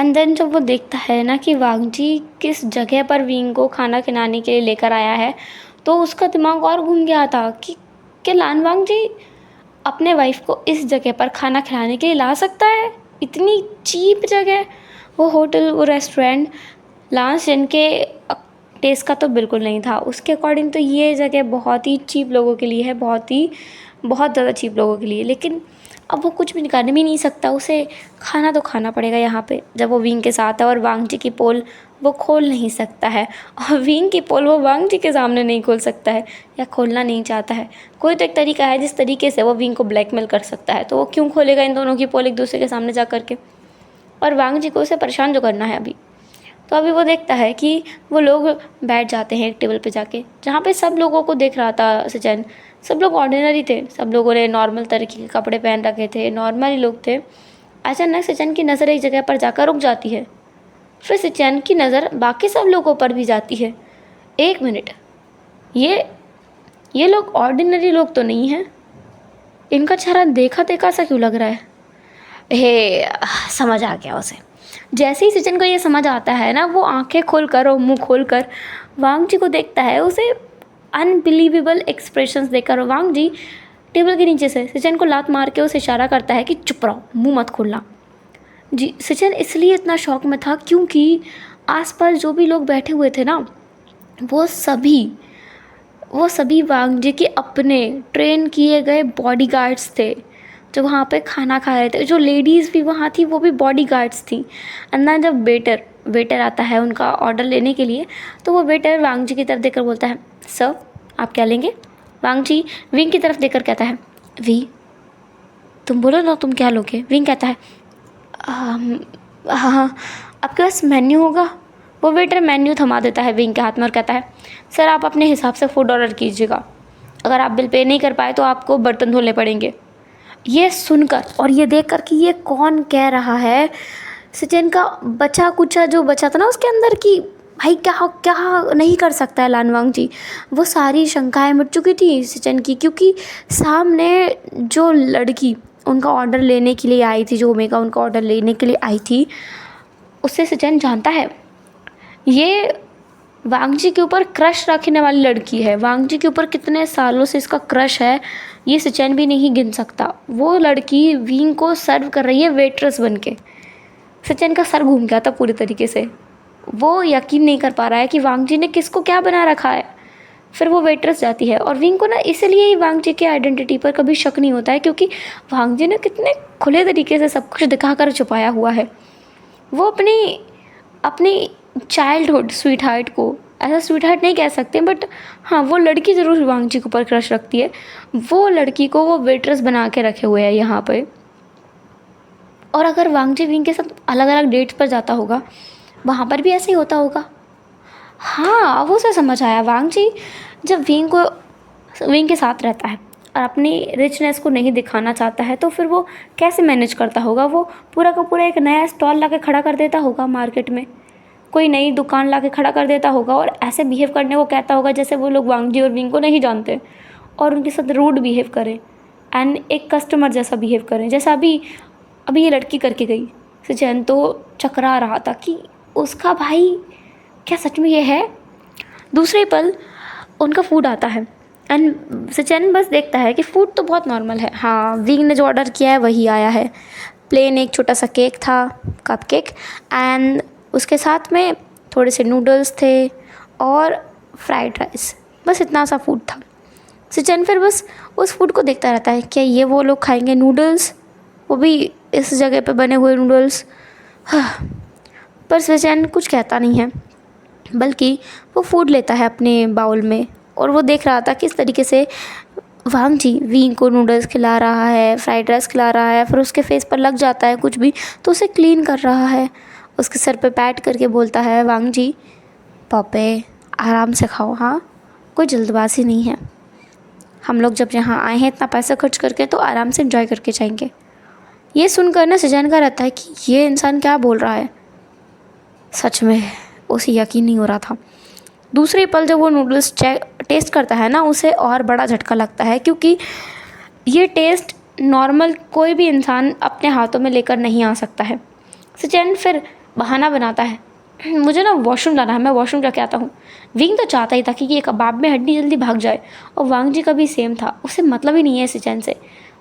And then जब वो देखता है ना कि वांगजी किस जगह पर विंग को खाना खिलाने के लिए लेकर आया है, तो उसका दिमाग और घूम गया था कि लान वांगजी अपने वाइफ को इस जगह पर खाना खिलाने के लिए ला सकता है, इतनी चीप जगह। वो होटल, वो रेस्टोरेंट लांस जिनके टेस्ट का तो बिल्कुल नहीं था। उसके अकॉर्डिंग तो ये जगह बहुत ही चीप लोगों के लिए है, बहुत ज़्यादा चीप लोगों के लिए। लेकिन अब वो कुछ भी कर भी नहीं सकता, उसे खाना तो खाना पड़ेगा यहाँ पे जब वो विंग के साथ है। और वांगजी की पोल वो खोल नहीं सकता है, और विंग की पोल वो वांगजी के सामने नहीं खोल सकता है, या खोलना नहीं चाहता है। कोई तो एक तरीका है जिस तरीके से वो विंग को ब्लैकमेल कर सकता है, तो वो क्यों खोलेगा इन दोनों की पोल एक दूसरे के सामने जा कर के। और वांगजी को उसे परेशान जो करना है अभी। तो अभी वो देखता है कि वो लोग बैठ जाते हैं एक टेबल पे जाके, जहाँ पे सब लोगों को देख रहा था सचिन। सब लोग ऑर्डिनरी थे, सब लोगों ने नॉर्मल तरीके के कपड़े पहन रखे थे, नॉर्मल ही लोग थे। अचानक सचिन की नज़र एक जगह पर जाकर रुक जाती है। फिर सचिन की नज़र बाकी सब लोगों पर भी जाती है। एक मिनट, ये लोग ऑर्डिनरी लोग तो नहीं हैं, इनका चेहरा देखा देखा सा क्यों लग रहा है। समझ आ गया उसे। जैसे ही सचिन को ये समझ आता है ना, वो आंखें खोलकर और मुंह खोलकर वांगजी को देखता है। उसे अनबिलीवेबल एक्सप्रेशंस देकर वांगजी टेबल के नीचे से सचिन को लात मार के उसे इशारा करता है कि चुप रहो, मुंह मत खोलना। जी, सचिन इसलिए इतना शॉक में था क्योंकि आसपास जो भी लोग बैठे हुए थे ना, वो सभी वांगजी के अपने ट्रेन किए गए बॉडीगार्ड्स थे, जो वहाँ पे खाना खा रहे थे। जो लेडीज़ भी वहाँ थी वो भी बॉडीगार्ड्स थी। अंदर जब वेटर आता है उनका ऑर्डर लेने के लिए, तो वो वेटर वांगजी की तरफ देखकर बोलता है, सर आप क्या लेंगे। वांगजी विंग की तरफ देखकर कहता है, वी तुम बोलो ना, तुम क्या लोगे। विंग कहता है, हाँ आपके पास मेन्यू होगा। वो वेटर मेन्यू थमा देता है विंग के हाथ में और कहता है, सर आप अपने हिसाब से फूड ऑर्डर कीजिएगा, अगर आप बिल पे नहीं कर पाए तो आपको बर्तन धोने पड़ेंगे। ये सुनकर और ये देखकर कि ये कौन कह रहा है, सचिन का बचा कुचा जो बचा था ना उसके अंदर की, भाई क्या क्या नहीं कर सकता है लान वांगजी, वो सारी शंकाएं मिट चुकी थी सचिन की। क्योंकि सामने जो लड़की उनका ऑर्डर लेने के लिए आई थी, जो ओमेगा उनका ऑर्डर लेने के लिए आई थी, उससे सचिन जानता है ये वांगजी के ऊपर क्रश रखने वाली लड़की है। वांगजी के ऊपर कितने सालों से इसका क्रश है ये सचिन भी नहीं गिन सकता। वो लड़की विंग को सर्व कर रही है वेट्रेस बन के। सचिन का सर घूम गया था पूरी तरीके से। वो यकीन नहीं कर पा रहा है कि वांगजी ने किसको क्या बना रखा है। फिर वो वेट्रेस जाती है और विंग को ना इसलिए ही वांगजी की आइडेंटिटी पर कभी शक नहीं होता है, क्योंकि वांगजी ने कितने खुले तरीके से सब कुछ दिखाकर छुपाया हुआ है। वो अपनी चाइल्डहुड स्वीट हार्ट को, ऐसा स्वीट हार्ट नहीं कह सकते, बट हाँ वो लड़की ज़रूर वांगजी के ऊपर क्रश रखती है। वो लड़की को वो वेट्रेस बना के रखे हुए है यहाँ पे। और अगर वांगजी विंग के साथ अलग अलग डेट्स पर जाता होगा, वहाँ पर भी ऐसे ही होता होगा। हाँ, अब उसे समझ आया। वांगजी जब विंग के साथ रहता है और अपनी रिचनेस को नहीं दिखाना चाहता है, तो फिर वो कैसे मैनेज करता होगा। वो पूरा का पूरा एक नया स्टॉल ला के खड़ा कर देता होगा मार्केट में, कोई नई दुकान ला के खड़ा कर देता होगा और ऐसे बिहेव करने को कहता होगा जैसे वो लोग वांगजी और विंग को नहीं जानते, और उनके साथ रूड बिहेव करें एंड एक कस्टमर जैसा बिहेव करें, जैसा अभी ये लड़की करके गई। सचिन तो चकरा रहा था कि उसका भाई क्या सच में ये है। दूसरे पल उनका फूड आता है एंड सचिन बस देखता है कि फूड तो बहुत नॉर्मल है। हाँ, विंग ने जो ऑर्डर किया है वही आया है। प्लेन एक छोटा सा केक था, कप केक, एंड उसके साथ में थोड़े से नूडल्स थे और फ्राइड राइस, बस इतना सा फूड था। सचिन फिर बस उस फूड को देखता रहता है, क्या ये वो लोग खाएंगे नूडल्स, वो भी इस जगह पे बने हुए नूडल्स। पर सचिन कुछ कहता नहीं है, बल्कि वो फूड लेता है अपने बाउल में और वो देख रहा था किस तरीके से वांगजी विंग को नूडल्स खिला रहा है, फ्राइड राइस खिला रहा है, फिर उसके फेस पर लग जाता है कुछ भी तो उसे क्लीन कर रहा है। उसके सर पे पैट करके बोलता है, वांगजी पापे आराम से खाओ, हाँ कोई जल्दबाजी नहीं है, हम लोग जब यहाँ आए हैं इतना पैसा खर्च करके तो आराम से एंजॉय करके जाएंगे। ये सुनकर ना सचिन का रहता है कि ये इंसान क्या बोल रहा है, सच में उसे यकीन नहीं हो रहा था। दूसरे पल जब वो नूडल्स टेस्ट करता है ना, उसे और बड़ा झटका लगता है, क्योंकि ये टेस्ट नॉर्मल कोई भी इंसान अपने हाथों में लेकर नहीं आ सकता है। सचिन फिर बहाना बनाता है, मुझे ना वॉशरूम जाना है, मैं वॉशरूम जाके आता हूँ। विंग तो चाहता ही था कि ये कबाब में हड्डी जल्दी भाग जाए, और वांग जी का भी सेम था, उसे मतलब ही नहीं है सचिन से।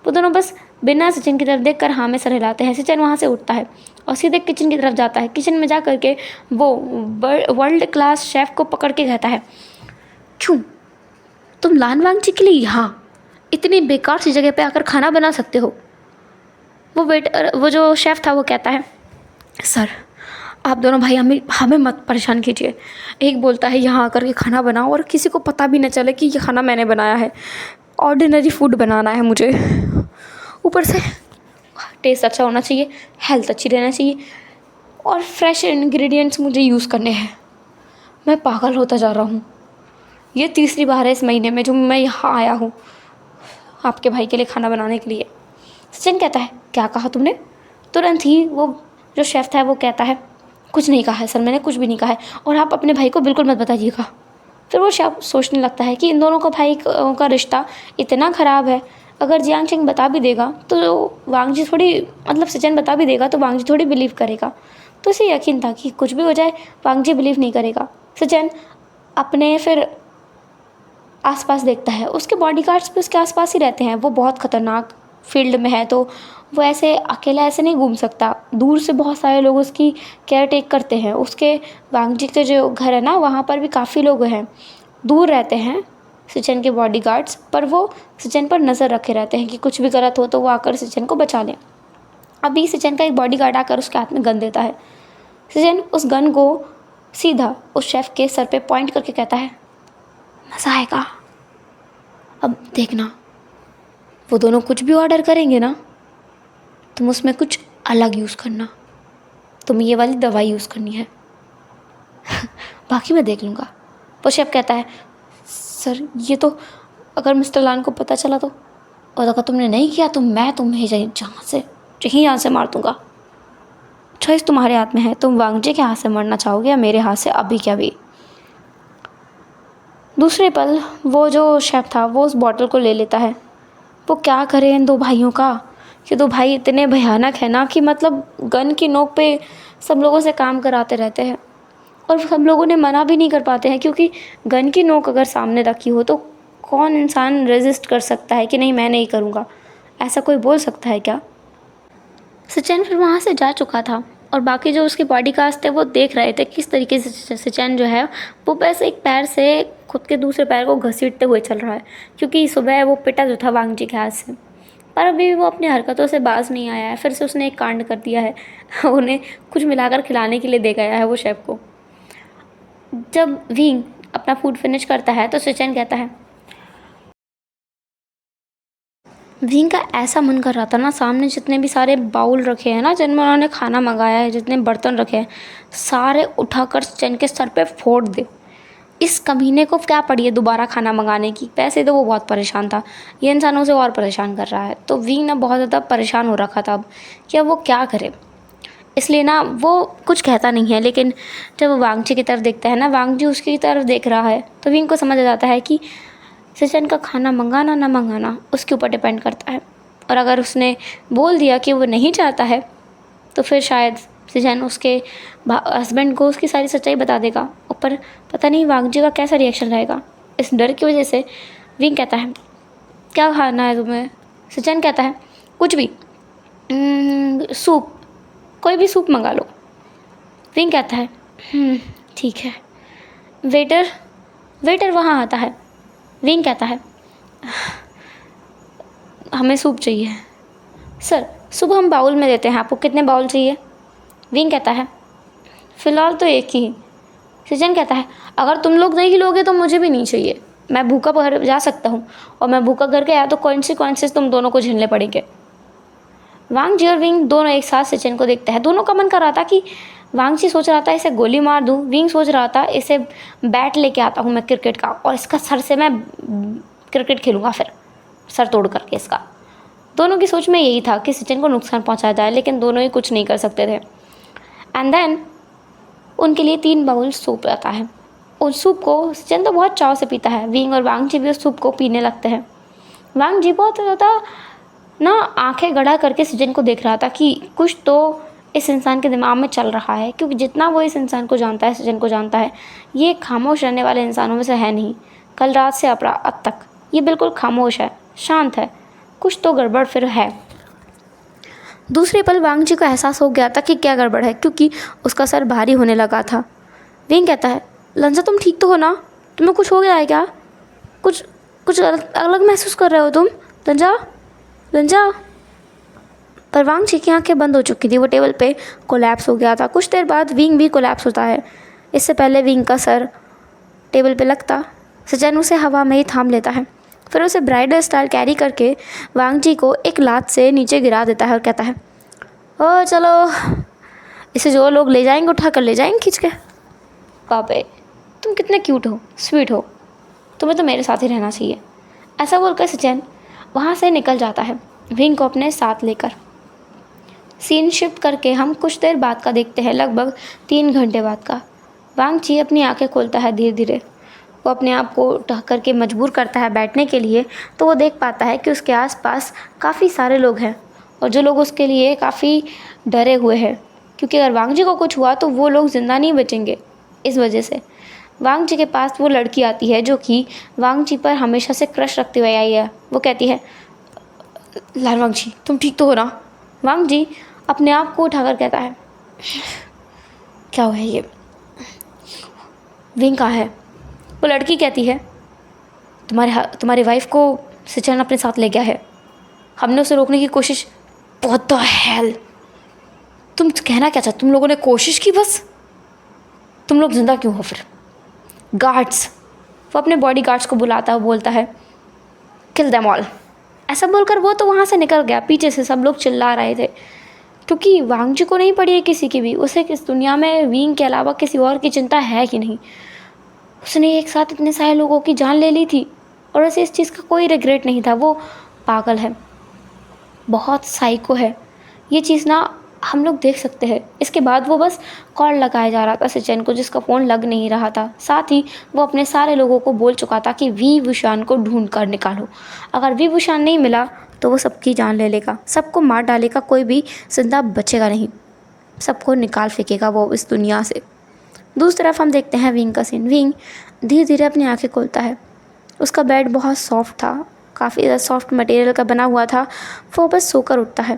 वो दोनों बस बिना सचिन की तरफ देखकर हाँ में सर हिलाते हैं। सचिन वहाँ से उठता है और सीधे किचन की तरफ जाता है। किचन में जा करके वो वर्ल्ड क्लास शेफ़ को पकड़ के कहता है, क्यों तुम लान वांग जी के लिए यहाँ इतनी बेकार सी जगह पे आकर खाना बना सकते हो? वो जो शेफ़ था वो कहता है, सर आप दोनों भाई हमें हमें मत परेशान कीजिए। एक बोलता है यहाँ आकर के खाना बनाओ और किसी को पता भी न चले कि ये खाना मैंने बनाया है। ऑर्डिनरी फूड बनाना है मुझे, ऊपर से टेस्ट अच्छा होना चाहिए, हेल्थ अच्छी रहना चाहिए और फ्रेश इंग्रेडिएंट्स मुझे यूज़ करने हैं। मैं पागल होता जा रहा हूँ। ये तीसरी बार है इस महीने में जो मैं यहाँ आया हूँ आपके भाई के लिए खाना बनाने के लिए। सचिन कहता है, क्या कहा तुमने? तुरंत ही वो जो शेफ़ था वो कहता है, कुछ नहीं कहा है सर, मैंने कुछ भी नहीं कहा है, और आप अपने भाई को बिल्कुल मत बताइएगा। फिर वो शेफ़ सोचने लगता है कि इन दोनों का भाई का रिश्ता इतना ख़राब है, अगर जियांग चेंग बता भी देगा तो वांग जी थोड़ी, मतलब सचिन बता भी देगा तो वांग जी थोड़ी बिलीव करेगा। तो उसे यकीन था कि कुछ भी हो जाए वांग जी बिलीव नहीं करेगा। सचिन अपने फिर आसपास देखता है, उसके बॉडीगार्ड्स भी उसके आसपास ही रहते हैं। वो बहुत ख़तरनाक फील्ड में है तो वो ऐसे अकेला ऐसे नहीं घूम सकता, दूर से बहुत सारे लोग उसकी केयर टेक करते हैं। उसके वांग जी के जो घर है ना वहाँ पर भी काफ़ी लोग हैं, दूर रहते हैं सचिन के बॉडीगार्ड्स, पर वो सचिन पर नज़र रखे रहते हैं कि कुछ भी गलत हो तो वो आकर सचिन को बचा लें। अभी सचिन का एक बॉडीगार्ड आकर उसके हाथ में गन देता है। सचिन उस गन को सीधा उस शेफ़ के सर पे पॉइंट करके कहता है, मज़ा आएगा, अब देखना वो दोनों कुछ भी ऑर्डर करेंगे ना, तुम उसमें कुछ अलग यूज़ करना, तुम्हें ये वाली दवाई यूज़ करनी है। बाकी मैं देख लूँगा। वो शेफ़ कहता है, सर ये तो अगर मिस्टर लान को पता चला तो, और अगर तुमने नहीं किया तो मैं तुम्हें यहाँ से मार दूँगा। चॉइस तुम्हारे हाथ में है, तुम वांग जी के हाथ से मरना चाहोगे या मेरे हाथ से अभी क्या भी। दूसरे पल वो जो शेफ़ था वो उस बॉटल को ले लेता है। वो क्या करे इन दो भाइयों का, ये दो भाई इतने भयानक है ना कि मतलब गन की नोक पे सब लोगों से काम कराते रहते हैं और सब लोगों ने मना भी नहीं कर पाते हैं, क्योंकि गन की नोक अगर सामने रखी हो तो कौन इंसान रेजिस्ट कर सकता है कि नहीं मैं नहीं करूँगा, ऐसा कोई बोल सकता है क्या? सचिन फिर वहाँ से जा चुका था और बाकी जो उसके बॉडीगार्ड्स थे वो देख रहे थे किस तरीके से सचिन जो है वो बस एक पैर से खुद के दूसरे पैर को घसीटते हुए चल रहा है, क्योंकि सुबह वो पिटा जो था वांग जी के हाथ से, पर अभी वो अपनी हरकतों से बाज नहीं आया है। फिर से उसने एक कांड कर दिया है। उन्हें कुछ मिलाकर खिलाने के लिए दे गया है वो शेफ़ को। जब विंग अपना फूड फिनिश करता है तो सचिन कहता है, विंग का ऐसा मन कर रहा था ना, सामने जितने भी सारे बाउल रखे हैं ना जिनमें उन्होंने खाना मंगाया है, जितने बर्तन रखे हैं सारे उठाकर सचिन के सर पे फोड़ दे। इस कमीने को क्या पड़ी है दोबारा खाना मंगाने की, वैसे तो वो बहुत परेशान था, ये इंसानों से और परेशान कर रहा है। तो विंग ना बहुत ज़्यादा परेशान हो रखा था अब कि अब वो क्या करे, इसलिए ना वो कुछ कहता नहीं है। लेकिन जब वो वांग जी की तरफ देखता है ना, वांग जी उसकी तरफ देख रहा है, तो विंग को समझ आ जाता है कि सचिन का खाना मंगाना ना मंगाना उसके ऊपर डिपेंड करता है, और अगर उसने बोल दिया कि वो नहीं चाहता है तो फिर शायद सचिन उसके हस्बैंड को उसकी सारी सच्चाई बता देगा। ऊपर पता नहीं वांग जी का कैसा रिएक्शन रहेगा। इस डर की वजह से विंग कहता है, क्या खाना है तुम्हें? सचिन कहता है, कुछ भी, सूप, कोई भी सूप मंगा लो। विंग कहता है, ठीक है। वेटर वहाँ आता है। विंग कहता है, हमें सूप चाहिए। सर सूप हम बाउल में देते हैं, आपको कितने बाउल चाहिए? विंग कहता है, फ़िलहाल तो एक ही। सचिन कहता है, अगर तुम लोग नहीं लोगे तो मुझे भी नहीं चाहिए, मैं भूखा घर जा सकता हूँ, और मैं भूखा घर गया तो कॉन्सिक्वेंसेस तुम दोनों को झेलने पड़ेंगे। वांग जी और विंग दोनों एक साथ सचिन को देखते हैं। दोनों का मन कर रहा था कि वांग जी सोच रहा था इसे गोली मार दूँ, विंग सोच रहा था इसे बैट लेके आता हूँ मैं क्रिकेट का और इसका सर से मैं क्रिकेट खेलूँगा, फिर सर तोड़ करके इसका। दोनों की सोच में यही था कि सचिन को नुकसान पहुँचाया जाए, लेकिन दोनों ही कुछ नहीं कर सकते थे। एंड देन उनके लिए 3 बाउल सूप आता है। उस सूप को सचिन तो बहुत चाव से पीता है, विंग और वांग जी भी उस सूप को पीने लगते हैं। वांग जी बहुत ज़्यादा ना आंखें गड़ा करके सचिन को देख रहा था कि कुछ तो इस इंसान के दिमाग में चल रहा है, क्योंकि जितना वो इस इंसान को जानता है, सचिन को जानता है, ये खामोश रहने वाले इंसानों में से है नहीं। कल रात से अब तक ये बिल्कुल खामोश है, शांत है। कुछ तो गड़बड़ फिर है। दूसरे पल वांग जी को एहसास हो गया था कि क्या गड़बड़ है, क्योंकि उसका सर भारी होने लगा था। विंग कहता है, लंजा तुम ठीक तो हो ना? तुम्हें कुछ हो गया है क्या? कुछ कुछ अलग महसूस कर रहे हो तुम? लंजा, लंजा। पर वांग जी की आंखें बंद हो चुकी थी। वो टेबल पे कोलैप्स हो गया था। कुछ देर बाद विंग भी कोलैप्स होता है। इससे पहले विंग का सर टेबल पे लगता, सचिन उसे हवा में ही थाम लेता है। फिर उसे ब्राइडल स्टाइल कैरी करके वांग जी को एक लात से नीचे गिरा देता है और कहता है, ओ चलो, इसे जो लोग ले जाएंगे उठा कर ले जाएंगे खींच के। पापे, तुम कितने क्यूट हो, स्वीट हो, तुम्हें तो मेरे साथ ही रहना चाहिए। ऐसा बोलकर सचिन वहाँ से निकल जाता है, विंग को अपने साथ लेकर। सीन शिफ्ट करके हम कुछ देर बाद का देखते हैं, लगभग 3 घंटे बाद का। वांग जी अपनी आंखें खोलता है धीरे धीरे। वो अपने आप को ढक करके मजबूर करता है बैठने के लिए, तो वो देख पाता है कि उसके आसपास काफ़ी सारे लोग हैं और जो लोग उसके लिए काफ़ी डरे हुए हैं, क्योंकि अगर वांग जी को कुछ हुआ तो वो लोग ज़िंदा नहीं बचेंगे। इस वजह से वांग जी के पास वो लड़की आती है जो कि वांग जी पर हमेशा से क्रश रखते हुए आई है। वो कहती है, लाल वांग जी, तुम ठीक तो हो ना? वांग जी अपने आप को उठाकर कहता है, क्या हुआ है ये? विंग कहाँ है? वो लड़की कहती है, तुम्हारी वाइफ को सचिन अपने साथ ले गया है। हमने उसे रोकने की कोशिश। व्हाट द हेल, तुम कहना क्या चाहते? तुम लोगों ने कोशिश की बस? तुम लोग जिंदा क्यों हो फिर? गार्ड्स। वो अपने बॉडी गार्ड्स को बुलाता है, बोलता है, किल देम ऑल। ऐसा बोलकर वो तो वहाँ से निकल गया। पीछे से सब लोग चिल्ला रहे थे, क्योंकि वांग जी को नहीं पड़ी है किसी की भी। उसे इस दुनिया में विंग के अलावा किसी और की चिंता है कि नहीं। उसने एक साथ इतने सारे लोगों की जान ले ली थी और उसे इस चीज़ का कोई रिग्रेट नहीं था। वो पागल है, बहुत साइको है। ये चीज़ ना हम लोग देख सकते हैं। इसके बाद वो बस कॉल लगाया जा रहा था सचिन को, जिसका फ़ोन लग नहीं रहा था। साथ ही वो अपने सारे लोगों को बोल चुका था कि वी भूषान को ढूंढ कर निकालो। अगर वी भूषान नहीं मिला तो वो सबकी जान ले लेगा, सबको मार डालेगा, कोई भी जिंदा बचेगा नहीं, सबको निकाल फेंकेगा वो इस दुनिया से। दूसरी तरफ हम देखते हैं विंग का सीन। विंग धीरे धीरे अपनी आंखें खोलता है। उसका बेड बहुत सॉफ्ट था, काफ़ी ज़्यादा सॉफ्ट मटेरियल का बना हुआ था। वो बस सोकर उठता है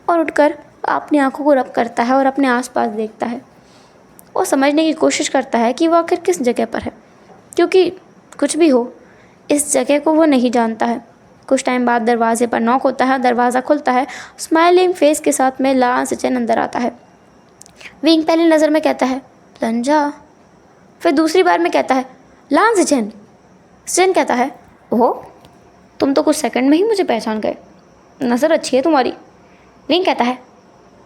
और उठकर अपनी आंखों को रब करता है और अपने आसपास देखता है। वो समझने की कोशिश करता है कि वो आखिर किस जगह पर है, क्योंकि कुछ भी हो इस जगह को वो नहीं जानता है। कुछ टाइम बाद दरवाजे पर नॉक होता है, दरवाज़ा खुलता है। स्माइलिंग फेस के साथ में लाल सचिन अंदर आता है। विंग पहली नज़र में कहता है, लंजा। फिर दूसरी बार में कहता है, लाल सचिन। सचिन कहता है, ओहो, तुम तो कुछ सेकंड में ही मुझे पहचान गए, नज़र अच्छी है तुम्हारी। विंग कहता है,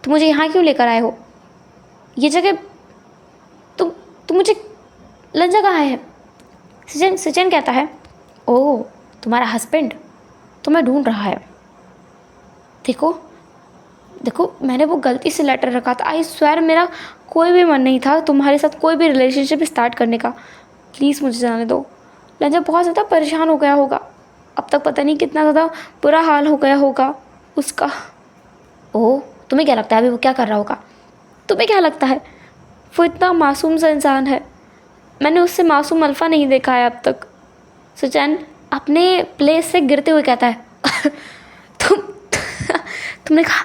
तुम मुझे यहाँ क्यों लेकर आए हो? ये जगह तुम मुझे, लंजा कहाँ है? सचिन कहता है, ओह, तुम्हारा हस्बैंड तुम्हें ढूंढ रहा है। देखो मैंने वो गलती से लेटर रखा था। आई स्वेयर मेरा कोई भी मन नहीं था तुम्हारे साथ कोई भी रिलेशनशिप स्टार्ट करने का। प्लीज़ मुझे जाने दो। लंजा बहुत ज़्यादा परेशान हो गया होगा, अब तक पता नहीं कितना ज़्यादा बुरा हाल हो गया होगा उसका। ओह, तुम्हें क्या लगता है अभी वो क्या कर रहा होगा? तुम्हें क्या लगता है? वो इतना मासूम सा इंसान है, मैंने उससे मासूम अल्फ़ा नहीं देखा है अब तक। सचिन अपने प्लेस से गिरते हुए कहता है, तुमने कहा,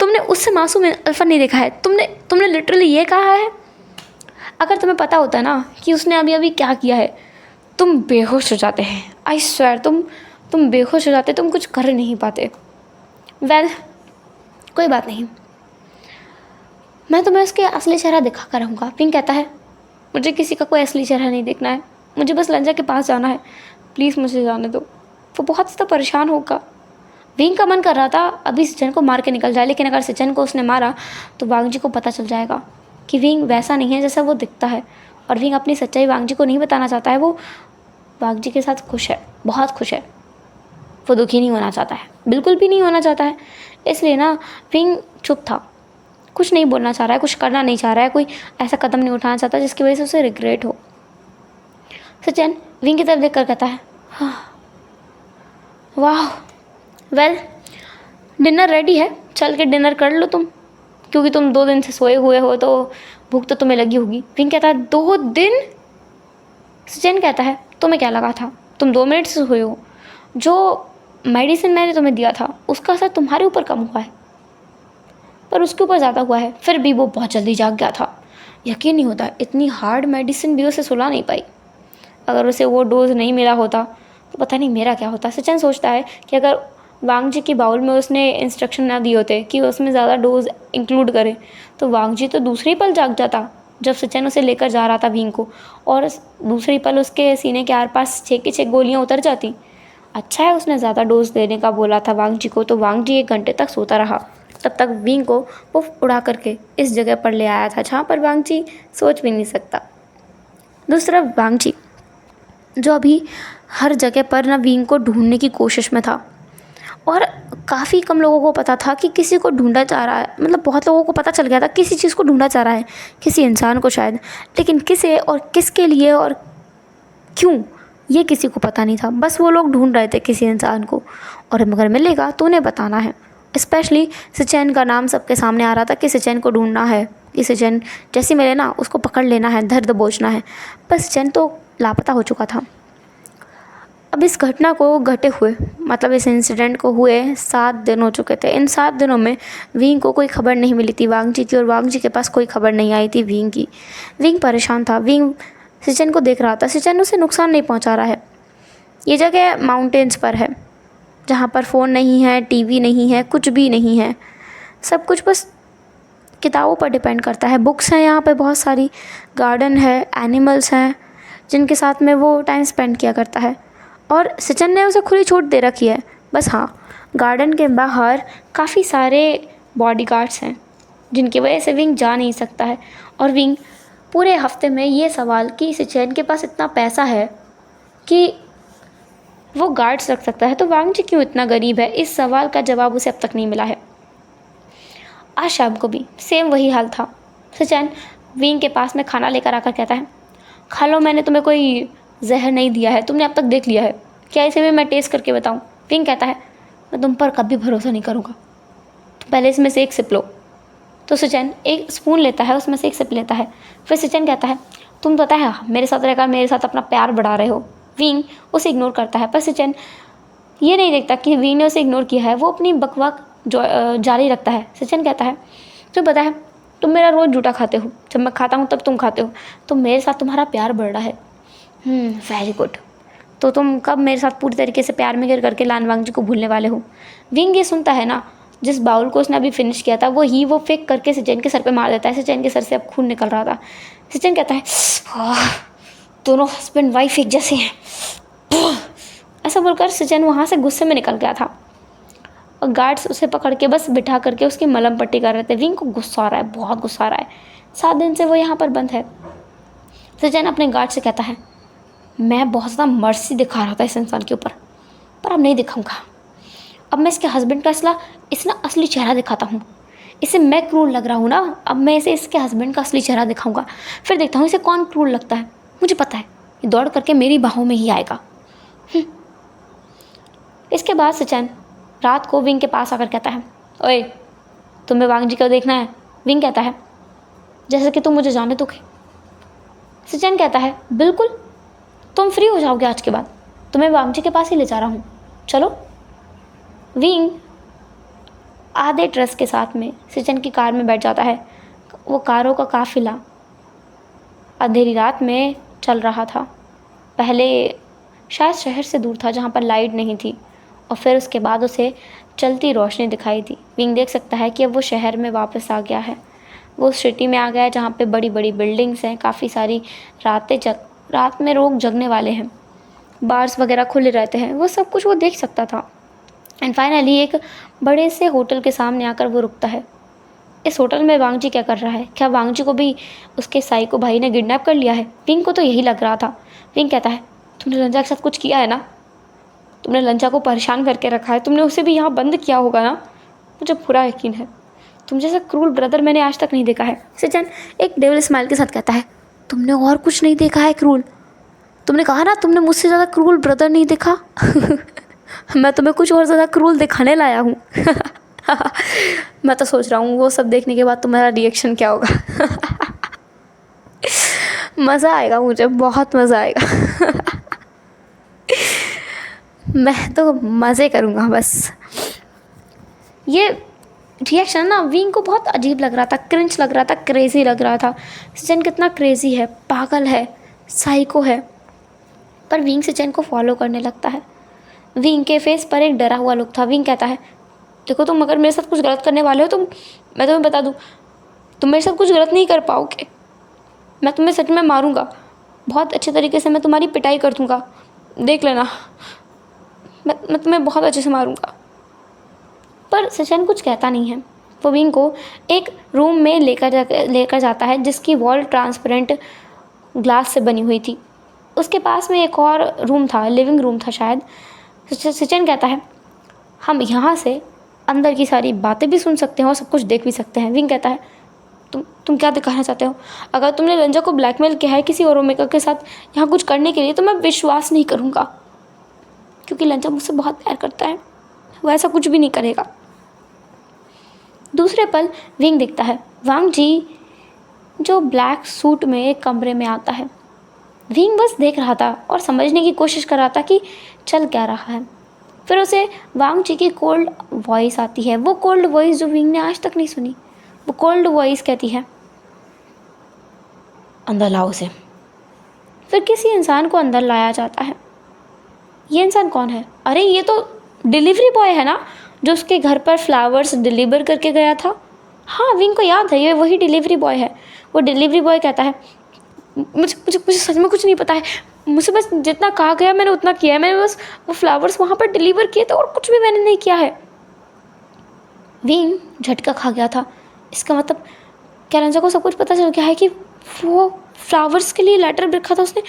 तुमने उससे मासूम अल्फ़ा नहीं देखा है? तुमने लिटरली ये कहा है? अगर तुम्हें पता होता ना कि उसने अभी अभी क्या किया है, तुम बेहोश हो जाते हैं। आई स्वेयर तुम बेहोश हो जाते, तुम कुछ कर नहीं पाते। वेल, कोई बात नहीं, मैं तुम्हें उसके असली चेहरा दिखा कर रहूँगा। विंग कहता है, मुझे किसी का कोई असली चेहरा नहीं देखना है, मुझे बस लंजा के पास जाना है, प्लीज़ मुझे जाने दो, वो बहुत ज़्यादा परेशान होगा। विंग का मन कर रहा था अभी सचिन को मार के निकल जाए, लेकिन अगर सचिन को उसने मारा तो वांग जी को पता चल जाएगा कि विंग वैसा नहीं है जैसा वो दिखता है, और विंग अपनी सच्चाई वांग जी को नहीं बताना चाहता है। वो वांग जी के साथ खुश है, बहुत खुश है, वो दुखी नहीं होना चाहता है, बिल्कुल भी नहीं होना चाहता है। इसलिए ना विंग चुप था, कुछ नहीं बोलना चाह रहा है, कुछ करना नहीं चाह रहा है, कोई ऐसा कदम नहीं उठाना चाहता जिसकी वजह से उसे रिग्रेट हो। सचिन विंग की तरफ देख कर कहता है, हाँ, वाह, वेल, डिनर रेडी है, चल के डिनर कर लो तुम। क्योंकि तुम 2 दिन से सोए हुए हो तो भूख तो तुम्हें लगी होगी। विंग कहता है 2 दिन? सचिन कहता है तुम्हें क्या लगा था, तुम 2 मिनट से सोए हो। जो मेडिसिन मैंने तुम्हें दिया था उसका असर तुम्हारे ऊपर कम हुआ है, पर उसके ऊपर ज़्यादा हुआ है। फिर भी वो बहुत जल्दी जाग गया था। यकीन नहीं होता, इतनी हार्ड मेडिसिन भी उसे सुला नहीं पाई। अगर उसे वो डोज़ नहीं मिला होता तो पता नहीं मेरा क्या होता। सचिन सोचता है कि अगर वांग जी की बाउल में उसने इंस्ट्रक्शन ना दिए होते कि उसमें ज़्यादा डोज इंक्लूड करे, तो वांग जी तो दूसरी पल जाग जाता जब सचिन उसे लेकर जा रहा था विंग को, और दूसरी पल उसके सीने के आर पास 6 की 6 गोलियाँ उतर जाती। अच्छा है उसने ज़्यादा डोज देने का बोला था वांग जी को, तो वांग जी 1 घंटे तक सोता रहा। तब तक विंग को वो उड़ा करके इस जगह पर ले आया था जहाँ पर वांग जी सोच भी नहीं सकता। दूसरा वांग जी जो अभी हर जगह पर ना विंग को ढूंढने की कोशिश में था, और काफ़ी कम लोगों को पता था कि किसी को ढूंढा जा रहा है। मतलब बहुत लोगों को पता चल गया था किसी चीज़ को ढूंढा जा रहा है, किसी इंसान को शायद, लेकिन किसे और किसके लिए और क्यों ये किसी को पता नहीं था। बस वो लोग ढूंढ रहे थे किसी इंसान को, और अगर मिलेगा तो उन्हें बताना है। स्पेशली सचिन का नाम सबके सामने आ रहा था कि सचिन को ढूंढना है, कि सचिन जैसे मिले ना उसको पकड़ लेना है, दर्द दबोचना है। पर सचिन तो लापता हो चुका था। अब इस घटना को घटे हुए, मतलब इस इंसिडेंट को हुए 7 दिन हो चुके थे। इन 7 दिनों में विंग को कोई खबर नहीं मिली थी वांग जी की, और वांग जी के पास कोई खबर नहीं आई थी विंग की। विंग परेशान था। विंग सचिन को देख रहा था। सचिन उसे नुकसान नहीं पहुंचा रहा है। ये जगह माउंटेन्स पर है जहाँ पर फ़ोन नहीं है, टीवी नहीं है, कुछ भी नहीं है। सब कुछ बस किताबों पर डिपेंड करता है। बुक्स हैं यहाँ पे बहुत सारी, गार्डन है, एनिमल्स हैं जिनके साथ में वो टाइम स्पेंड किया करता है, और सचिन ने उसे खुली छूट दे रखी है। बस हाँ, गार्डन के बाहर काफ़ी सारे बॉडीगार्ड्स हैं जिनकी वजह से विंग जा नहीं सकता है। और विंग पूरे हफ्ते में ये सवाल कि सचिन के पास इतना पैसा है कि वो गार्ड्स रख सकता है, तो वांग जी क्यों इतना गरीब है, इस सवाल का जवाब उसे अब तक नहीं मिला है। आज शाम को भी सेम वही हाल था। सचिन विंग के पास में खाना लेकर आकर कहता है, खा लो, मैंने तुम्हें कोई जहर नहीं दिया है, तुमने अब तक देख लिया है, क्या इसे भी मैं टेस्ट करके बताऊं? विंग कहता है, मैं तुम पर कभी भरोसा नहीं करूँगा, तुम पहले इसमें से एक सिप लो। तो सचिन एक स्पून लेता है, उसमें से एक सिप लेता है। फिर सचिन कहता है, तुम पता है मेरे साथ रहकर मेरे साथ अपना प्यार बढ़ा रहे हो। विंग उसे इग्नोर करता है, पर सचिन ये नहीं देखता कि विंग ने उसे इग्नोर किया है। वो अपनी बकवाक जारी रखता है। सचिन कहता है, तो पता है तुम मेरा रोज़ जूठा खाते हो, जब मैं खाता हूँ तब तुम खाते हो, तो मेरे साथ तुम्हारा प्यार बढ़ रहा है। वेरी गुड, तो तुम कब मेरे साथ पूरी तरीके से प्यार में गिर करके लान वांग जी को भूलने वाले हो? विंग ये सुनता है ना, जिस बाउल को उसने अभी फिनिश किया था वो फेंक करके सचिन के सर पे मार देता है। सचिन के सर से अब खून निकल रहा था। सचिन कहता है, दोनों हस्बैंड वाइफ एक जैसे हैं। ऐसा बोलकर सचिन वहाँ से गुस्से में निकल गया था, और गार्ड्स उसे पकड़ के बस बिठा करके उसकी मलहम पट्टी कर रहे थे। विंग को गुस्सा आ रहा है, बहुत गुस्सा आ रहा है। 7 दिन से वो यहाँ पर बंद है। सचिन अपने गार्ड से कहता है, मैं बहुत ज़्यादा मर्सी दिखा रहा था इस इंसान के ऊपर, पर अब नहीं दिखाऊंगा। अब मैं इसके हस्बैंड का असली चेहरा दिखाता हूँ। इसे मैं क्रूर लग रहा हूँ ना, अब मैं इसे इसके हस्बैंड का असली चेहरा दिखाऊंगा, फिर देखता हूँ इसे कौन क्रूर लगता है। मुझे पता है ये दौड़ करके मेरी बाहों में ही आएगा। इसके बाद सचिन रात को विंग के पास आकर कहता है, ओए तुम्हें वांग जी को देखना है? विंग कहता है, जैसे कि तुम मुझे जाने दोगे। सचिन कहता है, बिल्कुल, तुम फ्री हो जाओगे आज के बाद, तुम्हें वांग जी के पास ही ले जा रहा हूँ, चलो। विंग आधे ट्रस्ट के साथ में सचिन की कार में बैठ जाता है। वो कारों का काफिला अंधेरी रात में चल रहा था। पहले शायद शहर से दूर था जहाँ पर लाइट नहीं थी, और फिर उसके बाद उसे चलती रोशनी दिखाई दी। विंग देख सकता है कि अब वो शहर में वापस आ गया है। वो उस सिटी में आ गया है जहाँ पे बड़ी बड़ी बिल्डिंग्स हैं, काफ़ी सारी रात में लोग जगने वाले हैं, बार्स वगैरह खुले रहते हैं, वो सब कुछ वो देख सकता था। एंड फाइनली एक बड़े से होटल के सामने आकर वो रुकता है। इस होटल में वांग जी क्या कर रहा है? क्या वांग जी को भी उसके साइको भाई ने किडनैप कर लिया है? विंग को तो यही लग रहा था। विंग कहता है, तुमने लंजा के साथ कुछ किया है ना, तुमने लंजा को परेशान करके रखा है, तुमने उसे भी यहाँ बंद किया होगा ना। मुझे पूरा यकीन है, तुम जैसा क्रूर ब्रदर मैंने आज तक नहीं देखा है। सचिन एक डेविल स्माइल के साथ कहता है, तुमने और कुछ नहीं देखा है क्रूर? तुमने कहा ना तुमने मुझसे ज़्यादा क्रूर ब्रदर नहीं देखा। मैं तुम्हें कुछ और ज़्यादा क्रूर दिखाने लाया हूँ। मैं तो सोच रहा हूँ वो सब देखने के बाद तुम्हारा रिएक्शन क्या होगा। मज़ा आएगा, मुझे बहुत मज़ा आएगा। मैं तो मज़े करूँगा बस। ये रिएक्शन ना विंग को बहुत अजीब लग रहा था, क्रिंज लग रहा था, क्रेज़ी लग रहा था। सचिन कितना क्रेज़ी है, पागल है, साइको है। पर विंग सचिन को फॉलो करने लगता है। विंग के फेस पर एक डरा हुआ लुक था। विंग कहता है, देखो तुम अगर मेरे साथ कुछ गलत करने वाले हो तो मैं तुम्हें बता दूँ, तुम मेरे साथ कुछ गलत नहीं कर पाओगे। मैं तुम्हें सच में मारूंगा, बहुत अच्छे तरीके से मैं तुम्हारी पिटाई कर दूँगा, देख लेना। मैं तुम्हें बहुत अच्छे से मारूंगा। पर सचिन कुछ कहता नहीं है। वो विंग को एक रूम में लेकर जाता है जिसकी वॉल ट्रांसपेरेंट ग्लास से बनी हुई थी। उसके पास में एक और रूम था, लिविंग रूम था शायद। सचिन कहता है, हम यहाँ से अंदर की सारी बातें भी सुन सकते हैं और सब कुछ देख भी सकते हैं। विंग कहता है, तुम क्या दिखाना चाहते हो? अगर तुमने लंजा को ब्लैकमेल किया है किसी और ओमेगा के साथ यहाँ कुछ करने के लिए तो मैं विश्वास नहीं करूँगा, क्योंकि लंजा मुझसे बहुत प्यार करता है, वो ऐसा कुछ भी नहीं करेगा। दूसरे पल विंग दिखता है, वांग जी जो ब्लैक सूट में एक कमरे में आता है। विंग बस देख रहा था और समझने की कोशिश कर रहा था कि चल क्या रहा है। फिर उसे वांग जी की कोल्ड वॉइस आती है, वो कोल्ड वॉइस जो विंग ने आज तक नहीं सुनी। वो कोल्ड वॉइस कहती है, अंदर लाओ उसे। फिर किसी इंसान को अंदर लाया जाता है। ये इंसान कौन है? अरे ये तो डिलीवरी बॉय है ना, जो उसके घर पर फ्लावर्स डिलीवर करके गया था। हाँ, विंग को याद है, ये वही डिलीवरी बॉय है। वो डिलीवरी बॉय कहता है, मुझे सच में कुछ नहीं पता है, मुझसे बस जितना कहा गया मैंने उतना किया है, मैंने बस वो फ्लावर्स वहाँ पर डिलीवर किए थे और कुछ भी मैंने नहीं किया है। विंग झटका खा गया था। इसका मतलब क्या रंजा को सब कुछ पता चल गया है कि वो फ्लावर्स के लिए लेटर लिखा था उसने?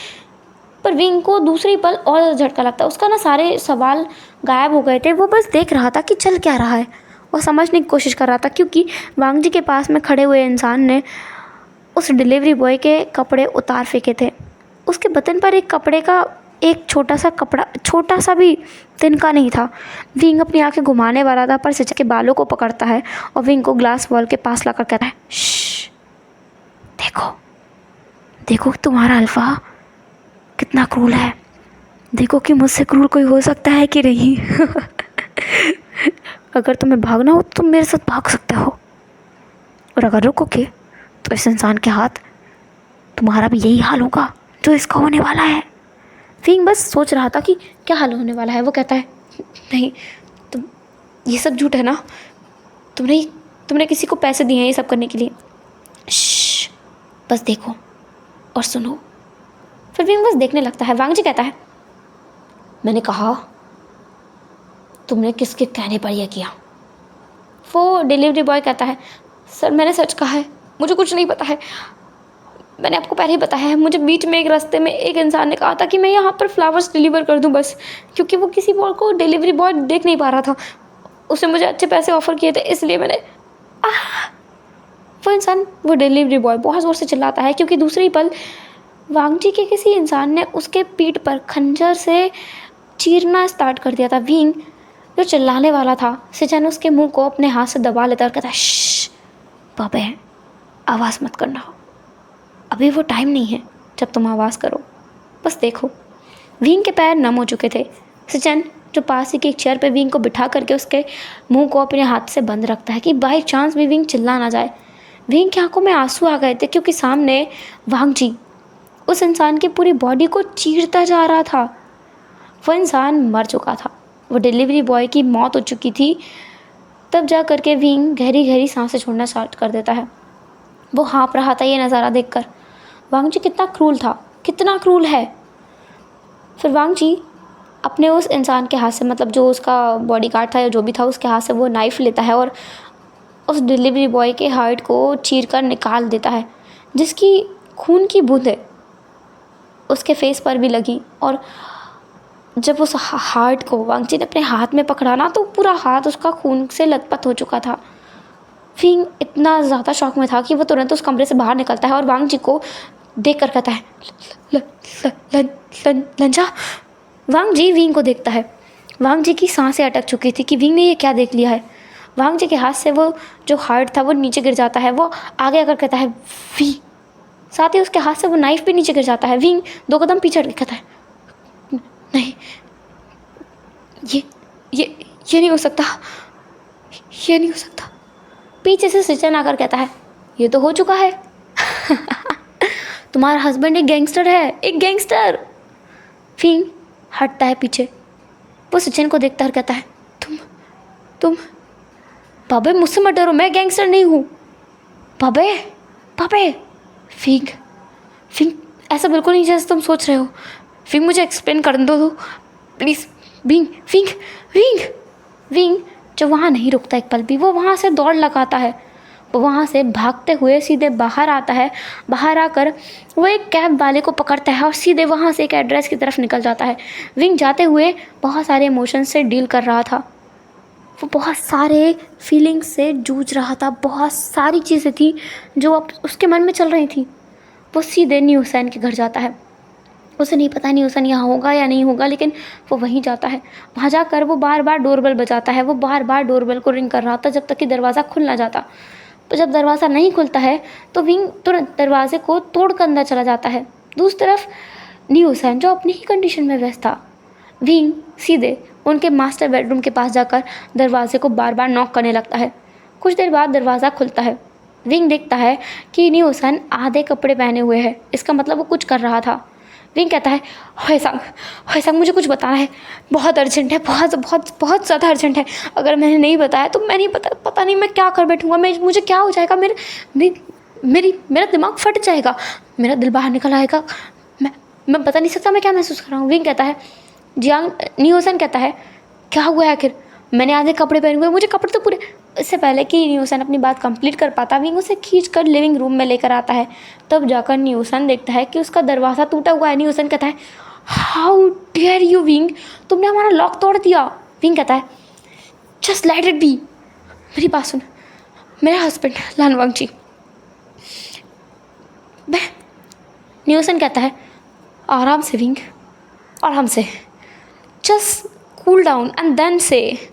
पर विंग को दूसरी पल और झटका लगता है। उसका ना सारे सवाल गायब हो गए थे। वो बस देख रहा था कि चल क्या रहा है और समझने की कोशिश कर रहा था, क्योंकि वांग जी के पास में खड़े हुए इंसान ने उस डिलीवरी बॉय के कपड़े उतार फेंके थे। उसके बदन पर एक कपड़े का एक छोटा सा भी तिनका नहीं था। विंग अपनी आंखें घुमाने वाला था, पर सचिन के बालों को पकड़ता है और विंग को ग्लास वॉल के पास लाकर कहता है, श्श, देखो तुम्हारा अल्फा कितना क्रूल है, देखो कि मुझसे क्रूल कोई हो सकता है कि नहीं। अगर तुम्हें भागना हो तो तुम मेरे साथ भाग सकते हो, और अगर रुकोगे तो इस इंसान के हाथ तुम्हारा भी यही हाल होगा जो इसका होने वाला है। विंग बस सोच रहा था कि क्या हाल होने वाला है। वो कहता है, नहीं, तुम, ये सब झूठ है ना, तुमने किसी को पैसे दिए हैं ये सब करने के लिए। श्श, बस देखो और सुनो। फिर विंग बस देखने लगता है। वांग जी कहता है, मैंने कहा तुमने किसके कहने पर यह किया? वो डिलीवरी बॉय कहता है, सर मैंने सच कहा है, मुझे कुछ नहीं पता है, मैंने आपको पहले ही बताया है। मुझे बीच में एक रास्ते में एक इंसान ने कहा था कि मैं यहाँ पर फ्लावर्स डिलीवर कर दूँ बस, क्योंकि वो किसी बॉय को डिलीवरी बॉय देख नहीं पा रहा था, उसने मुझे अच्छे पैसे ऑफर किए थे, इसलिए मैंने वो डिलीवरी बॉय बहुत ज़ोर से चिल्लाता है, क्योंकि दूसरी पल वांग जी के किसी इंसान ने उसके पीठ पर खंजर से चीरना स्टार्ट कर दिया था। विंग जो चिल्लाने वाला था, सचिन उसके मुंह को अपने हाथ से दबा लेता और कहता है, श्श बाबे, आवाज़ मत करना, अभी वो टाइम नहीं है जब तुम आवाज़ करो, बस देखो। विंग के पैर नम हो चुके थे। सचिन जो पास ही की एक चेयर पर विंग को बिठा करके उसके मुंह को अपने हाथ से बंद रखता है कि बाई चांस भी विंग चिल्ला ना जाए। विंग की आंखों में आंसू आ गए थे, क्योंकि सामने वांग जी उस इंसान की पूरी बॉडी को चीरता जा रहा था। वो इंसान मर चुका था, वो डिलीवरी बॉय की मौत हो चुकी थी। तब जा करके विंग गहरी गहरी सांसें छोड़ना स्टार्ट कर देता है। वो हाँप रहा था ये नज़ारा देखकर। वांग जी कितना क्रूल था, कितना क्रूल है। फिर वांग जी अपने उस इंसान के हाथ से, मतलब जो उसका बॉडीगार्ड था या जो भी था, उसके हाथ से वो नाइफ़ लेता है और उस डिलीवरी बॉय के हार्ट को चीर कर निकाल देता है, जिसकी खून की बूंदें उसके फेस पर भी लगी। और जब उस हार्ट को वांग जी ने अपने हाथ में पकड़ा ना, तो पूरा हाथ उसका खून से लथपथ हो चुका था। विंग इतना ज़्यादा शॉक में था कि वो तुरंत उस कमरे से बाहर निकलता है और वांग जी को देख कर कहता है, लंजा। वांग जी विंग को देखता है। वांग जी की सांसें अटक चुकी थी कि विंग ने ये क्या देख लिया है। वांग जी के हाथ से वो जो हार्ट था वो नीचे गिर जाता है। वो आगे आकर कहता है वी, साथ ही उसके हाथ से वो नाइफ भी नीचे गिर जाता है। विंग 2 कदम पीछे हट के कहता है नहीं, ये नहीं हो सकता, ये नहीं हो सकता। पीछे से सचिन आकर कहता है ये तो हो चुका है। तुम्हारा हस्बैंड एक गैंगस्टर है, एक गैंगस्टर। फिंग हटता है पीछे, वो सचिन को देखता है और कहता है तुम बाबे मुझसे मत डरो, मैं गैंगस्टर नहीं हूँ। बाबे फिंग ऐसा बिल्कुल नहीं जैसे तुम सोच रहे हो। फिंग मुझे एक्सप्लेन कर दो प्लीज़। विंग जो वहाँ नहीं रुकता एक पल भी, वो वहाँ से दौड़ लगाता है। वो वहाँ से भागते हुए सीधे बाहर आता है। बाहर आकर वो एक कैब वाले को पकड़ता है और सीधे वहाँ से एक एड्रेस की तरफ निकल जाता है। विंग जाते हुए बहुत सारे इमोशंस से डील कर रहा था, वो बहुत सारे फीलिंग्स से जूझ रहा था, बहुत सारी चीज़ें थी जो अब उसके मन में चल रही थी। वो सीधे न्यूसन के घर जाता है। उसे नहीं पता न्यूसन यहाँ होगा या नहीं होगा, लेकिन वो वहीं जाता है। वहाँ जाकर वो बार बार डोरबेल बजाता है। वो बार बार डोरबेल को रिंग कर रहा था जब तक कि दरवाज़ा खुल ना जाता। तो जब दरवाज़ा नहीं खुलता है तो विंग तुरंत दरवाजे को तोड़ कर अंदर चला जाता है। दूसरी तरफ न्यूसन जो अपनी ही कंडीशन में व्यस्त था। विंग सीधे उनके मास्टर बेडरूम के पास जाकर दरवाजे को बार बार नॉक करने लगता है। कुछ देर बाद दरवाज़ा खुलता है। विंग देखता है कि न्यूसन आधे कपड़े पहने हुए है, इसका मतलब वो कुछ कर रहा था। विंग कहता है होयसांग मुझे कुछ बताना है, बहुत अर्जेंट है, बहुत ज़्यादा अर्जेंट है। अगर मैंने नहीं बताया तो मैं नहीं पता नहीं मैं क्या कर बैठूँगा, मुझे क्या हो जाएगा, मेरा दिमाग फट जाएगा, मेरा दिल बाहर निकल आएगा, मैं बता नहीं सकता मैं क्या महसूस कर रहा हूँ। विंग कहता है न्यूसन कहता है क्या हुआ है आखिर, मैंने आधे कपड़े पहने हुए, मुझे कपड़े तो पूरे। इससे पहले कि न्यूसन अपनी बात कंप्लीट कर पाता, विंग उसे खींचकर लिविंग रूम में लेकर आता है। तब जाकर न्यूसन देखता है कि उसका दरवाज़ा टूटा हुआ है। न्यूसन कहता है हाउ डेयर यू विंग, तुमने हमारा लॉक तोड़ दिया। विंग कहता है जस्ट लेट इट बी, मेरी बात सुन, मेरा हस्बैंड लानवांग जी। न्यूसन कहता है आराम से विंग, आराम से, just cool down and then say.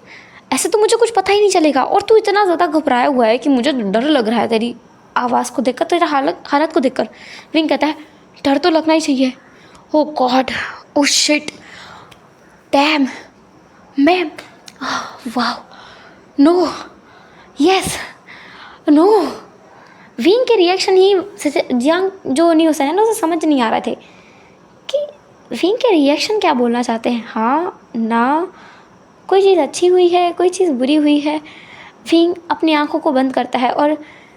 ऐसे तो मुझे कुछ पता ही नहीं चलेगा और तू इतना ज़्यादा घबराया हुआ है कि मुझे डर लग रहा है तेरी आवाज़ को देखकर, तेरा हालत को देखकर। विंग कहता है डर तो लगना ही चाहिए। ओ गॉड, ओ शिट, डैम, मैं, वाह, नो, यस, नो। विंग के रिएक्शन ही जियांग जो न्यूज़ है ना उसे समझ नहीं आ रहे थे कि विंग के रिएक्शन क्या बोलना चाहते हैं, हाँ ना, कोई चीज़ अच्छी हुई है, कोई चीज़ बुरी हुई है। विंग अपनी आंखों को बंद करता है और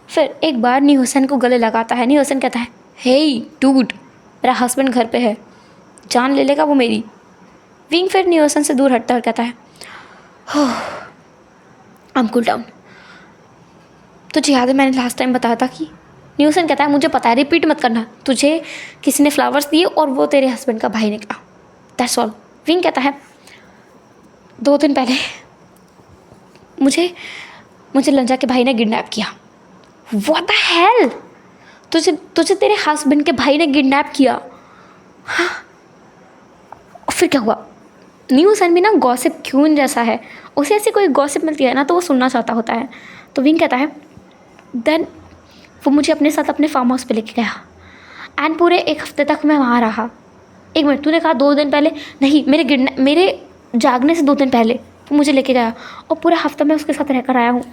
फिर एक बार न्यूसन को गले लगाता है। न्यूसन कहता है हे डूड, मेरा हस्बैंड घर पे है, जान ले लेगा वो मेरी। विंग फिर न्यूसन से दूर हटता और कहता है आई एम कूल डाउन। तुझे याद है मैंने लास्ट टाइम बताया था कि, न्यूसन कहता है मुझे पता है, रिपीट मत करना, तुझे किसी ने फ्लावर्स दिए और वो तेरे हस्बैंड का भाई निकला, दैट्स ऑल। विंग कहता है 2 दिन पहले मुझे लंजा के भाई ने किडनैप किया। व्हाट द हेल, तुझे तेरे हस्बैंड के भाई ने किडनैप किया? हाँ, फिर क्या हुआ? न्यूसन भी ना गॉसिप क्यून जैसा है, उसे ऐसी कोई गॉसिप मिलती है ना तो वो सुनना चाहता होता है। तो विंग कहता है देन वो मुझे अपने साथ अपने फार्म हाउस पे लेके गया एंड पूरे 1 हफ्ते तक मैं वहाँ रहा। 1 मिनट, तूने कहा 2 दिन पहले? नहीं, मेरे जागने से 2 दिन पहले वो मुझे लेके गया और पूरा हफ्ता मैं उसके साथ रहकर आया हूँ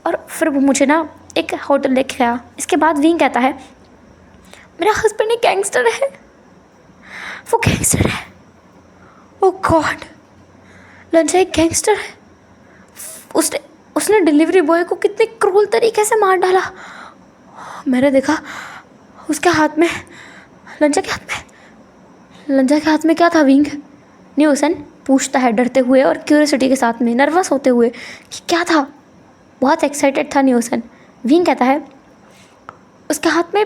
और फिर वो मुझे ना एक होटल लेके गया। इसके बाद विंग कहता है मेरा हस्बैंड एक गैंगस्टर है, वो गैंगस्टर है। ओ गॉड, लंजा एक गैंगस्टर है। उसने डिलीवरी बॉय को कितने क्रूर तरीके से मार डाला। मैंने देखा उसके हाथ में, लंजा के हाथ में क्या था विंग? न्यूसन पूछता है डरते हुए और क्यूरियोसिटी के साथ में, नर्वस होते हुए कि क्या था। बहुत एक्साइटेड था न्यूसन। विंग कहता है उसके हाथ में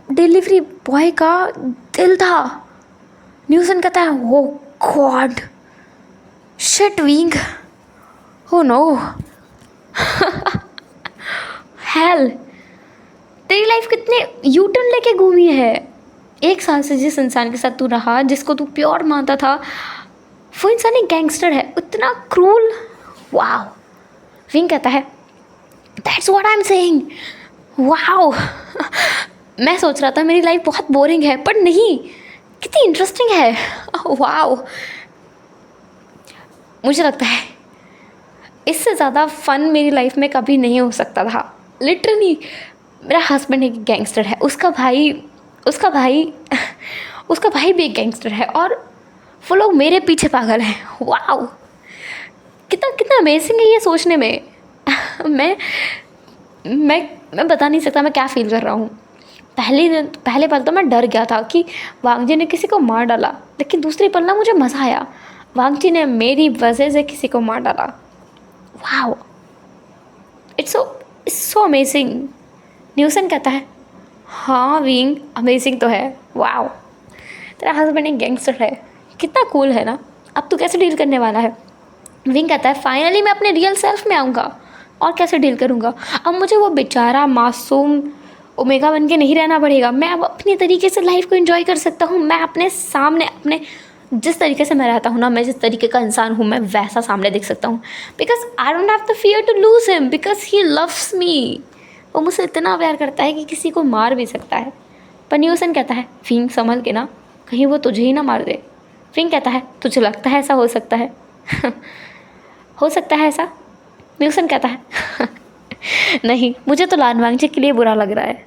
डिलीवरी बॉय का दिल था। न्यूसन कहता है oh god, shit wing, oh no, hell, तेरी लाइफ कितने यू टर्न लेके घूमी है। 1 साल से जिस इंसान के साथ तू रहा, जिसको तू प्योर मानता था, वो इंसान एक गैंगस्टर है, इतना क्रूल। वाह, विंग कहता है that's what I am saying. Wow मैं सोच रहा था मेरी लाइफ बहुत बोरिंग है, पर नहीं, कितनी इंटरेस्टिंग है। वाओ मुझे लगता है इससे ज़्यादा फ़न मेरी लाइफ में कभी नहीं हो सकता था। लिटरली मेरा हस्बैंड एक गैंगस्टर है, उसका भाई उसका भाई उसका भाई भी एक गैंगस्टर है, और वो लोग मेरे पीछे पागल हैं। वाओ कितना कितना अमेजिंग है ये सोचने में। मैं मैं बता नहीं सकता मैं क्या फ़ील कर रहा हूँ। पहले पल तो मैं डर गया था कि वांगजी ने किसी को मार डाला, लेकिन दूसरी पल ना मुझे मज़ा आया, वांगजी ने मेरी वजह से किसी को मार डाला। Wow it's so amazing. Newson कहता है हाँ विंग अमेजिंग तो है। वाओ तेरा हस्बैंड एक गैंगस्टर है, कितना कूल है ना। अब तू कैसे डील करने वाला है? विंग कहता है फाइनली मैं अपने रियल सेल्फ में आऊँगा, और कैसे डील करूँगा? अब मुझे वो बेचारा मासूम ओमेगा बन के नहीं रहना पड़ेगा। मैं अब अपने तरीके से लाइफ को एंजॉय कर सकता हूँ। मैं अपने सामने अपने जिस तरीके से मैं रहता हूँ ना, मैं जिस तरीके का इंसान हूँ, मैं वैसा सामने देख सकता हूँ। Because I don't have the fear to lose him, because he loves me. वो मुझसे इतना प्यार करता है कि किसी को मार भी सकता है। पर न्यूसन कहता है फिंग संभल के ना, कहीं वो तुझे ही ना मार दे। फिंग कहता है तुझे लगता है ऐसा हो सकता है? हो सकता है ऐसा? न्यूसन कहता है नहीं, मुझे तो लान वांगची के लिए बुरा लग रहा है।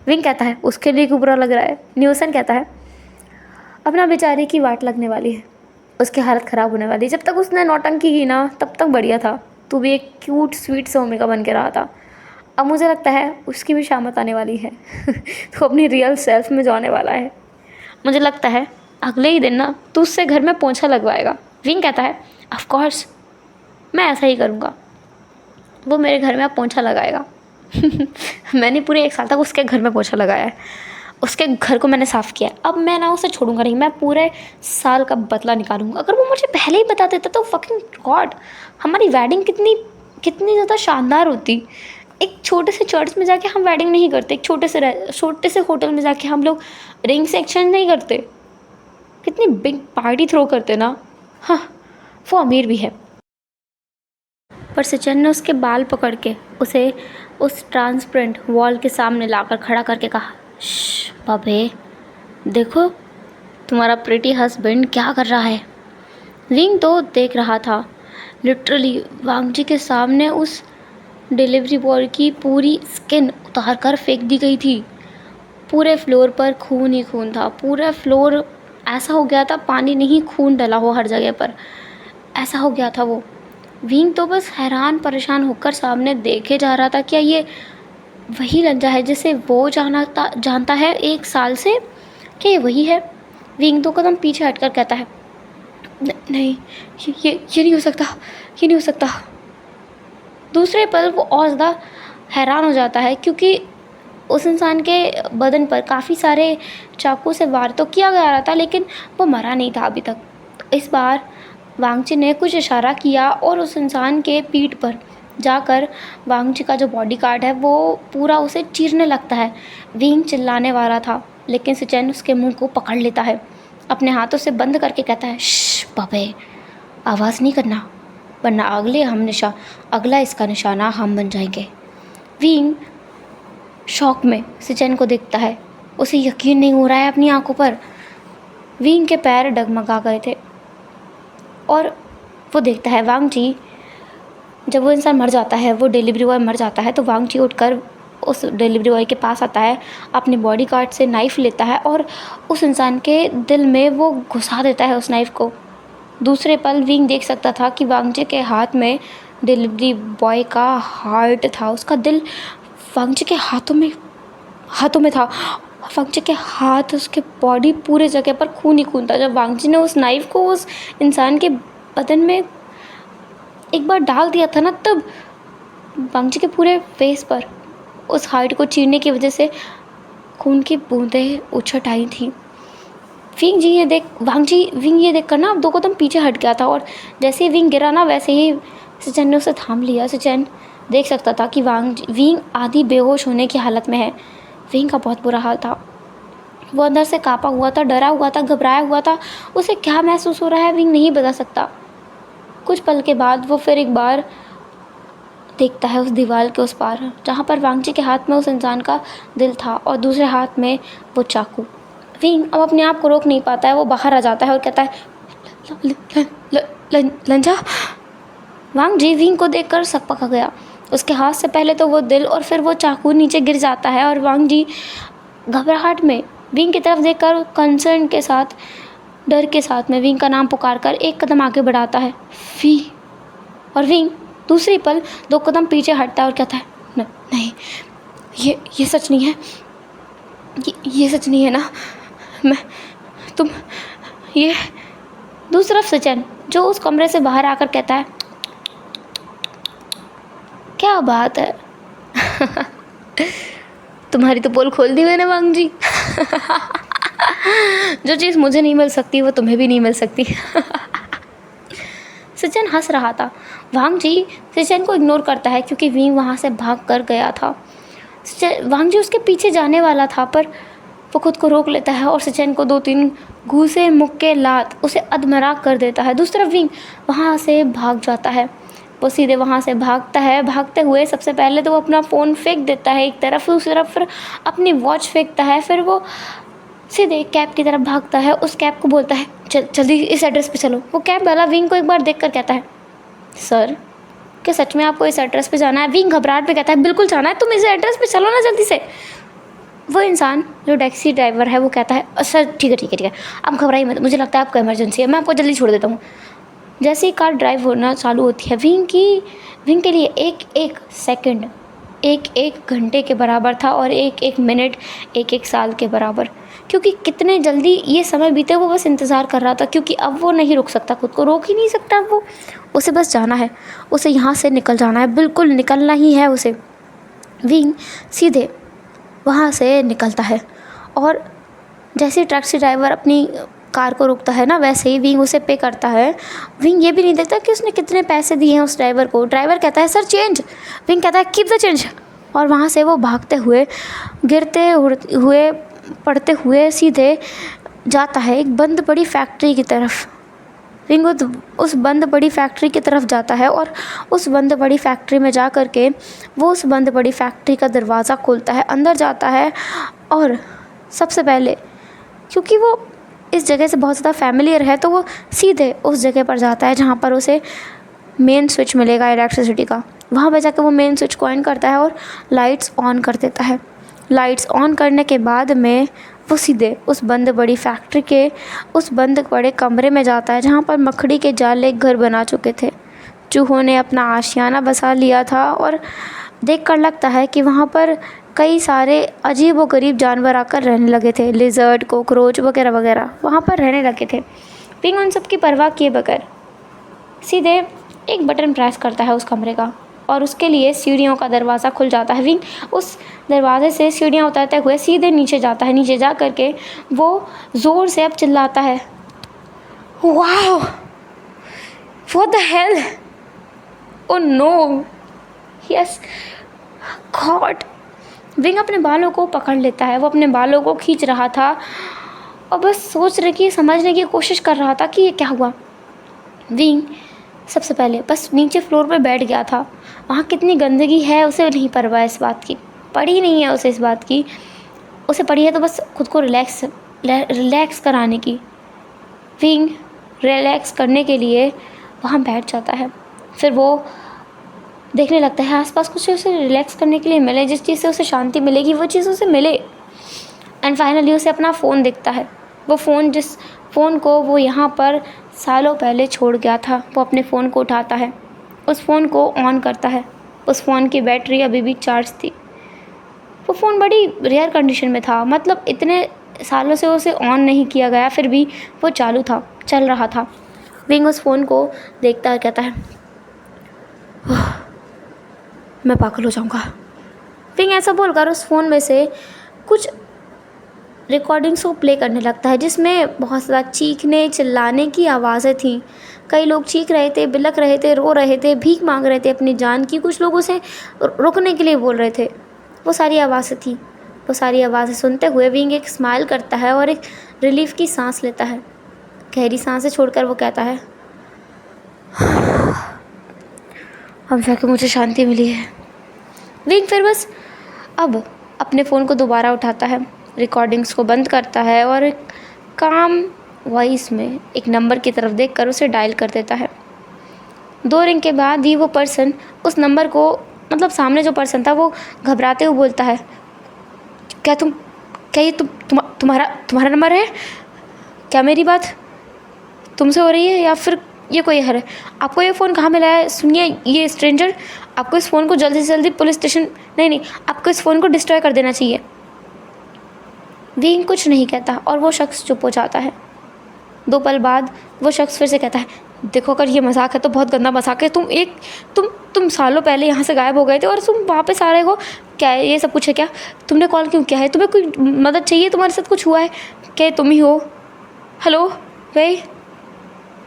विंग कहता है उसके लिए क्यों बुरा लग रहा है? न्यूसन कहता है अपना बेचारे की वाट लगने वाली है, उसकी हालत ख़राब होने वाली है। जब तक उसने नौटंकी की ना तब तक बढ़िया था, तू भी एक क्यूट स्वीट से ओमेगा बन के रहा था। अब मुझे लगता है उसकी भी शामत आने वाली है तो अपनी रियल सेल्फ में जाने वाला है। मुझे लगता है अगले ही दिन ना तू उससे घर में पोंछा लगवाएगा। विंग कहता है ऑफ कोर्स मैं ऐसा ही करूँगा, वो मेरे घर में अब पोंछा लगाएगा। मैंने पूरे 1 साल तक उसके घर में पोंछा लगाया है, उसके घर को मैंने साफ़ किया है। अब मैं ना उसे छोड़ूंगा नहीं, मैं पूरे साल का बदला निकालूंगा। अगर वो मुझे पहले ही बता देता तो फकिंग गॉड हमारी वेडिंग कितनी कितनी ज़्यादा शानदार होती। एक छोटे से चर्च में जाके हम वेडिंग नहीं करते, एक छोटे से होटल में जाके हम लोग रिंग्स एक्सचेंज नहीं करते, कितनी बिग पार्टी थ्रो करते ना। हाँ वो अमीर भी है। पर सचिन ने उसके बाल पकड़ के उसे उस ट्रांसपेरेंट वॉल के सामने लाकर खड़ा करके कहा बाबे देखो तुम्हारा प्रिटी हस्बैंड क्या कर रहा है। विंग तो देख रहा था, लिटरली वांगजी के सामने उस डिलीवरी बॉय की पूरी स्किन उतार कर फेंक दी गई थी। पूरे फ्लोर पर खून ही खून था, पूरा फ्लोर ऐसा हो गया था पानी नहीं खून डला हो हर जगह पर, ऐसा हो गया था वो। विंग तो बस हैरान परेशान होकर सामने देखे जा रहा था, क्या ये वही लंजा है जिसे वो जानता है 1 साल से? क्या ये वही है? विंग 2 कदम पीछे हटकर कहता है नहीं ये नहीं हो सकता, ये नहीं हो सकता। दूसरे पल वो और ज़्यादा हैरान हो जाता है, क्योंकि उस इंसान के बदन पर काफ़ी सारे चाकू से वार तो किया गया रहा था, लेकिन वो मरा नहीं था अभी तक। तो इस बार वांगची ने कुछ इशारा किया और उस इंसान के पीठ पर जाकर वांगची का जो बॉडी गार्ड है वो पूरा उसे चीरने लगता है। विंग चिल्लाने वाला था, लेकिन सचिन उसके मुंह को पकड़ लेता है, अपने हाथों से बंद करके कहता है श्श बाबे आवाज़ नहीं करना, वरना अगला इसका निशाना हम बन जाएंगे। विंग शॉक में सचिन को देखता है, उसे यकीन नहीं हो रहा है अपनी आंखों पर। विंग के पैर डगमगा गए थे और वो देखता है वांगची, जब वो इंसान मर जाता है, वो डिलीवरी बॉय मर जाता है, तो वांगची उठकर उस डिलीवरी बॉय के पास आता है, अपने बॉडी गार्ड से नाइफ़ लेता है और उस इंसान के दिल में वो घुसा देता है उस नाइफ़ को। दूसरे पल विंग देख सकता था कि वांगची के हाथ में डिलीवरी बॉय का हार्ट था, उसका दिल वांगची के हाथों में था। वांगची के हाथ, उसके बॉडी पूरे जगह पर खून ही खून था। जब वांगची ने उस नाइफ़ को उस इंसान के बदन में एक बार डाल दिया था ना, तब वांगची के पूरे फेस पर उस हार्ट को चीरने की वजह से खून की बूंदें उछट आई थी। विंग ये देख कर ना 2 कदम पीछे हट गया था, और जैसे ही विंग गिरा ना वैसे ही सचिन ने उसे थाम लिया। सचिन देख सकता था कि विंग आधी बेहोश होने की हालत में है। विंग का बहुत बुरा हाल था, वो अंदर से काँपा हुआ था, डरा हुआ था, घबराया हुआ था। उसे क्या महसूस हो रहा है विंग नहीं बता सकता। कुछ पल के बाद वो फिर एक बार देखता है उस दीवार के उस पार, जहाँ पर वांग जी के हाथ में उस इंसान का दिल था और दूसरे हाथ में वो चाकू। विंग अब अपने आप को रोक नहीं पाता है, वो बाहर आ जाता है और कहता है ल- ल- ल- लंजा। वांग जी विंग को देखकर सकपका गया। उसके हाथ से पहले तो वो दिल और फिर वो चाकू नीचे गिर जाता है और वांग जी घबराहट में विंग की तरफ देखकर कंसर्न के साथ, डर के साथ में विंग का नाम पुकार कर एक कदम आगे बढ़ाता है, वी। और विंग दूसरी पल 2 कदम पीछे हटता है और कहता है नहीं, ये सच नहीं है, ये सच नहीं है ना, मैं तुम ये। दूसरी तरफ सचिन जो उस कमरे से बाहर आकर कहता है, क्या बात है तुम्हारी तो पोल खोल दी मैंने वांग जी जो चीज़ मुझे नहीं मिल सकती वो तुम्हें भी नहीं मिल सकती सचिन हंस रहा था। वांग जी सचिन को इग्नोर करता है क्योंकि वी वहाँ से भाग कर गया था। वांग जी उसके पीछे जाने वाला था पर वो खुद को रोक लेता है और सचिन को 2-3 घूसे मुक्के लात उसे अधमरा कर देता है। दूसरी तरफ विंग वहाँ से भाग जाता है। वो सीधे वहाँ से भागता है। भागते हुए सबसे पहले तो वो अपना फ़ोन फेंक देता है एक तरफ, दूसरी तरफ फिर अपनी वॉच फेंकता है। फिर वो सीधे कैब की तरफ भागता है। उस कैब को बोलता है जल्दी इस एड्रेस पे चलो। वो कैब वाला विंग को एक बार देख कर कहता है, सर क्या सच में आपको इस एड्रेस पे जाना है? विंग घबराहट में कहता है, बिल्कुल जाना है, तुम इस एड्रेस पे चलो ना जल्दी से। वो इंसान जो टैक्सी ड्राइवर है वो कहता है, सर ठीक है आप घबराइए मत, मुझे लगता है आपको इमरजेंसी है, मैं आपको जल्दी छोड़ देता हूँ। जैसे ही कार ड्राइव होना चालू होती है विंग के लिए एक एक सेकंड एक घंटे के बराबर था और एक मिनट एक साल के बराबर, क्योंकि कितने जल्दी ये समय बीते वो बस इंतज़ार कर रहा था। क्योंकि अब वो नहीं रुक सकता, खुद को रोक ही नहीं सकता। वो उसे बस जाना है, उसे यहाँ से निकल जाना है, बिल्कुल निकलना ही है उसे। विंग सीधे वहाँ से निकलता है और जैसे टैक्सी ड्राइवर अपनी कार को रोकता है ना, वैसे ही विंग उसे पे करता है। विंग ये भी नहीं देखता कि उसने कितने पैसे दिए हैं उस ड्राइवर को। ड्राइवर कहता है, सर चेंज। विंग कहता है, कीप द चेंज। और वहाँ से वो भागते हुए, गिरते हुए, पड़ते हुए सीधे जाता है एक बंद पड़ी फैक्ट्री की तरफ। विंग उस बंद पड़ी फैक्ट्री की तरफ जाता है और उस बंद पड़ी फैक्ट्री में जा कर के वो उस बंद पड़ी फैक्ट्री का दरवाज़ा खोलता है, अंदर जाता है और सबसे पहले क्योंकि वो इस जगह से बहुत ज़्यादा फैमिलियर है तो वो सीधे उस जगह पर जाता है जहाँ पर उसे मेन स्विच मिलेगा इलेक्ट्रिसिटी का। वहाँ पर जाकर वो मेन स्विच को ऑन करता है और लाइट्स ऑन कर देता है। लाइट्स ऑन करने के बाद में वो सीधे उस बंद बड़ी फैक्ट्री के उस बंद बड़े कमरे में जाता है जहाँ पर मकड़ी के जाल एक घर बना चुके थे। चूहों ने अपना आशियाना बसा लिया था और देखकर लगता है कि वहाँ पर कई सारे अजीब व गरीब जानवर आकर रहने लगे थे। लिजर्ड, कॉकरोच वगैरह वगैरह वहाँ पर रहने लगे थे। विंग उन सब की परवाह किए बगैर सीधे एक बटन प्रेस करता है उस कमरे का और उसके लिए सीढ़ियों का दरवाज़ा खुल जाता है। विंग उस दरवाजे से सीढ़ियाँ उतरते हुए सीधे नीचे जाता है। नीचे जा कर के वो ज़ोर से अब चिल्लाता है, wow, what the hell, oh no, yes God. Wing अपने बालों को पकड़ लेता है। वो अपने बालों को खींच रहा था और बस समझने की कोशिश कर रहा था कि ये क्या हुआ। विंग सबसे पहले बस नीचे फ्लोर पे बैठ गया था। वहाँ कितनी गंदगी है उसे नहीं परवाह इस बात की, पड़ी नहीं है उसे इस बात की। उसे पड़ी है तो बस खुद को रिलैक्स कराने की। विंग रिलैक्स करने के लिए वहाँ बैठ जाता है। फिर वो देखने लगता है आसपास कुछ उसे रिलैक्स करने के लिए मिले, जिस चीज़ से उसे शांति मिलेगी वो चीज़ उसे मिले। एंड फाइनली उसे अपना फ़ोन दिखता है। वो फ़ोन जिस फ़ोन को वो यहाँ पर सालों पहले छोड़ गया था, वो अपने फ़ोन को उठाता है, उस फ़ोन को ऑन करता है। उस फ़ोन की बैटरी अभी भी चार्ज थी। वो फ़ोन बड़ी रेयर कंडीशन में था, मतलब इतने सालों से उसे ऑन नहीं किया गया, फिर भी वो चालू था, चल रहा था। विंग उस फ़ोन को देखता है, कहता है, मैं पागल हो जाऊँगा। विंग ऐसा बोलकर उस फ़ोन में से कुछ रिकॉर्डिंग्स को प्ले करने लगता है जिसमें बहुत ज़्यादा चीखने चिल्लाने की आवाज़ें थीं। कई लोग चीख रहे थे, बिलख रहे थे, रो रहे थे, भीख मांग रहे थे अपनी जान की। कुछ लोग उसे रुकने के लिए बोल रहे थे। वो सारी आवाज़ें थीं। वो सारी आवाज़ें सुनते हुए विंग एक स्माइल करता है और एक रिलीफ की सांस लेता है। गहरी सांसें छोड़कर वो कहता है, अब जाके मुझे शांति मिली है। विंग फिर बस अब अपने फ़ोन को दोबारा उठाता है, रिकॉर्डिंग्स को बंद करता है और एक काम वॉइस में एक नंबर की तरफ देखकर उसे डायल कर देता है। 2 रिंग के बाद ही वो पर्सन उस नंबर को, मतलब सामने जो पर्सन था, वो घबराते हुए बोलता है, क्या ये तुम्हारा नंबर है? क्या मेरी बात तुमसे हो रही है या फिर ये कोई हर है? आपको ये फ़ोन कहाँ मिला है? सुनिए ये स्ट्रेंजर, आपको इस फ़ोन को जल्दी से जल्दी पुलिस स्टेशन, नहीं, आपको इस फ़ोन को डिस्ट्रॉय कर देना चाहिए। विंग कुछ नहीं कहता और वो शख्स चुप हो जाता है। 2 पल बाद वो शख्स फिर से कहता है, देखो अगर ये मजाक है तो बहुत गंदा मजाक है। तुम सालों पहले यहाँ से गायब हो गए थे और तुम वापस आ रहे हो। क्या है ये सब कुछ है क्या? तुमने कॉल क्यों किया है? तुम्हें कोई मदद चाहिए? तुम्हारे साथ कुछ हुआ है क्या? तुम ही हो? हेलो वे।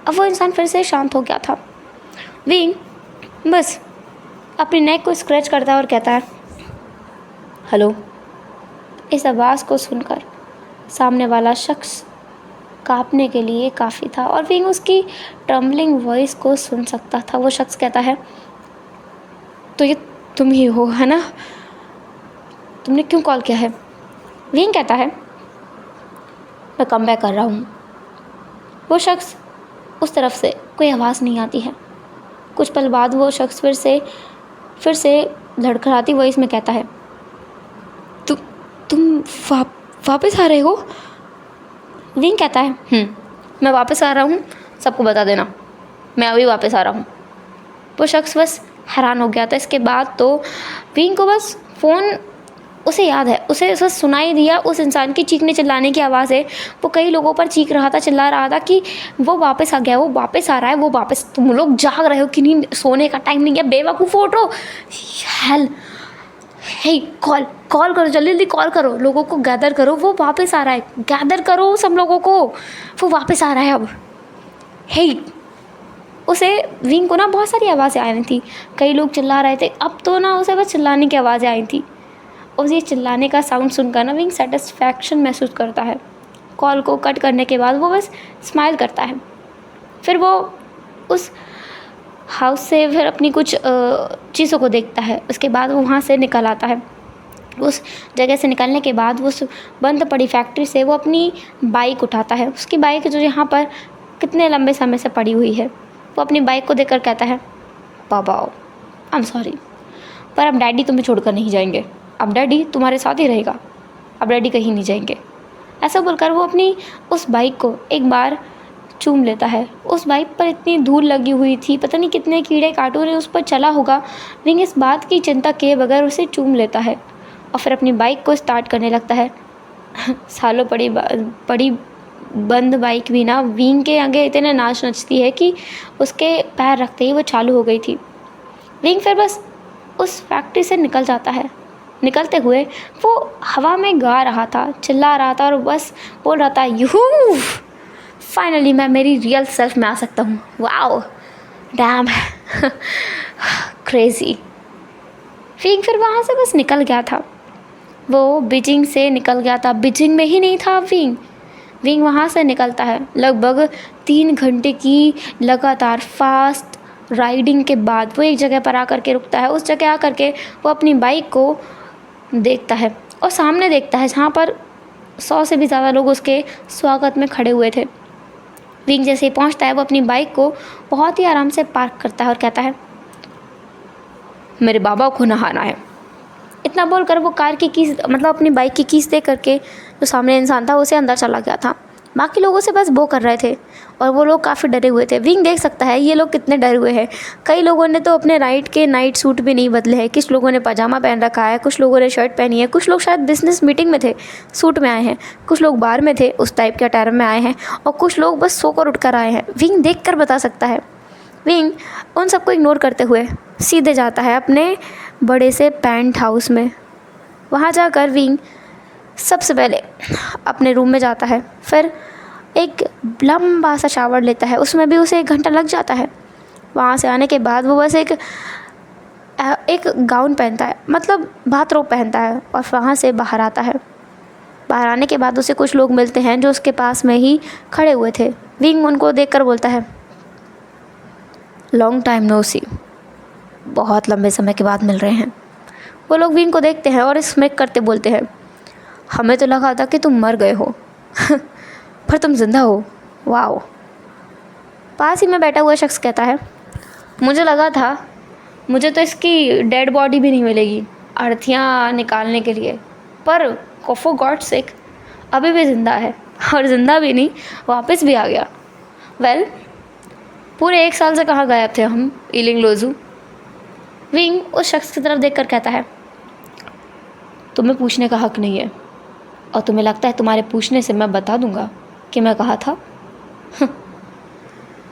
अब वो इंसान फिर से शांत हो गया था। विंग बस अपनी नेक को स्क्रैच करता है और कहता है, हेलो। इस आवाज़ को सुनकर सामने वाला शख्स कांपने के लिए काफ़ी था और विंग उसकी ट्रम्बलिंग वॉइस को सुन सकता था। वो शख्स कहता है, तो ये तुम ही हो है ना? तुमने क्यों कॉल किया है? विंग कहता है, मैं कम बैक कर रहा हूँ। वो शख्स उस तरफ से कोई आवाज़ नहीं आती है। कुछ पल बाद वो शख्स फिर से लड़खड़ाती वॉइस में कहता है, तुम वापस आ रहे हो? विंग कहता है, मैं वापस आ रहा हूँ, सबको बता देना मैं अभी वापस आ रहा हूँ। वो शख्स बस हैरान हो गया था। इसके बाद तो विंग को बस फ़ोन, उसे याद है, उसे बस सुनाई दिया उस इंसान की चीखने चिल्लाने की आवाज़ है। वो कई लोगों पर चीख रहा था, चिल्ला रहा था कि वो वापस आ गया, वो वापस आ रहा है, वो वापस, तुम लोग जाग रहे हो कि नहीं? सोने का टाइम नहीं है बेवकूफ़, उठो। हेल, हे कॉल करो, जल्दी जल्दी कॉल करो, लोगों को गैदर करो, वो वापस आ रहा है, गैदर करो सब लोगों को, वो वापस आ रहा है अब। हे, उसे विंग को ना बहुत सारी आवाज़ें आ रही थी, कई लोग चिल्ला रहे थे। अब तो ना उसे बस चिल्लाने की आवाज़ें आई थी। उस ये चिल्लाने का साउंड सुनकर ना विंग सेटिस्फैक्शन महसूस करता है। कॉल को कट करने के बाद वो बस स्माइल करता है। फिर वो उस हाउस से फिर अपनी कुछ चीज़ों को देखता है। उसके बाद वो वहाँ से निकल आता है। उस जगह से निकलने के बाद वो उस बंद पड़ी फैक्ट्री से वो अपनी बाइक उठाता है। उसकी बाइक जो यहाँ पर कितने लंबे समय से पड़ी हुई है। वो अपनी बाइक को देखकर कहता है, पापा आई एम सॉरी, पर अब डैडी तुम्हें छोड़कर नहीं जाएंगे। अब डैडी तुम्हारे साथ ही रहेगा, अब डैडी कहीं नहीं जाएंगे। ऐसा बोलकर वो अपनी उस बाइक को एक बार चूम लेता है। उस बाइक पर इतनी धूल लगी हुई थी, पता नहीं कितने कीड़े काटूरे उस पर चला होगा। विंग इस बात की चिंता किए बगैर उसे चूम लेता है और फिर अपनी बाइक को स्टार्ट करने लगता है। सालों पड़ी बंद बाइक भी ना विंग के आगे इतने नाच नचती है कि उसके पैर रखते ही वो चालू हो गई थी। विंग फिर बस उस फैक्ट्री से निकल जाता है। निकलते हुए वो हवा में गा रहा था, चिल्ला रहा था और बस बोल रहा था, यूहू, फाइनली मैं मेरी रियल सेल्फ में आ सकता हूँ। Wow, dam, crazy. विंग फिर वहाँ से बस निकल गया था। वो बीजिंग से निकल गया था, बीजिंग में ही नहीं था विंग वहाँ से निकलता है। लगभग 3 घंटे की लगातार फास्ट राइडिंग के बाद वो एक जगह पर आकर के रुकता है। उस जगह आकर के वो अपनी बाइक को देखता है और सामने देखता है जहाँ पर 100 से भी ज़्यादा लोग उसके स्वागत में खड़े हुए थे। विंग जैसे ही पहुँचता है वो अपनी बाइक को बहुत ही आराम से पार्क करता है और कहता है, मेरे बाबा को नहाना है। इतना बोलकर वो कार की कीज, मतलब अपनी बाइक की कीज दे करके जो सामने इंसान था उसे अंदर चला गया था। बाकी लोगों से बस वो कर रहे थे और वो लोग काफ़ी डरे हुए थे। विंग देख सकता है ये लोग कितने डरे हुए हैं। कई लोगों ने तो अपने नाइट सूट भी नहीं बदले हैं, कुछ लोगों ने पजामा पहन रखा है, कुछ लोगों ने शर्ट पहनी है, कुछ लोग शायद बिजनेस मीटिंग में थे, सूट में आए हैं, कुछ लोग बार में थे, उस टाइप के अटायर में आए हैं, और कुछ लोग बस सोकर उठकर आए हैं। विंग देख कर बता सकता है। विंग उन सबको इग्नोर करते हुए सीधे जाता है अपने बड़े से पेंट हाउस में। वहाँ जाकर विंग सबसे पहले अपने रूम में जाता है, फिर एक लंबा सा शावर लेता है, उसमें भी उसे 1 घंटा लग जाता है। वहाँ से आने के बाद वो बस एक गाउन पहनता है, मतलब बाथरोब पहनता है, और वहाँ से बाहर आता है। बाहर आने के बाद उसे कुछ लोग मिलते हैं जो उसके पास में ही खड़े हुए थे। विंग उनको देखकर बोलता है, लॉन्ग टाइम नो सी, बहुत लंबे समय के बाद मिल रहे हैं। वो लोग विंग को देखते हैं और स्मिक करते बोलते हैं, हमें तो लगा था कि तुम मर गए हो पर तुम जिंदा हो, वाओ। पास ही में बैठा हुआ शख्स कहता है, मुझे लगा था मुझे तो इसकी डेड बॉडी भी नहीं मिलेगी अर्थियाँ निकालने के लिए, पर फॉर गॉड सेक अभी भी ज़िंदा है, और ज़िंदा भी नहीं, वापस भी आ गया। वेल, पूरे 1 साल से कहाँ गायब थे हम, ईलिंग लोज़ू। विंग उस शख्स की तरफ देखकर कहता है, तुम्हें पूछने का हक नहीं है, और तुम्हें लगता है तुम्हारे पूछने से मैं बता दूंगा कि मैं कहाँ था।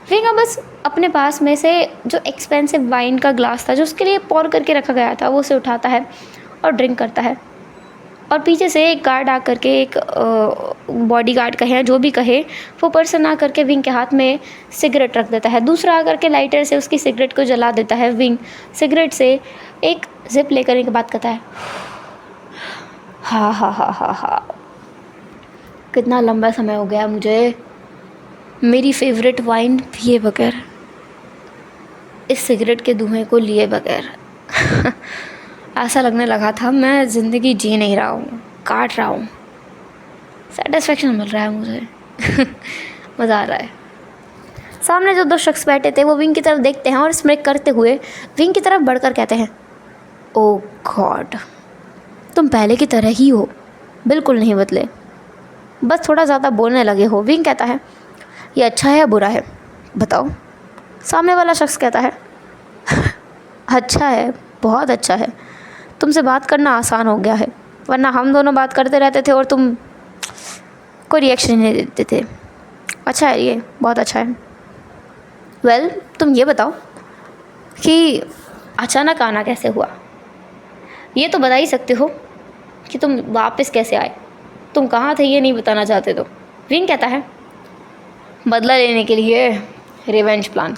विंग बस अपने पास में से जो एक्सपेंसिव वाइन का ग्लास था जो उसके लिए पॉर करके रखा गया था वो उसे उठाता है और ड्रिंक करता है। और पीछे से एक गार्ड आकर के, एक बॉडी गार्ड कहे या जो भी कहे, वो पर्सन आकर के विंग के हाथ में सिगरेट रख देता है। दूसरा आकर के लाइटर से उसकी सिगरेट को जला देता है। विंग सिगरेट से एक जिप लेकर के बात करता है, हा हा हा हा हा, कितना लंबा समय हो गया मुझे मेरी फेवरेट वाइन पिए बगैर, इस सिगरेट के धुएं को लिए बगैर। ऐसा लगने लगा था मैं ज़िंदगी जी नहीं रहा हूँ, काट रहा हूँ। सेटिस्फेक्शन मिल रहा है मुझे। मज़ा आ रहा है। सामने जो 2 शख्स बैठे थे वो विंग की तरफ देखते हैं और स्मिक करते हुए विंग की तरफ बढ़कर कहते हैं, ओह गॉड, तुम पहले की तरह ही हो, बिल्कुल नहीं बदले, बस थोड़ा ज़्यादा बोलने लगे हो। विंग कहता है, ये अच्छा है या बुरा है बताओ। सामने वाला शख्स कहता है, अच्छा है, बहुत अच्छा है, तुमसे बात करना आसान हो गया है, वरना हम दोनों बात करते रहते थे और तुम कोई रिएक्शन नहीं देते थे। अच्छा है, ये बहुत अच्छा है। वेल, तुम ये बताओ कि अचानक आना कैसे हुआ, ये तो बता ही सकते हो कि तुम वापस कैसे आए, तुम कहाँ थे ये नहीं बताना चाहते तो। विंग कहता है, बदला लेने के लिए रिवेंज प्लान।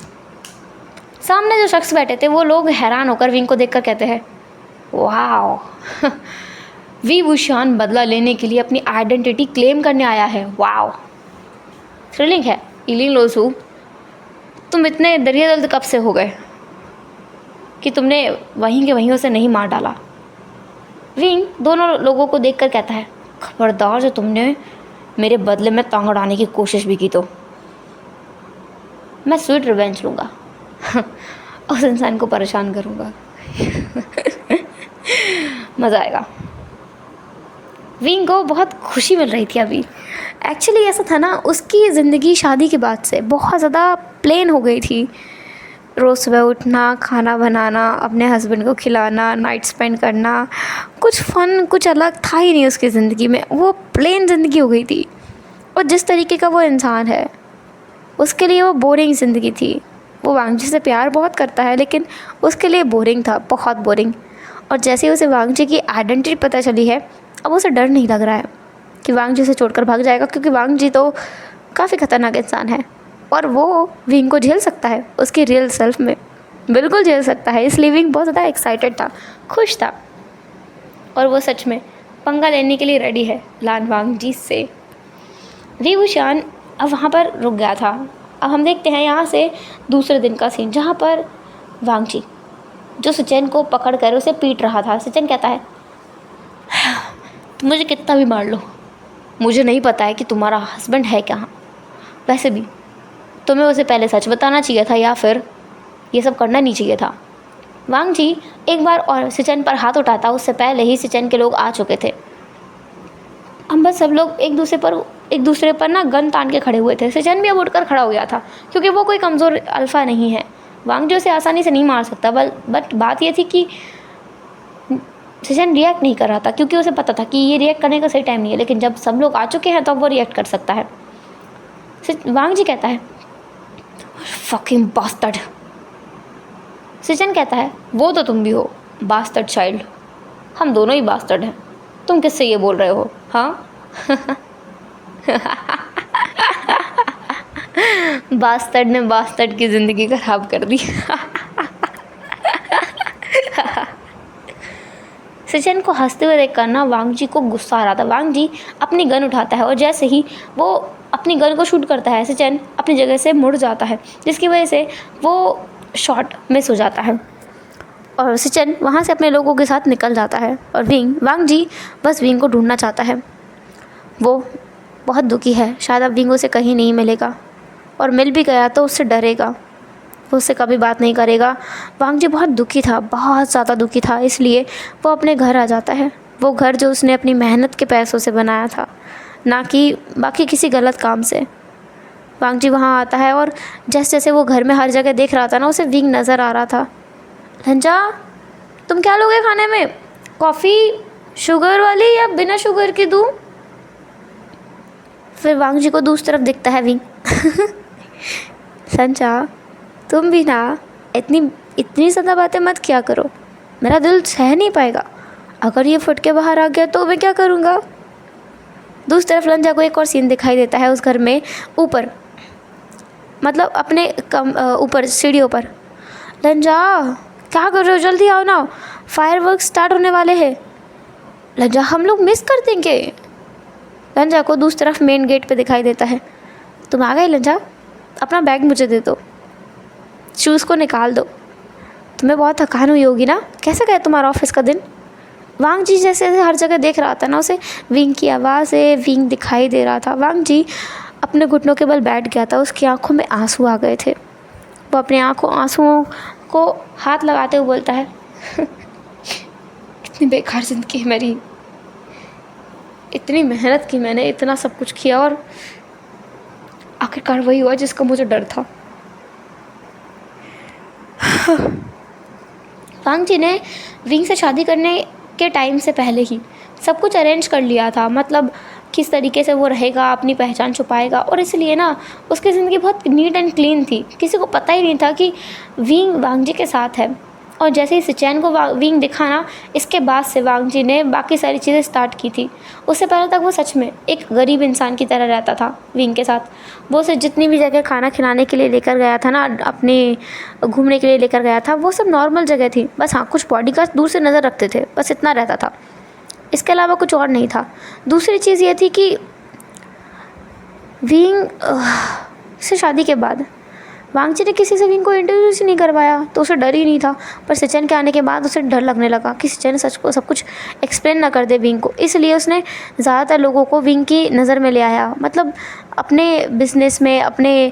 सामने जो शख्स बैठे थे वो लोग हैरान होकर विंग को देखकर कहते हैं, वाओ, वी वुशान बदला लेने के लिए अपनी आइडेंटिटी क्लेम करने आया है, वाओ, थ्रिलिंग है। ईलिंग लोज़ू, तुम इतने दरियादिल कब से हो गए कि तुमने वहीं के वहीं उसे नहीं मार डाला। विंग दोनों लोगों को देखकर कहता है, खबरदार जो तुमने मेरे बदले में टांग अड़ाने की कोशिश भी की तो मैं स्वीट रिवेंज लूँगा। उस इंसान को परेशान करूँगा। मज़ा आएगा। विंग को बहुत खुशी मिल रही थी अभी। एक्चुअली ऐसा था ना, उसकी ज़िंदगी शादी के बाद से बहुत ज़्यादा प्लेन हो गई थी। रोज़ सुबह उठना, खाना बनाना, अपने हस्बैंड को खिलाना, नाइट स्पेंड करना, कुछ फ़न, कुछ अलग था ही नहीं उसकी ज़िंदगी में। वो प्लेन ज़िंदगी हो गई थी। और जिस तरीके का वो इंसान है उसके लिए वो बोरिंग ज़िंदगी थी। वो वांगजी से प्यार बहुत करता है लेकिन उसके लिए बोरिंग था, बहुत बोरिंग। और जैसे ही उसे वांगजी की आइडेंटिटी पता चली है, अब उसे डर नहीं लग रहा है कि वांगजी उसे छोड़कर भाग जाएगा, क्योंकि वांगजी तो काफ़ी ख़तरनाक इंसान है और वो विंग को झेल सकता है, उसकी रियल सेल्फ में बिल्कुल झेल सकता है। इसलिए विंग बहुत ज़्यादा एक्साइटेड था, खुश था, और वो सच में पंगा लेने के लिए रेडी है लान वांगजी से। वी वुशान अब वहाँ पर रुक गया था। अब हम देखते हैं यहाँ से दूसरे दिन का सीन, जहाँ पर वांगजी जो सिचेन को पकड़ कर उसे पीट रहा था। सिचेन कहता है, मुझे कितना भी मार लो, मुझे नहीं पता है कि तुम्हारा हस्बैंड है कहाँ। वैसे भी तुम्हें उसे पहले सच बताना चाहिए था, या फिर ये सब करना नहीं चाहिए था। वांगजी एक बार और सिचेन पर हाथ उठाता, उससे पहले ही सिचेन के लोग आ चुके थे। हम बस सब लोग एक दूसरे पर ना गन तान के खड़े हुए थे। सिचेन भी अब उठकर खड़ा हो गया था, क्योंकि वो कोई कमज़ोर अल्फ़ा नहीं है। वांगजी उसे आसानी से नहीं मार सकता। बट बात ये थी कि सिचेन रिएक्ट नहीं कर रहा था, क्योंकि उसे पता था कि ये रिएक्ट करने का सही टाइम नहीं है। लेकिन जब सब लोग आ चुके हैं तो अब वो रिएक्ट कर सकता है। वांगजी कहता है, फकिंग बास्टर्ड। सिचेन कहता है, वो तो तुम भी हो बास्टर्ड चाइल्ड, हम दोनों ही बास्टर्ड हैं। तुम किससे ये बोल रहे हो, हाँ? बास्टर्ड ने बास्टर्ड की ज़िंदगी खराब कर दी। सिचेन को हंसते हुए देखकर ना वांगजी को गुस्सा आ रहा था। वांगजी अपनी गन उठाता है और जैसे ही वो अपनी गन को शूट करता है, सिचेन अपनी जगह से मुड़ जाता है, जिसकी वजह से वो शॉट मिस हो जाता है। और सिचन वहाँ से अपने लोगों के साथ निकल जाता है और वांग जी बस विंग को ढूंढना चाहता है। वो बहुत दुखी है, शायद अब विंग उसे कहीं नहीं मिलेगा, और मिल भी गया तो उससे डरेगा, वो उससे कभी बात नहीं करेगा। वांग जी बहुत दुखी था, बहुत ज़्यादा दुखी था, इसलिए वो अपने घर आ जाता है। वो घर जो उसने अपनी मेहनत के पैसों से बनाया था, ना कि बाकी किसी गलत काम से। वांग जी वहाँ आता है और जैसे जैसे वो घर में हर जगह देख रहा था ना, उसे विंग नज़र आ रहा था। लंजा, तुम क्या लोगे खाने में? कॉफ़ी शुगर वाली या बिना शुगर की दूँ? फिर वांग जी को दूसरी तरफ दिखता है विंग। संचा, तुम भी ना इतनी ज़्यादा बातें मत किया करो, मेरा दिल सह नहीं पाएगा। अगर ये फट के बाहर आ गया तो मैं क्या करूँगा? दूसरी तरफ लंजा को एक और सीन दिखाई देता है उस घर में ऊपर, मतलब अपने ऊपर सीढ़ियों पर। लंजा, क्या कर रहे हो? जल्दी आओ ना, फायरवर्क्स स्टार्ट होने वाले हैं। लंजा, हम लोग मिस कर देंगे। लंजा को दूसरी तरफ मेन गेट पे दिखाई देता है। तुम आ गए लंजा, अपना बैग मुझे दे दो, शूज़ को निकाल दो, तुम्हें बहुत थकान हुई होगी ना। कैसे गया तुम्हारा ऑफिस का दिन? वांग जी जैसे हर जगह देख रहा था ना, उसे विंग की आवाज़ से विंग दिखाई दे रहा था। वांग जी अपने घुटनों के बल बैठ गया था, उसकी आंखों में आंसू आ गए थे। वो अपने आंसुओं को हाथ लगाते हुए बोलता है, कितनी बेकार ज़िंदगी है मेरी, इतनी मेहनत की मैंने, इतना सब कुछ किया, और आखिरकार वही हुआ जिसका मुझे डर था। वांग जी ने विंग से शादी करने के टाइम से पहले ही सब कुछ अरेंज कर लिया था, मतलब किस तरीके से वो रहेगा, अपनी पहचान छुपाएगा, और इसलिए ना उसकी ज़िंदगी बहुत नीट एंड क्लीन थी। किसी को पता ही नहीं था कि विंग वांग जी के साथ है। और जैसे ही सिचैन को विंग दिखा ना, इसके बाद से वांग जी ने बाकी सारी चीज़ें स्टार्ट की थी। उससे पहले तक वो सच में एक गरीब इंसान की तरह रहता था विंग के साथ। वो उसे जितनी भी जगह खाना खिलाने के लिए लेकर गया था ना, अपने घूमने के लिए लेकर गया था, वो सब नॉर्मल जगह थी। बस हाँ, कुछ बॉडीगार्ड दूर से नज़र रखते थे, बस इतना रहता था, इसके अलावा कुछ और नहीं था। दूसरी चीज़ ये थी कि विंग से शादी के बाद वांग जी ने किसी से विंग को इंट्रोड्यूस ही नहीं करवाया, तो उसे डर ही नहीं था। पर सिचन के आने के बाद उसे डर लगने लगा कि सिचन सब कुछ एक्सप्लेन ना कर दे विंग को, इसलिए उसने ज़्यादातर लोगों को विंग की नज़र में ले आया। मतलब अपने बिजनेस में, अपने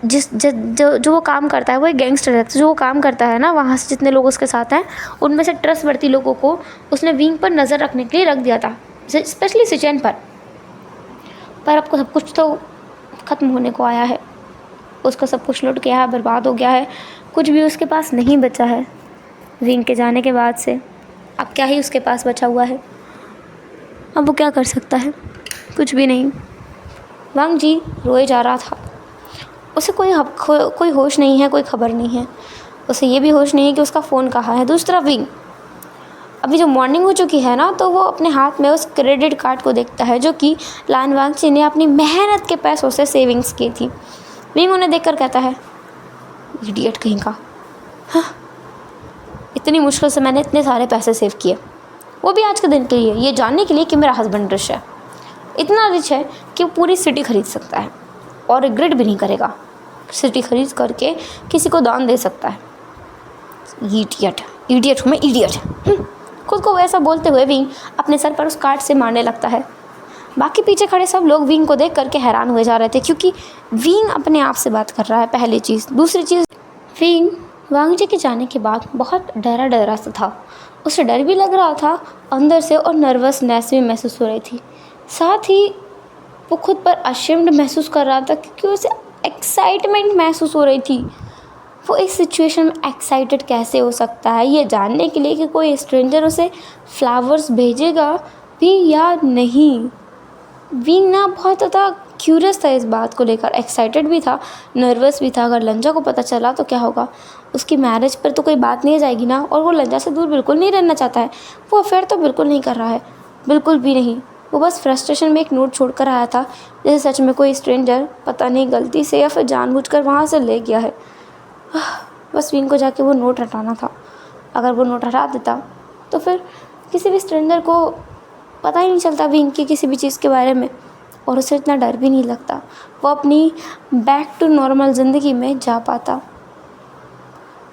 जो वो काम करता है, वो एक गैंगस्टर है, तो जो वो काम करता है ना, वहाँ से जितने लोग उसके साथ हैं, उनमें से ट्रस्टवर्दी लोगों को उसने विंग पर नज़र रखने के लिए रख दिया था, स्पेशली सिचन पर अब सब कुछ तो ख़त्म होने को आया है। उसका सब कुछ लुट गया है, बर्बाद हो गया है, कुछ भी उसके पास नहीं बचा है। विंग के जाने के बाद से अब क्या ही उसके पास बचा हुआ है? अब वो क्या कर सकता है? कुछ भी नहीं। वांग जी रोए जा रहा था। उसे कोई होश नहीं है, कोई खबर नहीं है। उसे ये भी होश नहीं है कि उसका फ़ोन कहाँ है। दूसरा विंग, अभी जो मॉर्निंग हो चुकी है ना, तो वो अपने हाथ में उस क्रेडिट कार्ड को देखता है जो कि लान वांग जी ने अपनी मेहनत के पैसों से सेविंग्स की थी। विंग उन्हें देखकर कहता है, इडियट कहीं का, हाँ, इतनी मुश्किल से मैंने इतने सारे पैसे सेव किए, वो भी आज के दिन के लिए, ये जानने के लिए कि मेरा हस्बैंड रिच है, इतना रिच है कि वो पूरी सिटी खरीद सकता है और रिग्रेट भी नहीं करेगा, सिटी खरीद करके किसी को दान दे सकता है। इडियट हूँ मैं, इडियट। खुद को वैसा बोलते हुए विंग अपने सर पर उस कार्ड से मारने लगता है। बाकी पीछे खड़े सब लोग विंग को देख करके हैरान हुए जा रहे थे, क्योंकि विंग अपने आप से बात कर रहा है, पहली चीज़। दूसरी चीज़, विंग वांग जी के जाने के बाद बहुत डरा सा था। उसे डर भी लग रहा था अंदर से, और नर्वसनेस भी महसूस हो रही थी। साथ ही वो खुद पर अशेम्ड महसूस कर रहा था, क्योंकि उसे एक्साइटमेंट महसूस हो रही थी। वो इस सिचुएशन में एक्साइटेड कैसे हो सकता है, ये जानने के लिए कि कोई स्ट्रेंजर उसे फ्लावर्स भेजेगा भी या नहीं। विंग ना बहुत ज़्यादा क्यूरियस था इस बात को लेकर, एक्साइटेड भी था, नर्वस भी था। अगर लंजा को पता चला तो क्या होगा? उसकी मैरिज पर तो कोई बात नहीं जाएगी ना, और वो लंजा से दूर बिल्कुल नहीं रहना चाहता है। वो अफेयर तो बिल्कुल नहीं कर रहा है, बिल्कुल भी नहीं। वो बस फ्रस्ट्रेशन में एक नोट छोड़ कर आया था, जैसे सच में कोई स्ट्रेंजर पता नहीं गलती से या फिर जानबूझकर वहाँ से ले गया है। बस विंग को जाके वो नोट हटाना था। अगर वो नोट हटा देता तो फिर किसी भी स्ट्रेंजर को पता ही नहीं चलता विंग की किसी भी चीज़ के बारे में, और उसे इतना डर भी नहीं लगता। वो अपनी बैक टू नॉर्मल ज़िंदगी में जा पाता।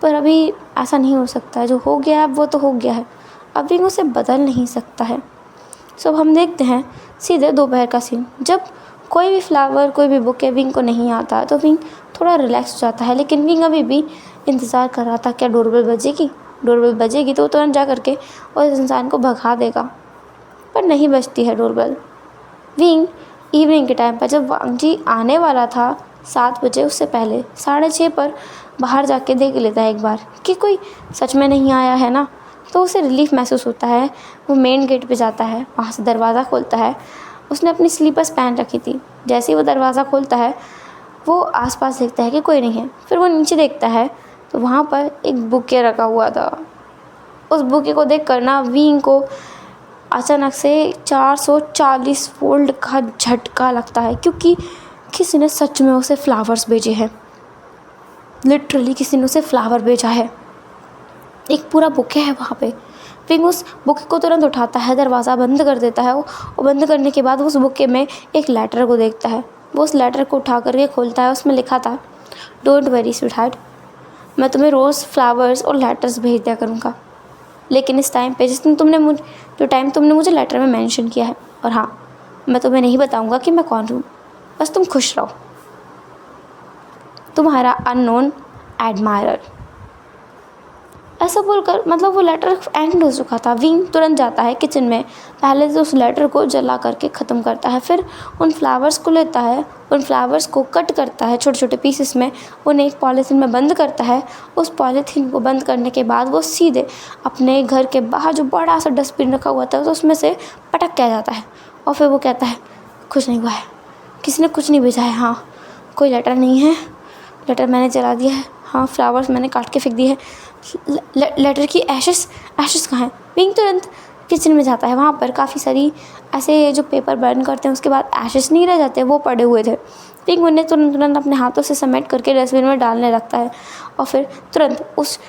पर अभी ऐसा नहीं हो सकता है, जो हो गया है वो तो हो गया है, अब विंग उसे बदल नहीं सकता है। सो हम देखते हैं सीधे दोपहर का सीन। जब कोई भी फ्लावर, कोई भी बुके विंग को नहीं आता तो विंग थोड़ा रिलैक्स हो जाता है, लेकिन विंग अभी भी इंतज़ार कर रहा था क्या डोरबेल बजेगी। डोरबेल बजेगी तो तुरंत जा करके उस इंसान को भगा देगा, पर नहीं बजती है डोरबेल। विंग इवनिंग के टाइम पर, जब वांग जी आने वाला था 7 बजे, उससे पहले 6:30 पर बाहर जाके देख लेता है एक बार कि कोई सच में नहीं आया है ना, तो उसे रिलीफ महसूस होता है। वो मेन गेट पे जाता है, वहाँ से दरवाज़ा खोलता है। उसने अपनी स्लीपर्स पहन रखी थी। जैसे ही वो दरवाज़ा खोलता है वो आसपास देखता है कि कोई नहीं है। फिर वो नीचे देखता है तो वहाँ पर एक बुके रखा हुआ था। उस बुके को देख कर ना विंग को अचानक से 440 वोल्ट का झटका लगता है, क्योंकि किसी ने सच में उसे फ्लावर्स भेजे हैं। लिटरली किसी ने उसे फ्लावर भेजा है, एक पूरा बुके है वहाँ पे। विंग उस बुके को तुरंत उठाता है, दरवाज़ा बंद कर देता है। और बंद करने के बाद उस बुके में एक लेटर को देखता है। वो उस लेटर को उठा करके खोलता है। उसमें लिखा था, डोंट वरी स्वीटहार्ट, मैं तुम्हें रोज़ फ्लावर्स और लेटर्स भेज दिया करूँगा, लेकिन इस टाइम पे जो टाइम तुमने मुझे लेटर में मेंशन किया है, और हाँ, मैं तुम्हें नहीं बताऊँगा कि मैं कौन हूँ, बस तुम खुश रहो। तुम्हारा अननोन एडमायरर। ऐसा बोलकर मतलब वो लेटर एंड हो चुका था। विंग तुरंत जाता है किचन में, पहले तो उस लेटर को जला करके ख़त्म करता है। फिर उन फ्लावर्स को लेता है, उन फ्लावर्स को कट करता है छोटे छोटे पीसेस में, उन्हें एक पॉलीथीन में बंद करता है। उस पॉलीथीन को बंद करने के बाद वो सीधे अपने घर के बाहर जो बड़ा सा डस्टबिन रखा हुआ था तो उसमें से पटक के आ जाता है। और फिर वो कहता है, कुछ नहीं हुआ है, किसी ने कुछ नहीं भेजा है, हाँ कोई लेटर नहीं है, लेटर मैंने जला दिया है, हाँ फ्लावर्स मैंने काट के फेंक दिए हैं, लेटर की एशेस कहाँ हैं। विंग तुरंत किचन में जाता है, वहाँ पर काफ़ी सारी ऐसे जो पेपर बर्न करते हैं उसके बाद एशेस नहीं रह जाते, वो पड़े हुए थे। विंग उन्हें तुरंत अपने हाथों से समेट करके डस्टबिन में डालने लगता है और फिर तुरंत उस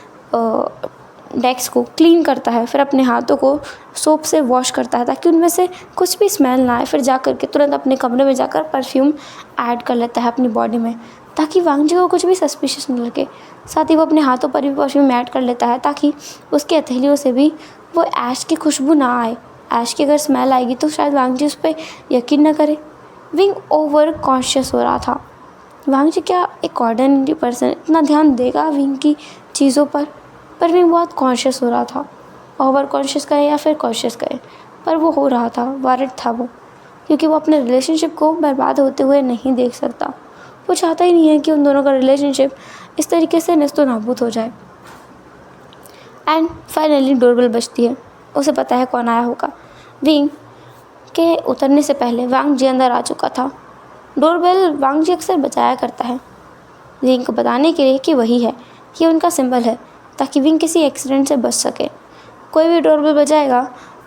डेस्क को क्लीन करता है। फिर अपने हाथों को सोप से वॉश करता है ताकि उनमें से कुछ भी स्मेल ना आए। फिर जा कर के तुरंत अपने कमरे में जाकर परफ्यूम ऐड कर लेता है अपनी बॉडी में, ताकि वांग जी को कुछ भी सस्पिशियस न लगे। साथ ही वो अपने हाथों पर भी परफ्यूम ऐड कर लेता है ताकि उसकी हथेलियों से भी वो ऐश की खुशबू ना आए। ऐश की अगर स्मेल आएगी तो शायद वांग जी उस पर यकीन न करे। विंग ओवर कॉन्शियस हो रहा था। वांग जी क्या एक ऑर्डिनरी पर्सन इतना ध्यान देगा विंग की चीज़ों पर विंग बहुत कॉन्शियस हो रहा था। ओवर कॉन्शियस कहे या फिर कॉन्शियस कहे, पर वो हो रहा था, वारिड था वो, क्योंकि वो अपने रिलेशनशिप को बर्बाद होते हुए नहीं देख सकता। वो चाहता ही नहीं है कि उन दोनों का रिलेशनशिप इस तरीके से नस्तो नाबूद हो जाए। एंड फाइनली डोरबेल बजती है। उसे पता है कौन आया होगा। विंग के उतरने से पहले वांग जी अंदर आ चुका था। डोरबेल वांग जी अक्सर बजाया करता है विंग को बताने के लिए कि वही है, ये उनका सिंबल है, ताकि विंग किसी एक्सीडेंट से बच सके। कोई भी डोरबेल बजाएगा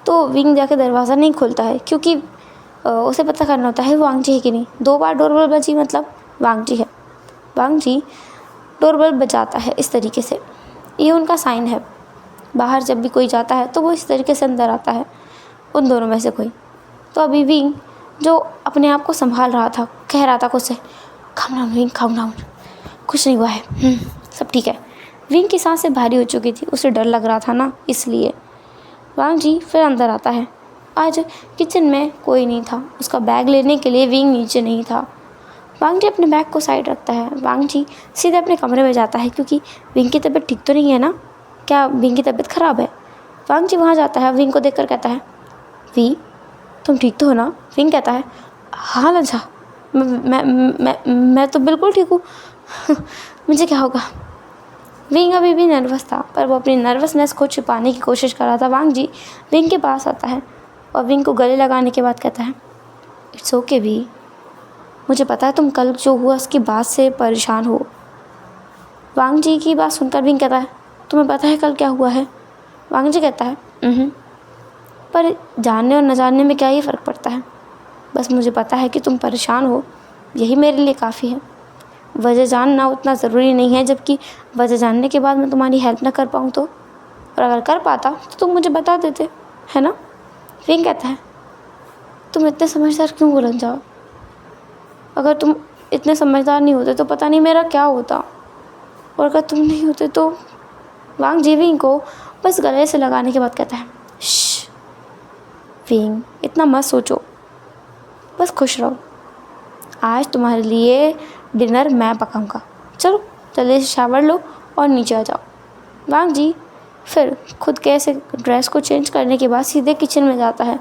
तो विंग जाके दरवाज़ा नहीं खोलता है, क्योंकि उसे पता करना होता है वांग जी है कि नहीं। 2 बार डोरबेल बजी मतलब वांग जी है। वांग जी डोरबेल बजाता है इस तरीके से, ये उनका साइन है। बाहर जब भी कोई जाता है तो वो इस तरीके से अंदर आता है, उन दोनों में से कोई। तो अभी विंग जो अपने आप को संभाल रहा था, कह रहा था खुद से, calm down wing, calm down, कुछ नहीं हुआ है, सब ठीक है। विंग की सांसें भारी हो चुकी थी, उसे डर लग रहा था ना, इसलिए। वांग जी फिर अंदर आता है। आज किचन में कोई नहीं था। उसका बैग लेने के लिए विंग नीचे नहीं था। वांग जी अपने बैग को साइड रखता है। वांग जी सीधे अपने कमरे में जाता है, क्योंकि विंग की तबीयत ठीक तो नहीं है ना, क्या विंग की तबीयत ख़राब है। वांग जी वहाँ जाता है, विंग को देखकर कहता है, वी तुम ठीक तो हो ना। विंग कहता है, हाँ लंजा, मैं तो बिल्कुल ठीक हूँ मुझे क्या होगा। विंग अभी भी नर्वस था, पर वो अपनी नर्वसनेस को छुपाने की कोशिश कर रहा था। वांग जी विंग के पास आता है और विंग को गले लगाने के बाद कहता है, इट्स ओके वी, मुझे पता है तुम कल जो हुआ उसकी बात से परेशान हो। वांग जी की बात सुनकर विंग कहता है, तुम्हें पता है कल क्या हुआ है। वांग जी कहता है पर जानने और न जानने में क्या ही फ़र्क पड़ता है, बस मुझे पता है कि तुम परेशान हो, यही मेरे लिए काफ़ी है। वजह जानना उतना ज़रूरी नहीं है, जबकि वजह जानने के बाद मैं तुम्हारी हेल्प ना कर पाऊँ तो, और अगर कर पाता तो तुम मुझे बता देते, है ना। विंग कहता है, तुम इतने समझदार क्यों बोलन जाओ, अगर तुम इतने समझदार नहीं होते तो पता नहीं मेरा क्या होता, और अगर तुम नहीं होते तो वांग जी विंग को बस गले से लगाने के बाद कहता है, श्श विंग, इतना मत सोचो, बस खुश रहो। आज तुम्हारे लिए डिनर मैं पकाऊंगा। चलो जल्दी से शावर लो और नीचे आ जाओ। वांग जी फिर खुद के ऐसे ड्रेस को चेंज करने के बाद सीधे किचन में जाता है,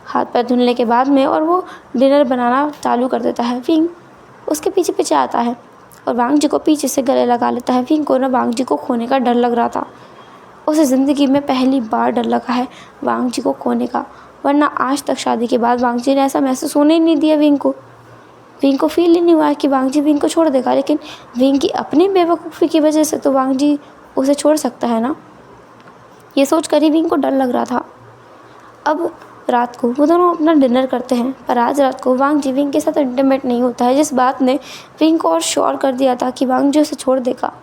हाथ पैर धुलने के बाद में, और वो डिनर बनाना चालू कर देता है। विंग उसके पीछे पीछे आता है और वांग जी को पीछे से गले लगा लेता है। विंग को ना वांग जी को खोने का डर लग रहा था। उसे ज़िंदगी में पहली बार डर लगा है वांग जी को खोने का, वरना आज तक शादी के बाद वांग जी ने ऐसा महसूस होने ही नहीं दिया विंग को। विंग को फील ही नहीं हुआ कि वांग जी विंग को छोड़ देगा, लेकिन विंग की अपनी बेवकूफ़ी की वजह से तो वांग जी उसे छोड़ सकता है ना। ये सोच कर ही विंग को डर लग रहा था। अब रात को वो दोनों अपना डिनर करते हैं, पर आज रात को वांग जी विंग के साथ इंटीमेट नहीं होता है, जिस बात ने विंग को और श्योर कर दिया था कि वांग जी उसे छोड़ देगा।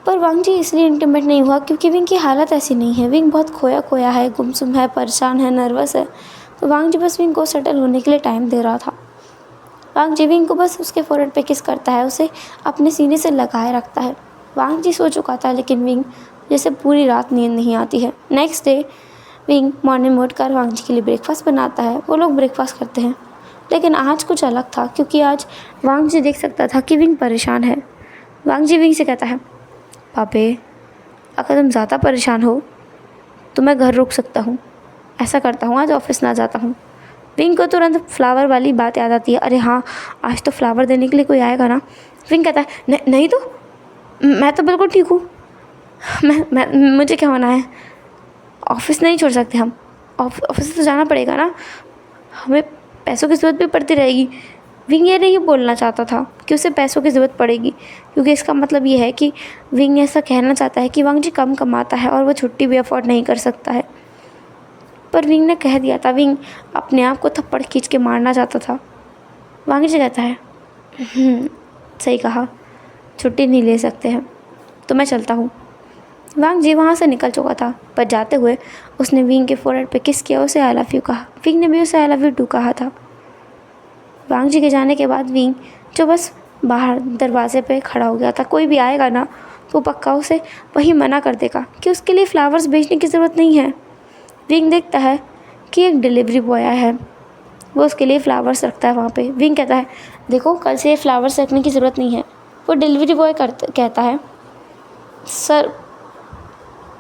पर वांग जी इसलिए इंटीमेट नहीं हुआ क्योंकि विंग की हालत ऐसी नहीं है। विंग बहुत खोया खोया है, गुमसुम है, परेशान है, नर्वस है। तो वांग जी बस विंग को सेटल होने के लिए टाइम दे रहा था। वांग जी विंग को बस उसके फोrehead पे किस करता है, उसे अपने सीने से लगाए रखता है। वांग जी सो चुका था, लेकिन विंग जैसे पूरी रात नींद नहीं आती है। नेक्स्ट डे विंग मॉर्निंग में उठकर वांग जी के लिए ब्रेकफास्ट बनाता है। वो लोग ब्रेकफास्ट करते हैं, लेकिन आज कुछ अलग था, क्योंकि आज वांग जी देख सकता था कि विंग परेशान है। वांग जी विंग से कहता है, पापे अगर तुम ज़्यादा परेशान हो तो मैं घर रुक सकता हूँ, ऐसा करता हूँ आज ऑफिस ना जाता हूँ। विंग को तुरंत फ्लावर वाली बात याद आती है। अरे हाँ, आज तो फ्लावर देने के लिए कोई आएगा ना। विंग कहता है, नहीं तो मैं तो बिल्कुल ठीक हूँ, मुझे क्या होना है, ऑफिस नहीं छोड़ सकते हम, ऑफिस तो जाना पड़ेगा ना, हमें पैसों की ज़रूरत भी पड़ती रहेगी। विंग ये नहीं बोलना चाहता था कि उसे पैसों की ज़रूरत पड़ेगी, क्योंकि इसका मतलब ये है कि विंग ऐसा कहना चाहता है कि वांग जी कम कमाता है और वो छुट्टी भी अफोर्ड नहीं कर सकता है। पर विंग ने कह दिया था। विंग अपने आप को थप्पड़ खींच के मारना चाहता था। वांग जी कहता है, सही कहा, छुट्टी नहीं ले सकते हैं, तो मैं चलता हूँ। वांग जी वहाँ से निकल चुका था, पर जाते हुए उसने विंग के फोrehead पे किस किया, उसे आई लव यू कहा। विंग ने भी उसे आई लव यू टू कहा था। वांग जी के जाने के बाद विंग जो बस बाहर दरवाजे पे खड़ा हो गया था, कोई भी आएगा ना तो पक्का उसे वही मना कर देगा कि उसके लिए फ़्लावर्स भेजने की ज़रूरत नहीं है। विंग देखता है कि एक डिलीवरी बॉय आया है, वो उसके लिए फ़्लावर्स रखता है वहाँ पे। विंग कहता है, देखो कल से फ़्लावर्स रखने की ज़रूरत नहीं है। वो डिलीवरी बॉय कहता है, सर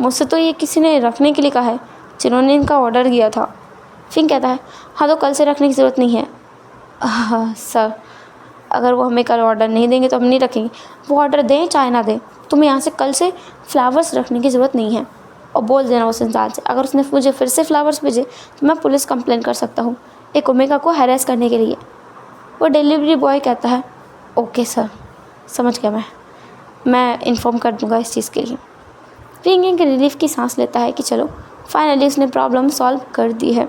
मुझसे तो ये किसी ने रखने के लिए कहा है, जिन्होंने इनका ऑर्डर दिया था। विंग कहता है, हाँ तो कल से रखने की ज़रूरत नहीं है। हाँ सर, अगर वो हमें कल ऑर्डर नहीं देंगे तो हम नहीं रखेंगे। वो ऑर्डर दें चाहे ना दें, तुम्हें यहाँ से कल से फ़्लावर्स रखने की ज़रूरत नहीं है। और बोल देना उस इंसान से, अगर उसने मुझे फिर से फ़्लावर्स भेजे तो मैं पुलिस कंप्लेन कर सकता हूँ, एक ओमेगा को हैरेस करने के लिए। वो डिलीवरी बॉय कहता है, ओके सर, समझ गया, मैं इन्फॉर्म कर दूँगा इस चीज़ के लिए। विंग एक रिलीफ की सांस लेता है कि चलो फाइनली उसने प्रॉब्लम सॉल्व कर दी है।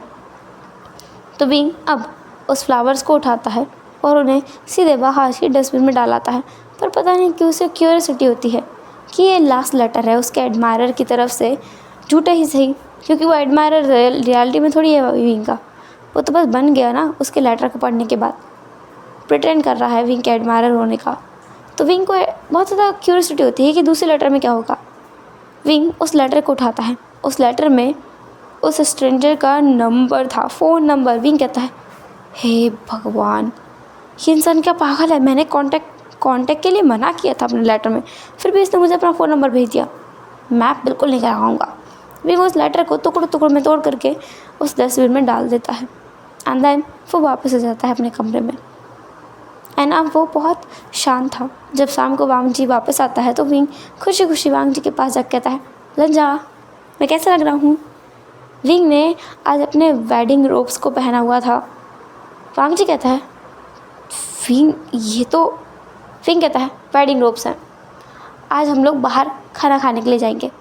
तो विंग अब उस फ्लावर्स को उठाता है और उन्हें सीधे बाहर ही डस्टबिन में डालाता है। पर पता नहीं क्यों उसे क्यूरियोसिटी होती है कि ये लास्ट लेटर है उसके एडमायरर की तरफ से, झूठा ही सही, क्योंकि वो एडमायरर रियलिटी में थोड़ी है विंग का, वो तो बस बन गया ना उसके लेटर को पढ़ने के बाद, प्रिटेंड कर रहा है विंग के एडमायरर होने का। तो विंग को बहुत ज़्यादा क्यूरियोसिटी होती है कि दूसरे लेटर में क्या होगा। विंग उस लेटर को उठाता है। उस लेटर में उस स्ट्रेंजर का नंबर था, फ़ोन नंबर। विंग कहता है, हे भगवान, ये इंसान क्या पागल है, मैंने कांटेक्ट के लिए मना किया था अपने लेटर में, फिर भी इसने मुझे अपना फ़ोन नंबर भेज दिया। मैं बिल्कुल नहीं कराऊंगा। विंग उस लेटर को टुकड़ों टुकड़ों में तोड़ करके उस डस्टबिन में डाल देता है। एंड देन वो वापस आ जाता है अपने कमरे में। एंड अब वो बहुत शांत था। जब शाम को वांग जी वापस आता है तो विंग खुशी खुशी वांग जी के पास जाकर कहता है, लंजा, मैं कैसा लग रहा हूँ। विंग ने आज अपने वेडिंग रोब्स को पहना हुआ था। वांग जी कहता है, विंग ये तो, विंग कहता है, वेडिंग रोब्स हैं, आज हम लोग बाहर खाना खाने के लिए जाएंगे,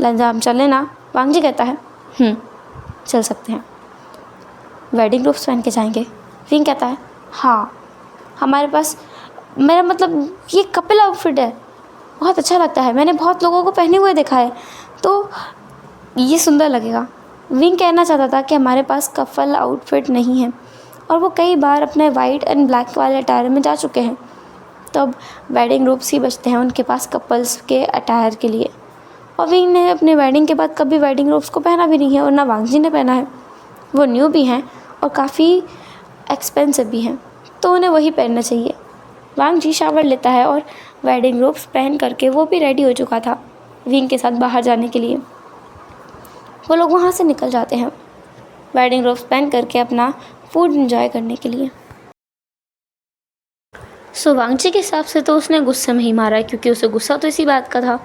लंजा हम चलें ना। वांग जी कहता है, चल सकते हैं, वेडिंग रोब्स पहन के जाएंगे। विंग कहता है, हाँ, हमारे पास, मेरा मतलब ये कपल आउटफिट है, बहुत अच्छा लगता है, मैंने बहुत लोगों को पहने हुए देखा है, तो ये सुंदर लगेगा। विंग कहना चाहता था कि हमारे पास कपल आउटफिट नहीं है और वो कई बार अपने वाइट एंड ब्लैक वाले अटायर में जा चुके हैं। तो अब वेडिंग रूप्स ही बचते हैं उनके पास कपल्स के अटायर के लिए। और विंग ने अपने वेडिंग के बाद कभी वेडिंग रूप्स को पहना भी नहीं है और ना वांगजी ने पहना है। वो न्यू भी हैं और काफ़ी एक्सपेंसिव भी हैं, तो उन्हें वही पहनना चाहिए। वांगजी शावर लेता है और वेडिंग रूप्स पहन करके वो भी रेडी हो चुका था विंग के साथ बाहर जाने के लिए। वो लोग वहाँ से निकल जाते हैं वेडिंग रूप्स पहन करके अपना फूड एंजॉय करने के लिए। सो वांगजी के हिसाब से तो उसने गुस्से में ही मारा है, क्योंकि उसे गुस्सा तो इसी बात का था।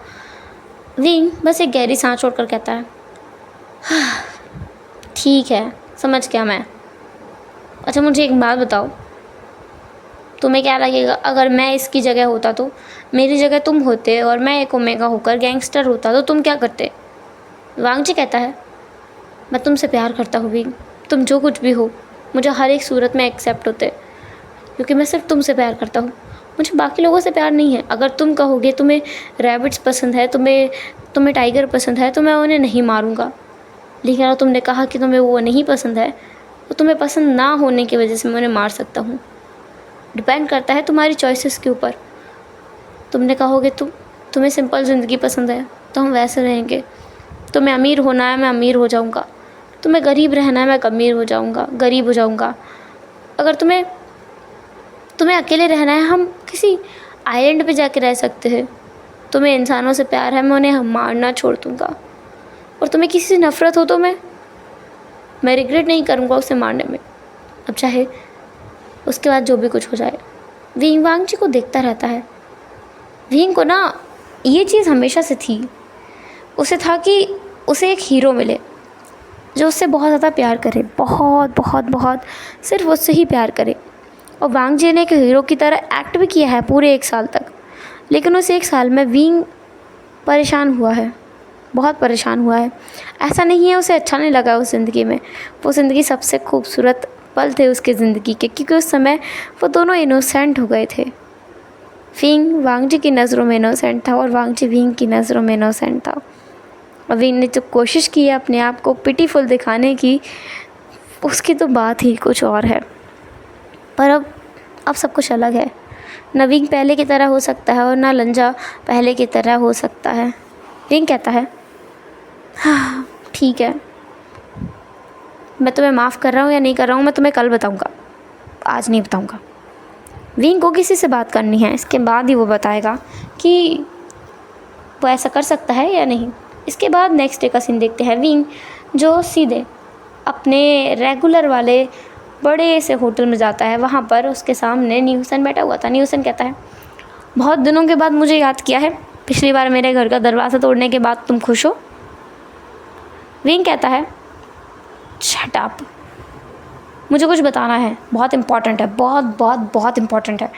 विंग बस एक गहरी सांस छोड़कर कहता है, ठीक है, समझ गया मैं। अच्छा मुझे एक बात बताओ, तुम्हें क्या लगेगा अगर मैं इसकी जगह होता, तो मेरी जगह तुम होते और मैं एक ओमेगा होकर गैंगस्टर होता, तो तुम क्या करते? वांगजी कहता है, मैं तुमसे प्यार करता हूँ विंग, तुम जो कुछ भी हो मुझे हर एक सूरत में एक्सेप्ट होते, क्योंकि मैं सिर्फ तुमसे प्यार करता हूँ, मुझे बाकी लोगों से प्यार नहीं है। अगर तुम कहोगे तुम्हें रैबिट्स पसंद है, तुम्हें टाइगर पसंद है, तो मैं उन्हें नहीं मारूंगा। लेकिन अगर तुमने कहा कि तुम्हें वो नहीं पसंद है, तो तुम्हें पसंद ना होने की वजह से मैं उन्हें मार सकता हूँ। डिपेंड करता है तुम्हारी चॉइसेस के ऊपर। तुमने कहोगे तुम्हें सिंपल ज़िंदगी पसंद है, तो हम वैसे रहेंगे। तुम्हें अमीर होना है, मैं अमीर हो जाऊँगा। तुम्हें गरीब रहना है, मैं अमीर हो जाऊँगा, गरीब हो जाऊँगा। अगर तुम्हें अकेले रहना है, हम किसी आइलैंड पे जाके रह सकते हैं। तुम्हें इंसानों से प्यार है, मैं उन्हें मारना छोड़ दूँगा। और तुम्हें किसी से नफ़रत हो तो मैं रिग्रेट नहीं करूँगा उसे मारने में, अब चाहे उसके बाद जो भी कुछ हो जाए। विंग वांगजी को देखता रहता है। विंग को ना ये चीज़ हमेशा से थी, उसे था कि उसे एक हीरो मिले जो उससे बहुत ज़्यादा प्यार करे, बहुत बहुत बहुत, सिर्फ उससे ही प्यार करे। और वांगजी ने एक हीरो की तरह एक्ट भी किया है पूरे 1 साल तक। लेकिन उस 1 साल में विंग परेशान हुआ है, बहुत परेशान हुआ है। ऐसा नहीं है उसे अच्छा नहीं लगा उस ज़िंदगी में, वो ज़िंदगी सबसे खूबसूरत पल थे उसके ज़िंदगी के, क्योंकि उस समय वो दोनों इनोसेंट हो गए थे। विंग वांगजी की नज़रों में इनोसेंट था और वांगजी विंग की नज़रों में इनोसेंट था। और विंग ने जब कोशिश की है अपने आप को पिटीफुल दिखाने की, उसकी तो बात ही कुछ और है। पर अब सब कुछ अलग है। ना विंग पहले की तरह हो सकता है और ना लंजा पहले की तरह हो सकता है। विंग कहता है, हाँ ठीक है, मैं तुम्हें माफ़ कर रहा हूँ या नहीं कर रहा हूँ मैं तुम्हें कल बताऊँगा, आज नहीं बताऊँगा। विंग को किसी से बात करनी है, इसके बाद ही वो बताएगा कि वो ऐसा कर सकता है या नहीं। इसके बाद नेक्स्ट डे का सीन देखते हैं। विंग जो सीधे अपने रेगुलर वाले बड़े से होटल में जाता है, वहाँ पर उसके सामने न्यूसन बैठा हुआ था। न्यूसन कहता है, बहुत दिनों के बाद मुझे याद किया है, पिछली बार मेरे घर का दरवाज़ा तोड़ने के बाद तुम खुश हो? विंग कहता है, शट अप, मुझे कुछ बताना है, बहुत इम्पॉर्टेंट है, बहुत बहुत बहुत इम्पॉर्टेंट है।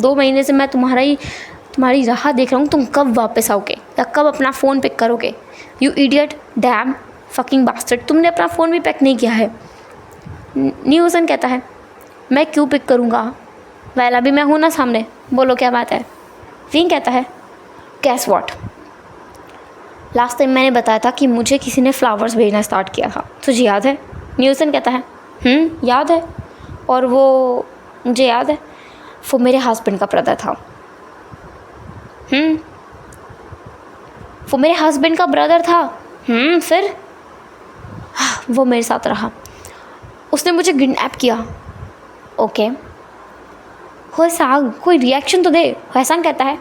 2 महीने से मैं तुम्हारी राह देख रहा हूँ, तुम कब वापस आओगे या कब अपना फ़ोन पिक करोगे? You idiot, damn fucking bastard, तुमने अपना फ़ोन भी पिक नहीं किया है। न्यूसन कहता है, मैं क्यों पिक करूँगा, वेल अभी मैं हूँ ना सामने, बोलो क्या बात है। विंग कहता है, गेस व्हाट, लास्ट टाइम मैंने बताया था कि मुझे किसी ने फ्लावर्स भेजना स्टार्ट किया था, तुझे याद है? न्यूसन कहता है, याद है, और वो मुझे याद है, वो मेरे हस्बैंड का ब्रदर था। वो मेरे हस्बैंड का ब्रदर था। फिर वो मेरे साथ रहा, उसने मुझे किडनैप किया। ओके, होएसांग कोई रिएक्शन तो दे। होएसांग कहता है,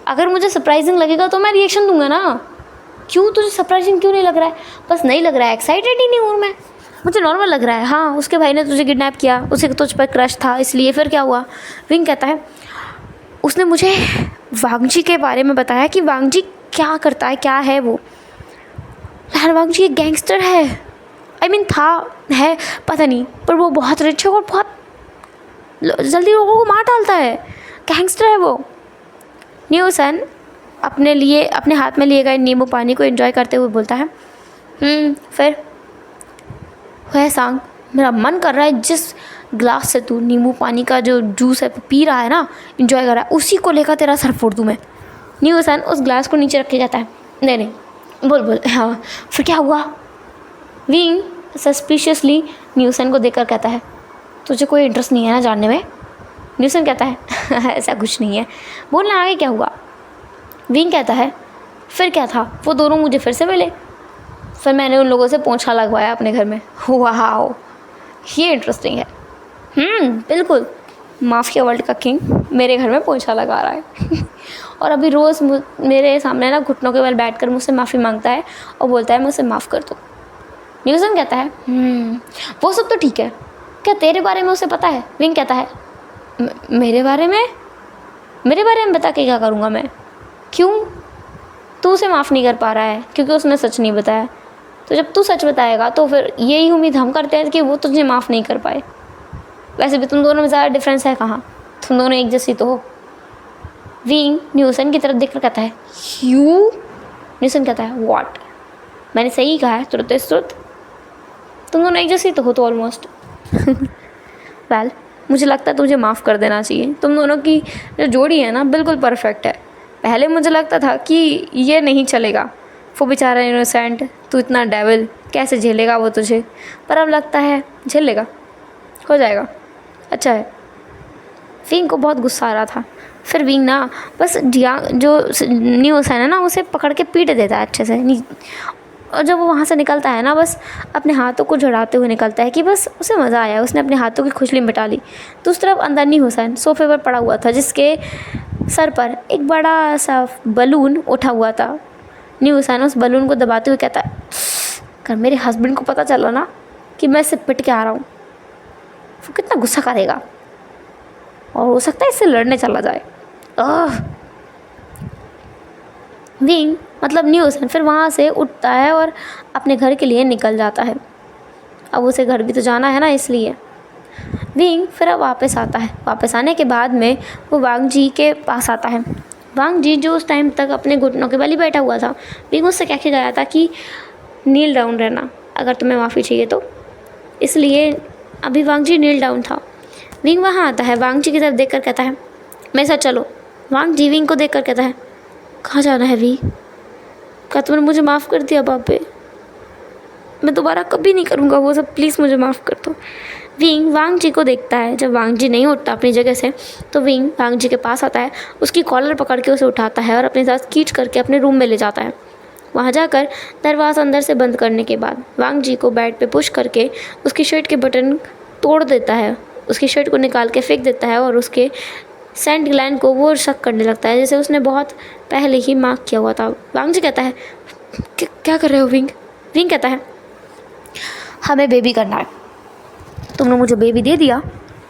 अगर मुझे सरप्राइजिंग लगेगा तो मैं रिएक्शन दूंगा ना। क्यों, तुझे सरप्राइजिंग क्यों नहीं लग रहा है? बस नहीं लग रहा है, एक्साइटेड ही नहीं हूँ मैं, मुझे नॉर्मल लग रहा है। हाँ, उसके भाई ने तुझे किडनैप किया, उसे तुझ पर क्रश था इसलिए। फिर क्या हुआ? विंग कहता है, उसने मुझे वांगजी के बारे में बताया कि वांगजी क्या करता है, क्या है वो। यार वांगजी एक गैंगस्टर है, है पता नहीं, पर वो बहुत रिच है और बहुत जल्दी लोगों को मार डालता है, गैंगस्टर है वो। न्यूसन अपने हाथ में लिए गए नींबू पानी को एंजॉय करते हुए बोलता है, फिर होएसांग, मेरा मन कर रहा है जिस ग्लास से तू नींबू पानी का जो जूस है पी रहा है ना, एंजॉय कर रहा है, उसी को लेकर तेरा सर फोड़ दूँ मैं। न्यूसन उस ग्लास को नीचे रख के कहता है, नहीं बोल, हाँ फिर क्या हुआ? विंग सस्पिशियसली न्यूसन को देखकर कहता है, तुझे कोई इंटरेस्ट नहीं है ना जानने में? न्यूसन कहता है ऐसा कुछ नहीं है। बोलना आगे क्या हुआ? विंग कहता है फिर क्या था, वो दोनों मुझे फिर से मिले, फिर मैंने उन लोगों से पोंछा लगवाया अपने घर में। वाह, ये इंटरेस्टिंग है। बिल्कुल, माफिया वर्ल्ड का किंग मेरे घर में पोंछा लगा रहा है और अभी रोज़ मेरे सामने ना घुटनों के बल बैठकर मुझसे माफ़ी मांगता है और बोलता है मुझसे माफ़ कर दो। न्यूसन कहता है वो सब तो ठीक है, क्या तेरे बारे में उसे पता है? विंग कहता है मेरे बारे में बता के क्या करूँगा मैं? क्यों? तू उसे माफ़ नहीं कर पा रहा है क्योंकि उसने सच नहीं बताया। तो जब तू सच बताएगा तो फिर यही उम्मीद हम करते हैं कि वो तुझे माफ़ नहीं कर पाए। वैसे भी तुम दोनों में ज़्यादा डिफरेंस है कहाँ, तुम दोनों एक जैसी तो हो। विंग न्यूसन की तरफ देखकर कहता है यू? न्यूसन कहता है व्हाट? मैंने सही कहा है, तुरंत तुम दोनों एक जैसी तो हो तो ऑलमोस्ट वेल मुझे लगता है तुझे माफ़ कर देना चाहिए। तुम दोनों की जो जोड़ी है ना बिल्कुल परफेक्ट है। पहले मुझे लगता था कि ये नहीं चलेगा, वो बेचारा इनोसेंट, तू इतना डेविल, कैसे झेलेगा वो तुझे, पर अब लगता है झेल लेगा, हो जाएगा, अच्छा है। विंग को बहुत गुस्सा आ रहा था। फिर विंग ना बस जो न्यूज़ है ना उसे पकड़ के पीट देता है अच्छे से, और जब वो वहाँ से निकलता है ना बस अपने हाथों को झड़ाते हुए निकलता है कि बस उसे मज़ा आया, उसने अपने हाथों की खुजली मिटा ली। दूसरी तरफ अंदर हुसैन सोफे पर पड़ा हुआ था जिसके सर पर एक बड़ा सा बलून उठा हुआ था। हुसैन उस बलून को दबाते हुए कहता है अगर मेरे हस्बैंड को पता चला ना कि मैं इससे पिट के आ रहा हूँ, वो कितना गुस्सा करेगा और हो सकता है इससे लड़ने चला जाए। विंग मतलब न्यूसन फिर वहाँ से उठता है और अपने घर के लिए निकल जाता है। अब उसे घर भी तो जाना है ना, इसलिए विंग फिर अब वापस आता है। वापस आने के बाद में वो वांग जी के पास आता है। वांग जी जो उस टाइम तक अपने घुटनों के बल ही बैठा हुआ था, विंग उससे कह के गया था कि नील डाउन रहना अगर तुम्हें माफ़ी चाहिए तो, इसलिए अभी वांग जी नील डाउन था। विंग वहाँ आता है, वांग जी की तरफ देख कर कहता है मेरे साथ चलो। वांग जी विंग को देख कर कहता है कहाँ जाना है वी? क्या तुमने मुझे माफ़ कर दिया बापे? मैं दोबारा कभी नहीं करूँगा वो सब, प्लीज़ मुझे माफ़ कर दो। विंग वांग जी को देखता है। जब वांग जी नहीं उठता अपनी जगह से तो विंग वांग जी के पास आता है, उसकी कॉलर पकड़ के उसे उठाता है और अपने साथ खींच करके अपने रूम में ले जाता है। वहाँ जाकर दरवाज़ा अंदर से बंद करने के बाद वांग जी को बेड पे पुश करके उसकी शर्ट के बटन तोड़ देता है, उसकी शर्ट को निकाल के फेंक देता है और उसके सेंट ग्लैंड को वो शक करने लगता है जैसे उसने बहुत पहले ही मार्क किया हुआ था। वांग जी कहता है क्या कर रहे हो विंग? विंग कहता है हमें बेबी करना है, तुमने मुझे बेबी दे दिया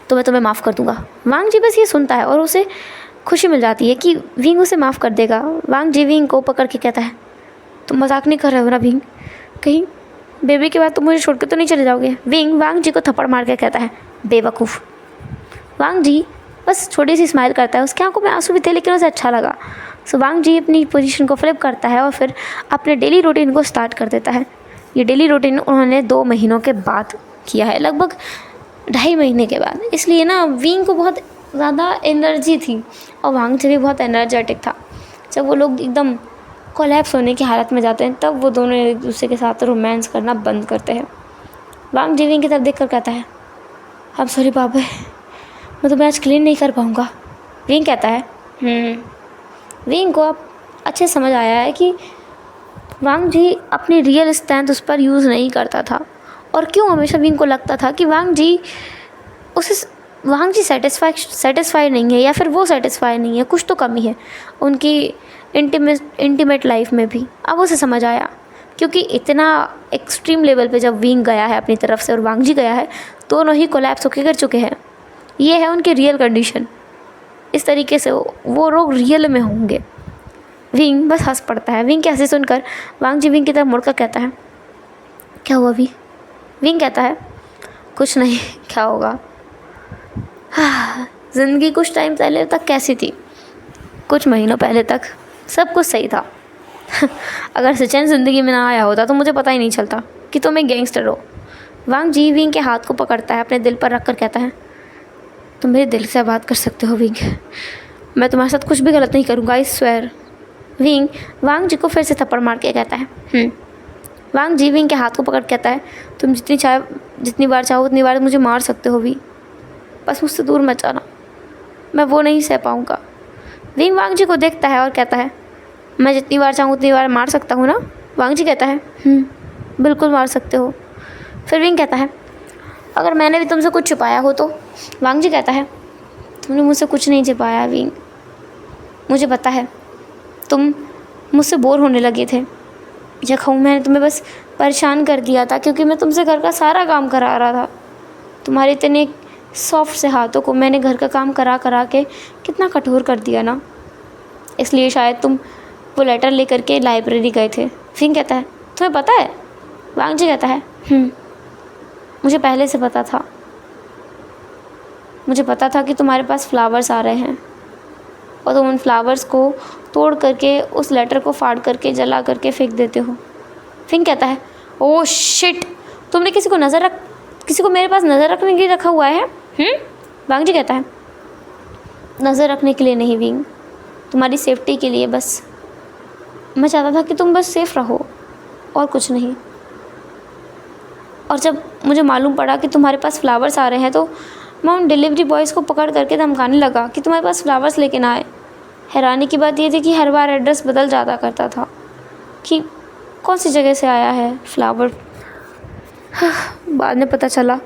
तो मैं तुम्हें माफ़ कर दूंगा। वांग जी बस ये सुनता है और उसे खुशी मिल जाती है कि विंग उसे माफ़ कर देगा। वांग जी विंग को पकड़ के कहता है तुम मजाक नहीं कर रहे हो ना विंग? कहीं बेबी के बाद तुम मुझे छोड़ के तो नहीं चले जाओगे? विंग वांग जी को थप्पड़ मार के कहता है बेवकूफ़। वांग जी बस छोटी सी स्माइल करता है, उसकी आंखों में आंसू भी थे लेकिन उसे अच्छा लगा। सो वांग जी अपनी पोजीशन को फ्लिप करता है और फिर अपने डेली रूटीन को स्टार्ट कर देता है। ये डेली रूटीन उन्होंने 2 महीनों के बाद किया है, लगभग 2.5 महीने के बाद। इसलिए ना विंग को बहुत ज़्यादा एनर्जी थी और वांग जी भी बहुत एनर्जेटिक था। जब वो लोग एकदम कोलैप्स होने की हालत में जाते हैं तब वो दोनों एक दूसरे के साथ रोमांस करना बंद करते हैं। वांग जी विंग की तरफ देख कर कहता है अब सॉरी बाबा, मैं तुम्हें आज क्लीन नहीं कर पाऊँगा। विंग कहता है विंग को अब अच्छे समझ आया है कि वांग जी अपनी रियल स्ट्रेंथ उस पर यूज़ नहीं करता था और क्यों हमेशा विंग को लगता था कि वांग जी सेटिस्फाइड नहीं है या फिर वो सेटिस्फाई नहीं है, कुछ तो कमी है उनकी इंटीमेट लाइफ में भी। अब उसे समझ आया क्योंकि इतना एक्सट्रीम लेवल पे जब विंग गया है अपनी तरफ से और वांग जी गया है, दोनों ही कोलैप्स होकर गिर चुके हैं। ये है उनकी रियल कंडीशन। इस तरीके से वो लोग रियल में होंगे। विंग बस हंस पड़ता है। विंग की हंसी सुनकर वांग जी विंग की तरफ मुड़कर कहता है क्या हुआ भी? विंग कहता है कुछ नहीं, क्या होगा। ज़िंदगी कुछ टाइम पहले तक कैसी थी? कुछ महीनों पहले तक सब कुछ सही था। अगर सचिन ज़िंदगी में ना आया होता तो मुझे पता ही नहीं चलता कि तुम एक गैंगस्टर हो। वांग जी विंग के हाथ को पकड़ता है, अपने दिल पर रख कर कहता है तुम मेरे दिल से बात कर सकते हो विंग, मैं तुम्हारे साथ कुछ भी गलत नहीं करूँगा, आई स्वेयर। विंग वांग जी को फिर से थप्पड़ मार के कहता है वांग जी विंग के हाथ को पकड़ कहता है तुम जितनी बार चाहो उतनी बार मुझे मार सकते हो भी, बस मुझसे दूर मत जाना। मैं वो नहीं सह पाऊँगा। विंग वांग जी को देखता है और कहता है, मैं जितनी बार चाहूँ उतनी बार मार सकता हूँ ना? वांग जी कहता है, बिल्कुल मार सकते हो। फिर विंग कहता है, अगर मैंने भी तुमसे कुछ छुपाया हो तो? वांग जी कहता है, तुमने मुझसे कुछ नहीं छिपाया विंग, मुझे पता है तुम मुझसे बोर होने लगे थे। या कहूँ, मैंने तुम्हें बस परेशान कर दिया था क्योंकि मैं तुमसे घर का सारा काम करा रहा था। तुम्हारे इतने सॉफ्ट से हाथों को मैंने घर का काम करा करा के कितना कठोर कर दिया ना, इसलिए शायद तुम वो लेटर लेकर के लाइब्रेरी गए थे। फिर कहता है, तुम्हें पता है? वांग जी कहता है, मुझे पहले से पता था। मुझे पता था कि तुम्हारे पास फ्लावर्स आ रहे हैं और तुम उन फ्लावर्स को तोड़ करके उस लेटर को फाड़ करके जला करके फेंक देते हो। फिर कहता है, ओह शिट, तुमने किसी को मेरे पास नज़र रखने के लिए रखा हुआ है? वांग जी कहता है, नज़र रखने के लिए नहीं विंग, तुम्हारी सेफ्टी के लिए बस। मैं चाहता था कि तुम बस सेफ रहो और कुछ नहीं। और जब मुझे मालूम पड़ा कि तुम्हारे पास फ्लावर्स आ रहे हैं तो मैं उन डिलीवरी बॉयज़ को पकड़ करके धमकाने लगा कि तुम्हारे पास फ्लावर्स लेके ना आए। हैरानी की बात यह थी कि हर बार एड्रेस बदल जाता करता था कि कौन सी जगह से आया है फ्लावर। बाद में पता चला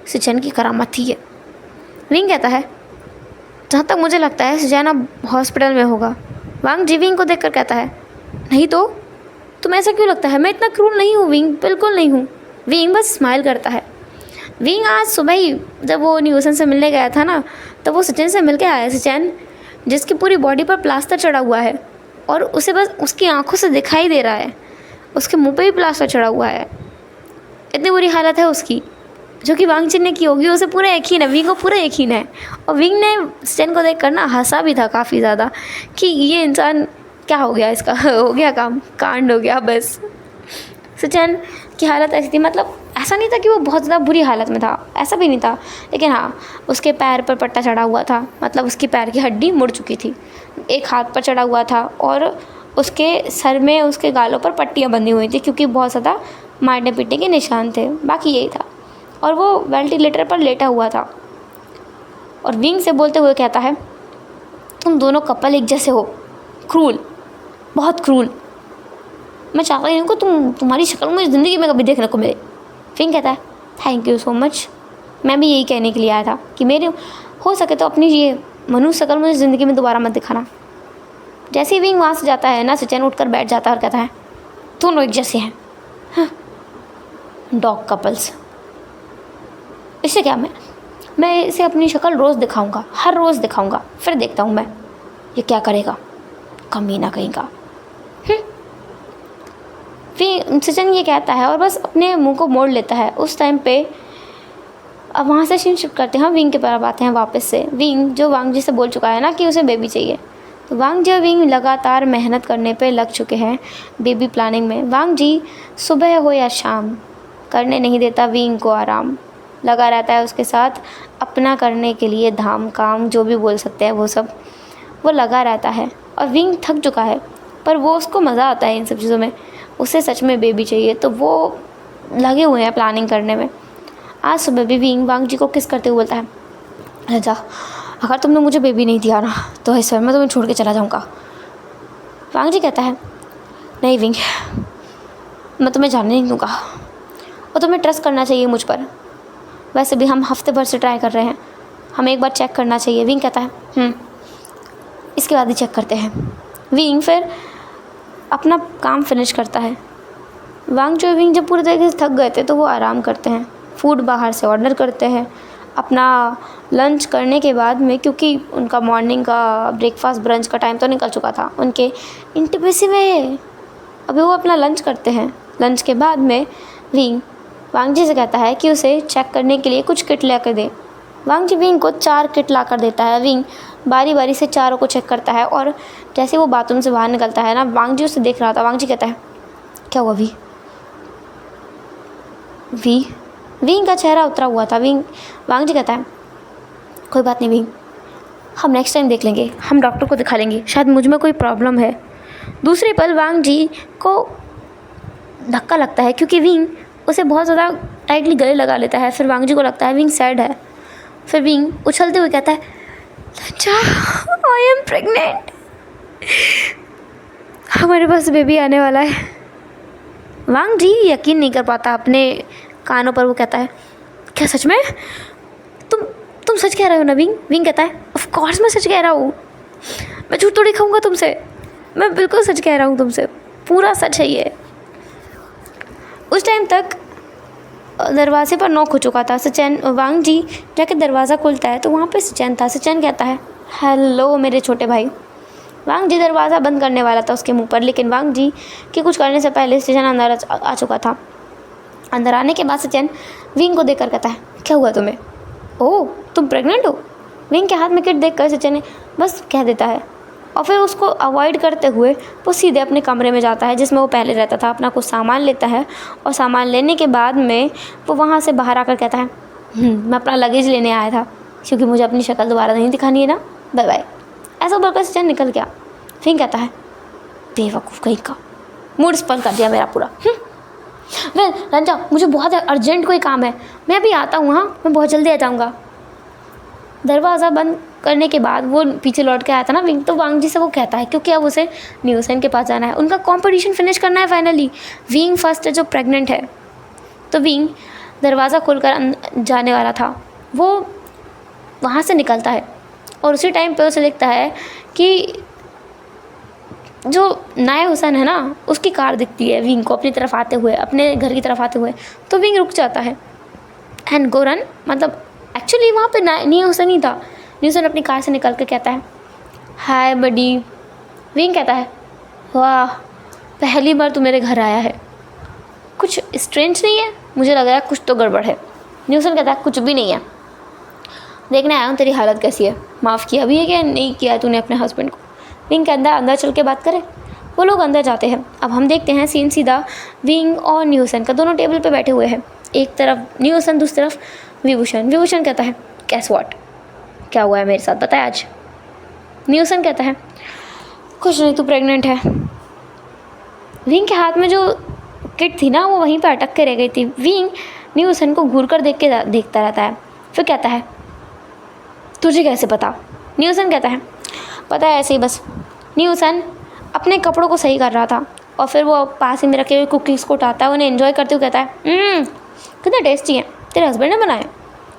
सिचन की करामत थी ये। विंग कहता है, जहाँ तक मुझे लगता है सिचन अब हॉस्पिटल में होगा। वांग जी विंग को देखकर कहता है, नहीं तो? तुम्हें ऐसा क्यों लगता है? मैं इतना क्रूर नहीं हूँ विंग, बिल्कुल नहीं हूँ। विंग बस स्माइल करता है। विंग आज सुबह ही जब वो न्यूसन से मिलने गया था ना, तब वो सिचन से मिल के आया। सिचन जिसकी पूरी बॉडी पर प्लास्टर चढ़ा हुआ है और उसे बस उसकी आंखों से दिखाई दे रहा है, उसके मुंह पे भी प्लास्टर चढ़ा हुआ है। इतनी बुरी हालत है उसकी, जो कि वांग जी ने की होगी, उसे पूरा यकीन है, विंग को पूरा यकीन है। और विंग ने सिचन को देख कर ना हंसा भी था काफ़ी ज़्यादा कि ये इंसान क्या हो गया, इसका हो गया काम, कांड हो गया बस। सिचन की हालत ऐसी थी, मतलब ऐसा नहीं था कि वो बहुत ज़्यादा बुरी हालत में था, ऐसा भी नहीं था, लेकिन हाँ उसके पैर पर पट्टा चढ़ा हुआ था, मतलब उसकी पैर की हड्डी मुड़ चुकी थी, एक हाथ पर चढ़ा हुआ था और उसके सर में उसके गालों पर पट्टियाँ बंधी हुई थी क्योंकि बहुत ज़्यादा मारने पीटने के निशान थे, बाकी यही था। और वो वेंटिलेटर पर लेटा हुआ था और विंग से बोलते हुए कहता है, तुम दोनों कपल एक जैसे हो, क्रूल, बहुत क्रूल। मैं चाहता ही हूँ कि तुम्हारी शक्ल मुझे ज़िंदगी में कभी देखने को मिले। फिंग कहता है, थैंक यू सो मच, मैं भी यही कहने के लिए आया था कि मेरे हो सके तो अपनी ये मनुष्य शक्ल मुझे ज़िंदगी में दोबारा मत दिखाना। जैसे ही विंग वहाँ से जाता है ना, सिचन उठकर बैठ जाता है और कहता है, दोनों एक जैसे हैं, हाँ, डॉग कपल्स। इससे क्या, मैं इसे अपनी शक्ल रोज़ दिखाऊंगा, हर रोज़ दिखाऊंगा, फिर देखता हूँ मैं ये क्या करेगा, कमीना कहीं का। फिर सिचन ये कहता है और बस अपने मुंह को मोड़ लेता है। उस टाइम पे अब वहाँ से सीन शिफ्ट करते हैं, विंग के पास आते हैं वापस से। विंग जो वांग जी से बोल चुका है ना कि उसे बेबी चाहिए, तो वांग जी और विंग लगातार मेहनत करने पे लग चुके हैं बेबी प्लानिंग में। वांग जी सुबह हो या शाम करने नहीं देता विंग को आराम, लगा रहता है उसके साथ अपना करने के लिए धाम काम, जो भी बोल सकते हैं वो सब वो लगा रहता है। और विंग थक चुका है पर वो उसको मज़ा आता है इन सब चीज़ों में, उसे सच में बेबी चाहिए, तो वो लगे हुए हैं प्लानिंग करने में। आज सुबह भी विंग वांग जी को किस करते हुए बोलता है, राजा अगर तुमने मुझे बेबी नहीं दिया ना तो इस समय मैं तुम्हें छोड़ के चला जाऊँगा। वांग जी कहता है, नहीं विंग, मैं तुम्हें जाने नहीं दूँगा और तुम्हें ट्रस्ट करना चाहिए मुझ पर। वैसे भी हम हफ्ते भर से ट्राई कर रहे हैं, हमें एक बार चेक करना चाहिए। विंग कहता है, इसके बाद ही चेक करते हैं। विंग फिर अपना काम फिनिश करता है। वांग जो विंग जब पूरी तरीके से थक गए थे तो वो आराम करते हैं, फूड बाहर से ऑर्डर करते हैं। अपना लंच करने के बाद में, क्योंकि उनका मॉर्निंग का ब्रेकफास्ट ब्रंच का टाइम तो निकल चुका था उनके इंटिमेसी में, अभी वो अपना लंच करते हैं। लंच के बाद में विंग वांग जी से कहता है कि उसे चेक करने के लिए कुछ किट ला कर दे। वांग जी विंग को 4 किट ला कर देता है। विंग बारी बारी से चारों को चेक करता है और जैसे वो बाथरूम से बाहर निकलता है ना, वांग जी उसे देख रहा था। वांग जी कहता है, क्या हुआ विंग का चेहरा उतरा हुआ था। वांग जी कहता है, कोई बात नहीं विंग, हम नेक्स्ट टाइम देख लेंगे, हम डॉक्टर को दिखा लेंगे, शायद मुझ में कोई प्रॉब्लम है। दूसरे पल वांग जी को धक्का लगता है क्योंकि विंग उसे बहुत ज़्यादा टाइटली गले लगा लेता है। फिर वांग जी को लगता है विंग सैड है। फिर विंग उछलते हुए कहता है, अच्छा, आई एम प्रेग्नेंट, हमारे पास बेबी आने वाला है। वांग जी यकीन नहीं कर पाता अपने कानों पर। वो कहता है, क्या सच में? तुम सच कह रहे हो ना विंग? विंग कहता है, ऑफ कोर्स मैं सच कह रहा हूँ, मैं झूठ थोड़ी खाऊंगा तुमसे, मैं बिल्कुल सच कह रहा हूँ तुमसे, पूरा सच है ये। उस टाइम तक दरवाजे पर नॉक हो चुका था। सचैन, वांग जी जाके दरवाज़ा खोलता है तो वहाँ पे सचैन था। सचैन कहता है, हेलो मेरे छोटे भाई। वांग जी दरवाज़ा बंद करने वाला था उसके मुंह पर, लेकिन वांग जी के कुछ करने से पहले सचैन अंदर आ चुका था। अंदर आने के बाद सचैन विंग को देखकर कहता है, क्या हुआ तुम्हें? ओह, तुम प्रेग्नेंट हो? विंग के हाथ में किट देखकर सचैन ने बस कह देता है, और फिर उसको अवॉइड करते हुए वो सीधे अपने कमरे में जाता है जिसमें वो पहले रहता था। अपना कुछ सामान लेता है और सामान लेने के बाद में वो वहाँ से बाहर आकर कहता है, मैं अपना लगेज लेने आया था क्योंकि मुझे अपनी शक्ल दोबारा नहीं दिखानी है ना, बाय बाय। ऐसा बोलकर सचैन निकल गया। फिर कहता है, बेवकूफ़ कहीं का, मूड स्पॉइल कर दिया मेरा पूरा। वेल रंजा, मुझे बहुत अर्जेंट कोई काम है, मैं अभी आता हूँ। हाँ, मैं बहुत जल्दी आ जाऊँगा। दरवाज़ा बंद करने के बाद वो पीछे लौट के आया था ना विंग, तो वांग जी से वो कहता है क्योंकि अब उसे न्यूसन के पास जाना है, उनका कंपटीशन फिनिश करना है फाइनली। विंग फर्स्ट है जो प्रेग्नेंट है। तो विंग दरवाज़ा खोलकर जाने वाला था, वो वहाँ से निकलता है और उसी टाइम पे उसे देखता है कि जो नाया हुसैन है ना, उसकी कार दिखती है विंग को अपनी तरफ आते हुए, अपने घर की तरफ आते हुए। तो विंग रुक जाता है एंड गोरन, मतलब एक्चुअली वहाँ पे नाया हुसैन ही था। न्यूसन अपनी कार से निकल कर कहता है, हाय बडी। विंग कहता है, वाह, पहली बार तू मेरे घर आया है, कुछ स्ट्रेंज नहीं है? मुझे लग रहा है कुछ तो गड़बड़ है। न्यूसन कहता है, कुछ भी नहीं है, देखने आया हूँ तेरी हालत कैसी है, माफ़ किया भी है क्या नहीं किया है तूने अपने हस्बैंड को। विंग कहता है, अंदर चल के बात करें। वो लोग अंदर जाते हैं। अब हम देखते हैं सीन सीधा विंग और न्यूसन का, दोनों टेबल पे बैठे हुए हैं, एक तरफ न्यूसन दूसरी तरफ विभूषण। विभूषण कहता है, कैस व्हाट, क्या हुआ है मेरे साथ बताया आज? न्यूसन कहता है, कुछ नहीं, तू प्रेग्नेंट है। विंग के हाथ में जो किट थी ना वो वहीं पर अटक के रह गई थी। विंग न्यूसन को घूर कर देखता रहता है, फिर कहता है, तुझे कैसे पता? न्यूसन कहता है, पता है ऐसे ही बस। न्यूसन अपने कपड़ों को सही कर रहा था और फिर वो पास ही में रखे हुए कुकीज़ को उठाता है, उन्हें एंजॉय करते हुए कहता है, कितने टेस्टी हैं, तेरे हस्बैंड ने बनाए?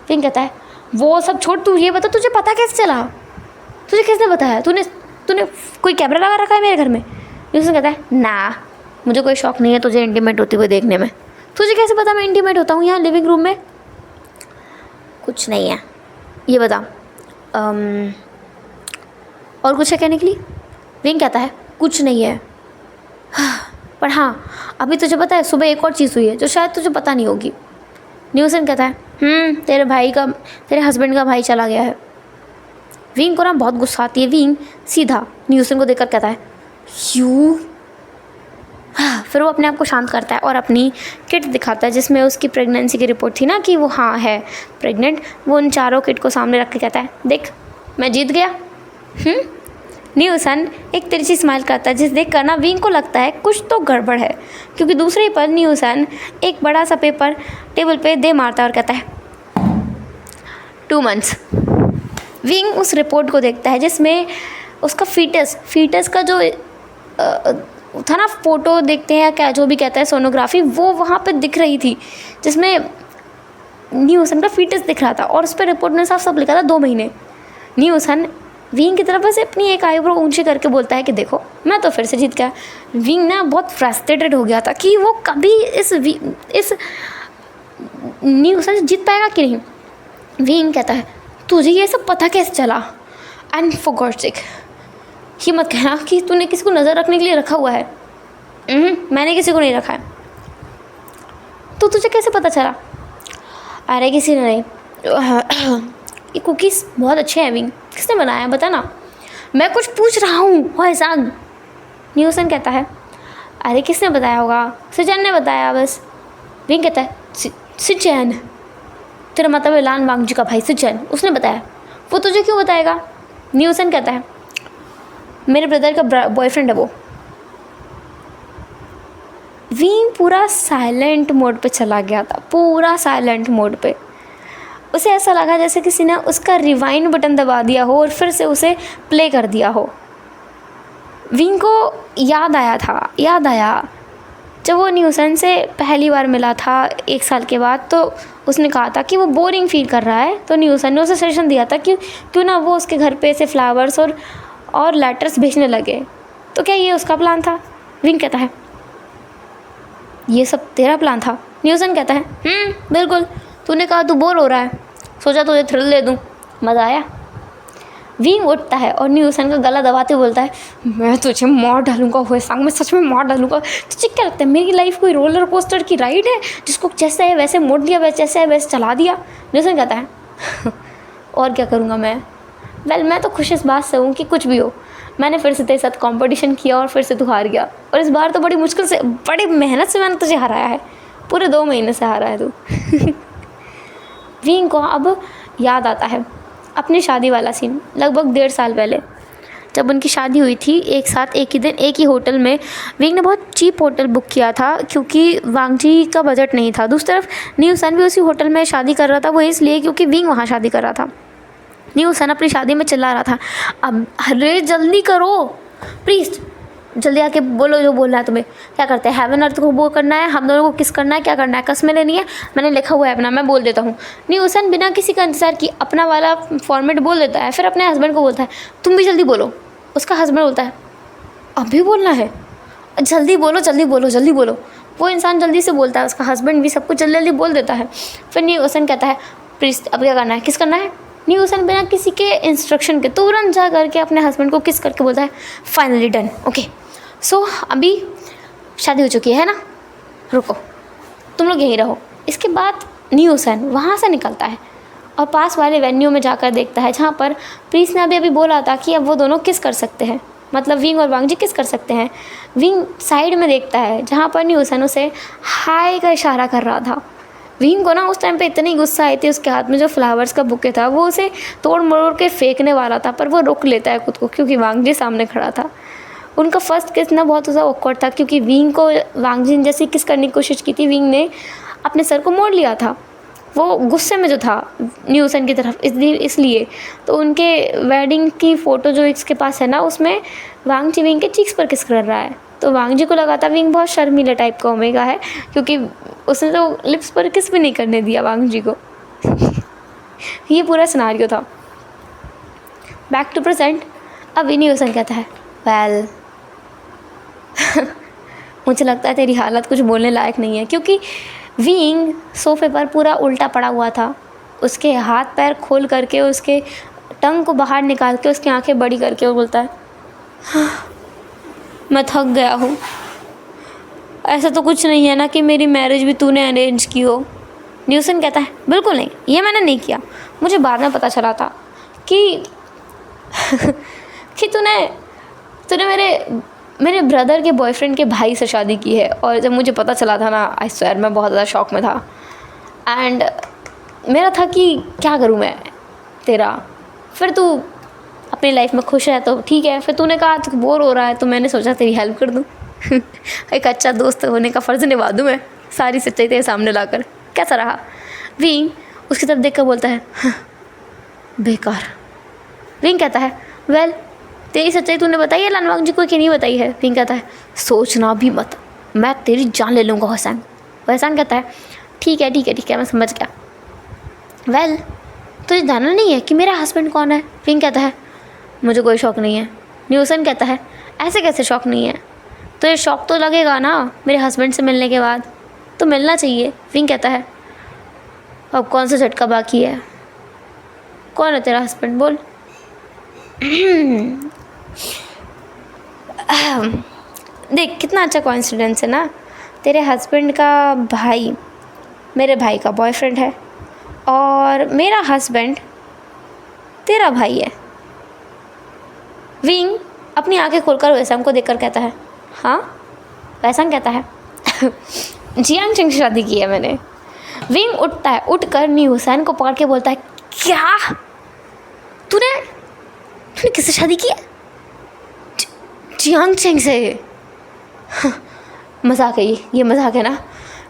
विंग कहता है, वो सब छोड़, तू ये बता तुझे पता कैसे चला? तुझे किसने बताया? तूने कोई कैमरा लगा रखा है मेरे घर में? न्यूसन कहता है, ना, मुझे कोई शौक नहीं है तुझे इंटीमेट होते हुए देखने में। तुझे कैसे पता मैं इंटीमेट होता हूँ यहाँ लिविंग रूम में? कुछ नहीं है, ये बता और कुछ है कहने के लिए? विंग कहता है, कुछ नहीं है, पर हाँ अभी तुझे पता है सुबह एक और चीज़ हुई है जो शायद तुझे पता नहीं होगी। न्यूसन कहता है, तेरे हस्बैंड का भाई चला गया है। विंग को ना बहुत गुस्सा आती है। विंग सीधा न्यूसन को देखकर कहता है, यू। फिर वो अपने आप को शांत करता है और अपनी किट दिखाता है जिसमें उसकी प्रेगनेंसी की रिपोर्ट थी ना कि वो हाँ है प्रेग्नेंट। वो उन चारों किट को सामने रख के कहता है, देख मैं जीत गया। न्यूसन एक तिरछी स्माइल करता है जिस देख कर ना विंग को लगता है कुछ तो गड़बड़ है, क्योंकि दूसरे पर न्यूसन एक बड़ा सा पेपर टेबल पे दे मारता है और कहता है, 2 months। विंग उस रिपोर्ट को देखता है जिसमें उसका फीटस का जो था ना, फ़ोटो देखते हैं क्या जो भी कहता है सोनोग्राफी, वो वहाँ पे दिख रही थी जिसमें न्यूसन का फीटस दिख रहा था और उस पर रिपोर्ट में साफ लिखा था 2 महीने। न्यूसन विंग की तरफ से अपनी एक आईब्रो ऊंची करके बोलता है कि देखो मैं तो फिर से जीत गया। विंग ना बहुत फ्रस्ट्रेटेड हो गया था कि वो कभी इस न्यूसन से जीत पाएगा कि नहीं। विंग कहता है, तुझे ये सब पता कैसे चला? एंड फॉर गॉड्स सेक ये मत कहना कि तूने किसी को नज़र रखने के लिए रखा हुआ है। मैंने किसी को नहीं रखा है। तो तुझे कैसे पता चला? अरे किसी ने नहीं। ये कुकीज़ बहुत अच्छे हैं विंग, किसने बनाया बता ना? मैं कुछ पूछ रहा हूँ एहसान। न्यूसन कहता है, अरे किसने बताया होगा? सचैन ने बताया बस। विंग कहता है, सचैन? तेरा मतलब है लान वांग जी का भाई सचैन, उसने बताया? वो तुझे क्यों बताएगा? न्यूसन कहता है, मेरे ब्रदर का बॉयफ्रेंड है वो। विंग पूरा साइलेंट मोड पे चला गया था, पूरा साइलेंट मोड पे। उसे ऐसा लगा जैसे किसी ने उसका रिवाइंड बटन दबा दिया हो और फिर से उसे प्ले कर दिया हो। विंग को याद आया जब वो न्यूसन से पहली बार मिला था 1 साल के बाद, तो उसने कहा था कि वो बोरिंग फील कर रहा है। तो न्यूसन ने उसे सजेशन दिया था कि क्यों ना वो उसके घर पे ऐसे फ्लावर्स और लेटर्स भेजने लगे। तो क्या ये उसका प्लान था? विंग कहता है ये सब तेरा प्लान था। न्यूसन कहता है बिल्कुल, तूने कहा तू बोर हो रहा है, सोचा तुझे थ्रिल दे दूँ, मज़ा आया। विंग उठता है और न्यूसन का गला दबाते हुए बोलता है मैं तुझे मार डालूंगा हुएसांग, मैं सच में मार डालूंगा। तुझे क्या लगता है मेरी लाइफ कोई रोलर कोस्टर की राइड है जिसको जैसे है वैसे मोड़ दिया, जैसे है वैसे चला दिया? न्यूसन कहता है और क्या करूँगा मैं? मैं तो खुश इस बात से हूँ कि कुछ भी हो, मैंने फिर से तेरे साथ कंपटीशन किया और फिर से तू हार गया, और इस बार तो बड़ी मुश्किल से, बड़ी मेहनत से मैंने तुझे हराया है, पूरे 2 महीने से हारा है तू। विंग को अब याद आता है अपनी शादी वाला सीन, लगभग 1.5 साल पहले जब उनकी शादी हुई थी। एक साथ एक ही दिन एक ही होटल में। विंग ने बहुत चीप होटल बुक किया था क्योंकि वांगजी का बजट नहीं था। दूसरी तरफ न्यूसन भी उसी होटल में शादी कर रहा था, वो इसलिए क्योंकि विंग वहाँ शादी कर रहा था। न्यूसन अपनी शादी में चिल्ला रहा था अब अरे जल्दी करो प्लीज़, जल्दी आके बोलो जो बोलना है तुम्हें। क्या करते हैं हेवन अर्थ को वो करना है, हम दोनों को किस करना है, क्या करना है, कसमें लेनी है, मैंने लिखा हुआ है अपना, मैं बोल देता हूँ। न्यूसन बिना किसी का इंतज़ार किए अपना वाला फॉर्मेट बोल देता है, फिर अपने हस्बैंड को बोलता है तुम भी जल्दी बोलो। उसका हस्बैंड बोलता है अभी बोलना है, जल्दी बोलो जल्दी बोलो जल्दी बोलो। वो इंसान जल्दी से बोलता है, उसका हस्बैंड भी सब कुछ जल्दी जल्दी बोल देता है। फिर न्यूसन कहता है प्लीज़ अब क्या करना है, किस करना है। न्यूसन बिना किसी के इंस्ट्रक्शन के तुरंत जा करके अपने हस्बैंड को किस करके बोलता है फाइनली डन, ओके सो अभी शादी हो चुकी है ना, रुको तुम लोग यहीं रहो। इसके बाद न्यूसन वहाँ से निकलता है और पास वाले वेन्यू में जाकर देखता है जहाँ पर प्रीस ने अभी बोला था कि अब वो दोनों किस कर सकते हैं, मतलब विंग और वांगजी किस कर सकते हैं। विंग साइड में देखता है जहाँ पर न्यूसन उसे हाय का इशारा कर रहा था। विंग को ना उस टाइम पे इतनी गुस्सा आई थी, उसके हाथ में जो फ्लावर्स का बुके था वो उसे तोड़ मरोड़ के फेंकने वाला था, पर वो रोक लेता है खुद को क्योंकि वांगजी सामने खड़ा था। उनका फर्स्ट किस ना बहुत ज़्यादा ऑकवर्ड था क्योंकि विंग को वांगजी ने जैसी किस करने की कोशिश की थी, विंग ने अपने सर को मोड़ लिया था। वो गुस्से में जो था न्यूसन की तरफ, इसलिए तो उनके वेडिंग की फ़ोटो जो इसके पास है ना, उसमें वांगजी विंग के चीक्स पर किस कर रहा है। तो वांगजी को लगा था विंग बहुत शर्मीले टाइप का ओमेगा है क्योंकि उसने तो लिप्स पर किस भी नहीं करने दिया वांगजी को। ये पूरा सिनारियो था। Back to present. अब न्यूसन कहता है वेल मुझे लगता है तेरी हालत कुछ बोलने लायक नहीं है, क्योंकि विंग सोफे पर पूरा उल्टा पड़ा हुआ था, उसके हाथ पैर खोल करके, उसके टंग को बाहर निकाल के, उसकी आंखें बड़ी करके वो बोलता है मैं थक गया हूँ। ऐसा तो कुछ नहीं है ना कि मेरी मैरिज भी तूने अरेंज की हो। न्यूसन कहता है बिल्कुल नहीं, ये मैंने नहीं किया, मुझे बाद में पता चला था कि कि तूने मेरे ब्रदर के बॉयफ्रेंड के भाई से शादी की है। और जब मुझे पता चला था ना, आई स्वेयर मैं बहुत ज़्यादा शॉक में था एंड मेरा था कि क्या करूँ मैं तेरा। फिर तू अपनी लाइफ में खुश है तो ठीक है, फिर तूने कहा तू बोर हो रहा है तो मैंने सोचा तेरी हेल्प कर दूँ। एक अच्छा दोस्त होने का फ़र्ज़ निभा दूँ मैं, सारी सच्चाई तेरे सामने लाकर। कैसा रहा? विंग उसकी तरफ देख कर बोलता है बेकार। विंग कहता है वेल तेरी सच्चाई तूने बताई है लानवांग को कि नहीं बताई है? विंग कहता है सोचना भी मत, मैं तेरी जान ले लूँगा हुसैन। हुसैन कहता है ठीक है मैं समझ गया। वेल तुझे जानना नहीं है कि मेरा हस्बैंड कौन है? विंग कहता है मुझे कोई शौक़ नहीं है। न्यूसन कहता है ऐसे कैसे शौक़ नहीं है, तुझे शौक़ तो लगेगा ना मेरे हस्बैंड से मिलने के बाद, तो मिलना चाहिए। विंग कहता है अब कौन सा झटका बाकी है, कौन है तेरा हस्बैंड बोल। देख कितना अच्छा कोइंसिडेंस है ना, तेरे हस्बैंड का भाई मेरे भाई का बॉयफ्रेंड है और मेरा हस्बैंड तेरा भाई है। विंग अपनी आंखें खोलकर वैसम को देखकर कहता है हाँ। वैसम कहता है जियांग चेंग से शादी की है मैंने। विंग उठता है, उठकर न्यूसन को पकड़ के बोलता है क्या तूने किससे शादी की है? जियांग चेंग से। मजाक है ये मजाक है ना।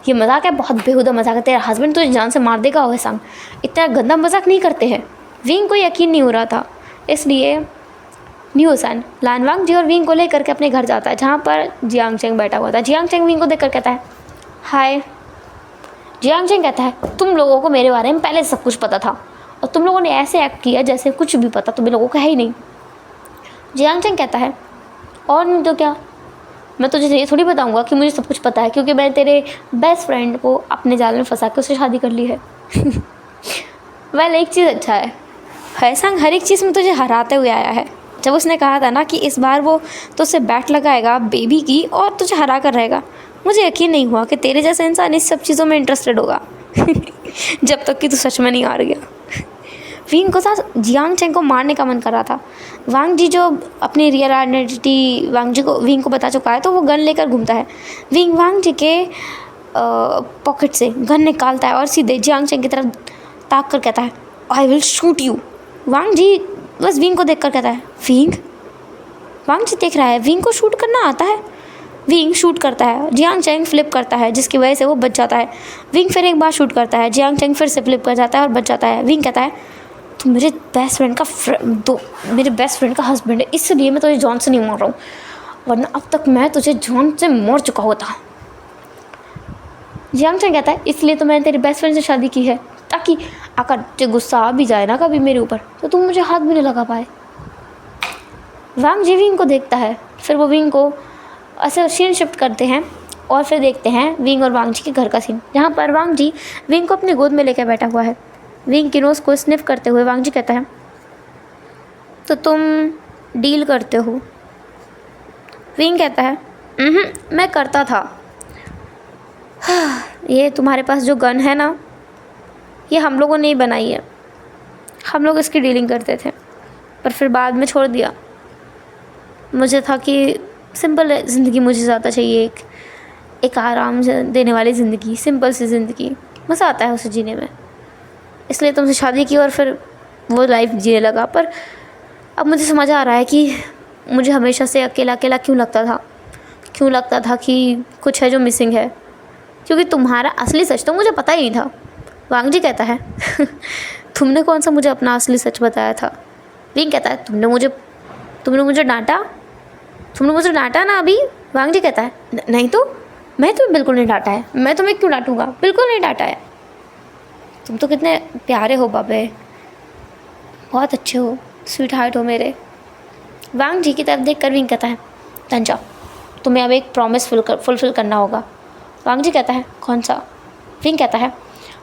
ये मजाक है, बहुत बेहुदा मजाक है, तेरा हस्बैंड तुझे जान से मार देगा। वैसा इतना गंदा मजाक नहीं करते हैं। विंग को यकीन नहीं हो रहा था, इसलिए न्यू सन लान वांग जी और विंग को लेकर के अपने घर जाता है, जहाँ पर जियांग चेंग बैठा हुआ था। जियांग चेंग विंग को देखकर कहता है हाय। जियांग चेंग कहता है तुम लोगों को मेरे बारे में पहले से सब कुछ पता था और तुम लोगों ने ऐसे एक्ट किया जैसे कुछ भी पता तुम लोगों को है ही नहीं। जियांग चेंग कहता है और नहीं तो क्या, मैं तुझे ये थोड़ी बताऊंगा कि मुझे सब कुछ पता है, क्योंकि मैंने तेरे बेस्ट फ्रेंड को अपने जाल में फंसा के उससे शादी कर ली है। वेल एक चीज़ अच्छा है, हैसांग हर एक चीज़ में तुझे हराते हुए आया है। जब उसने कहा था ना कि इस बार वो तुझसे बैट लगाएगा बेबी की और तुझे हरा कर रहेगा, मुझे यकीन नहीं हुआ कि तेरे जैसा इंसान इस सब चीज़ों में इंटरेस्टेड होगा। जब तक कि तू सच में नहीं हार गया। विंग को था जियांग चेंग को मारने का मन कर रहा था। वांग जी जो अपनी रियल आइडेंटिटी विंग को बता चुका है, तो वो गन लेकर घूमता है। विंग वांग जी के पॉकेट से गन निकालता है और सीधे जियांग चेंग की तरफ ताक कर कहता है आई विल शूट यू। वांग जी बस विंग को देख कर कहता है विंग। वांग जी देख रहा है विंग को शूट करना आता है। विंग शूट करता है, जियांग चेंग फ्लिप करता है, जिसकी वजह से वो बच जाता है। विंग फिर एक बार शूट करता है, जियांग चेंग फिर से फ्लिप कर जाता है और बच जाता है। विंग कहता है तो मेरे बेस्ट फ्रेंड का हस्बैंड है, इसलिए मैं तुझे जॉन से नहीं मार रहा हूँ, वरना अब तक मैं तुझे जॉन से मार चुका होता। जियांग चेंग कहता है इसलिए तो मैंने तेरे बेस्ट फ्रेंड से शादी की है, ताकि अगर तुझे गुस्सा आ भी जाए ना कभी मेरे ऊपर, तो तुम मुझे हाथ भी नहीं लगा पाए। वांग जी विंग को देखता है, फिर वो विंग को ऐसे सीन शिफ्ट करते हैं और फिर देखते हैं विंग और वांग जी के घर का सीन, जहाँ पर वांग जी विंग को अपनी गोद में लेकर बैठा हुआ है। विंग की नोज़ को स्निफ करते हुए वांग जी कहता है तो तुम डील करते हो। विंग कहता है मैं करता था। ये तुम्हारे पास जो गन है ना, ये हम लोगों ने ही बनाई है, हम लोग इसकी डीलिंग करते थे, पर फिर बाद में छोड़ दिया। मुझे था कि सिंपल ज़िंदगी मुझे ज़्यादा चाहिए, एक आराम देने वाली ज़िंदगी, सिंपल सी ज़िंदगी, मज़ा आता है उसे जीने में, इसलिए तुमसे शादी की और फिर वो लाइफ जीने लगा। पर अब मुझे समझ आ रहा है कि मुझे हमेशा से अकेला अकेला क्यों लगता था कि कुछ है जो मिसिंग है, क्योंकि तुम्हारा असली सच तो मुझे पता ही नहीं था। वांग जी कहता है तुमने कौन सा मुझे अपना असली सच बताया था। विंग कहता है तुमने मुझे डांटा ना अभी। वांग जी कहता है नहीं तो मैं तुम्हें बिल्कुल नहीं डांटा है, मैं तुम्हें क्यों डांटूंगा, बिल्कुल नहीं डांटा है। तुम तो कितने प्यारे हो बाबे, बहुत अच्छे हो, स्वीट हार्ट हो मेरे। वांग जी की तरफ देख कर विंग कहता है तंजा तुम्हें अब एक प्रॉमिस फुलफिल करना होगा। वांग जी कहता है कौन सा। विंग कहता है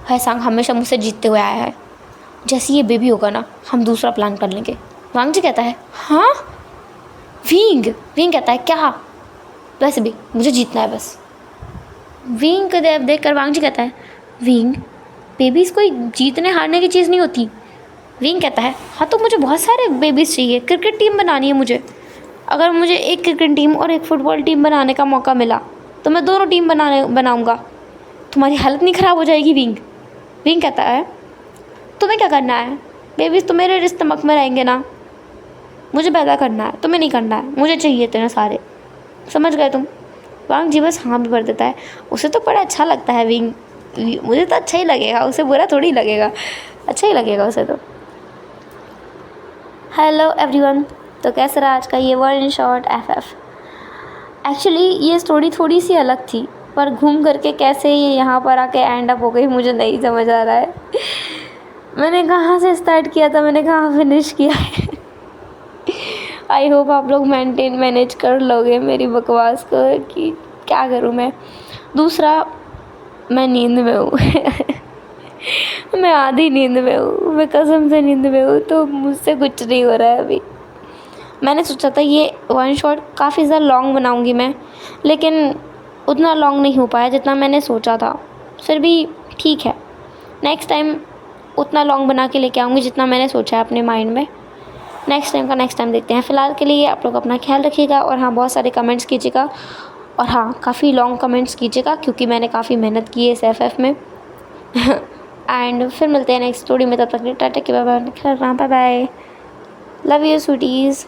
हैसांग हमेशा मुझसे जीतते हुए आया है, जैसे ये बेबी होगा ना हम दूसरा प्लान कर लेंगे। वांग जी कहता है हाँ। विंग कहता है क्या, वैसे भी मुझे जीतना है बस। विंग को देख कर वांग जी कहता है विंग बेबीज़ कोई जीतने हारने की चीज़ नहीं होती। विंग कहता है हाँ तो मुझे बहुत सारे बेबीज़ चाहिए, क्रिकेट टीम बनानी है मुझे। अगर मुझे एक क्रिकेट टीम और एक फुटबॉल टीम बनाने का मौका मिला तो मैं दोनों टीम बनाऊंगा। तुम्हारी हालत नहीं ख़राब हो जाएगी विंग कहता है तुम्हें क्या करना है, बेबीज़ तो मेरे स्टमक में रहेंगे ना, मुझे पैदा करना है, तुम्हें नहीं करना है, मुझे चाहिए तेरे सारे, समझ गए तुम। वांग जी बस हाँ भी भर देता है, उसे तो बड़ा अच्छा लगता है विंग, मुझे तो अच्छा ही लगेगा, उसे बुरा थोड़ी लगेगा, अच्छा ही लगेगा उसे तो। हेलो एवरीवन, तो कैसा रहा आज का ये word in short FF। Actually ये स्टोरी थोड़ी सी अलग थी, पर घूम करके कैसे ये यहाँ पर आके एंड अप हो गई मुझे नहीं समझ आ रहा है। मैंने कहाँ से स्टार्ट किया था, मैंने कहाँ फिनिश किया है। आई होप आप लोग मैनेज कर लोगे मेरी बकवास को कि क्या करूँ मैं। दूसरा, मैं नींद में हूँ। मैं आधी नींद में हूँ, मैं कसम से नींद में हूँ, तो मुझसे कुछ नहीं हो रहा है अभी। मैंने सोचा था ये वन शॉट काफ़ी ज़्यादा लॉन्ग बनाऊँगी मैं, लेकिन उतना लॉन्ग नहीं हो पाया जितना मैंने सोचा था। फिर भी ठीक है, नेक्स्ट टाइम उतना लॉन्ग बना के लेके आऊँगी जितना मैंने सोचा है अपने माइंड में। नेक्स्ट टाइम देखते हैं। फ़िलहाल के लिए आप लोग अपना ख्याल रखिएगा, और हाँ बहुत सारे कमेंट्स कीजिएगा, और हाँ काफ़ी लॉन्ग कमेंट्स कीजिएगा क्योंकि मैंने काफ़ी मेहनत की है इस FF में। एंड फिर मिलते हैं नेक्स्ट स्टोरी में, तब तक टाटा के बाय बाय, लव यू स्वीटीज़।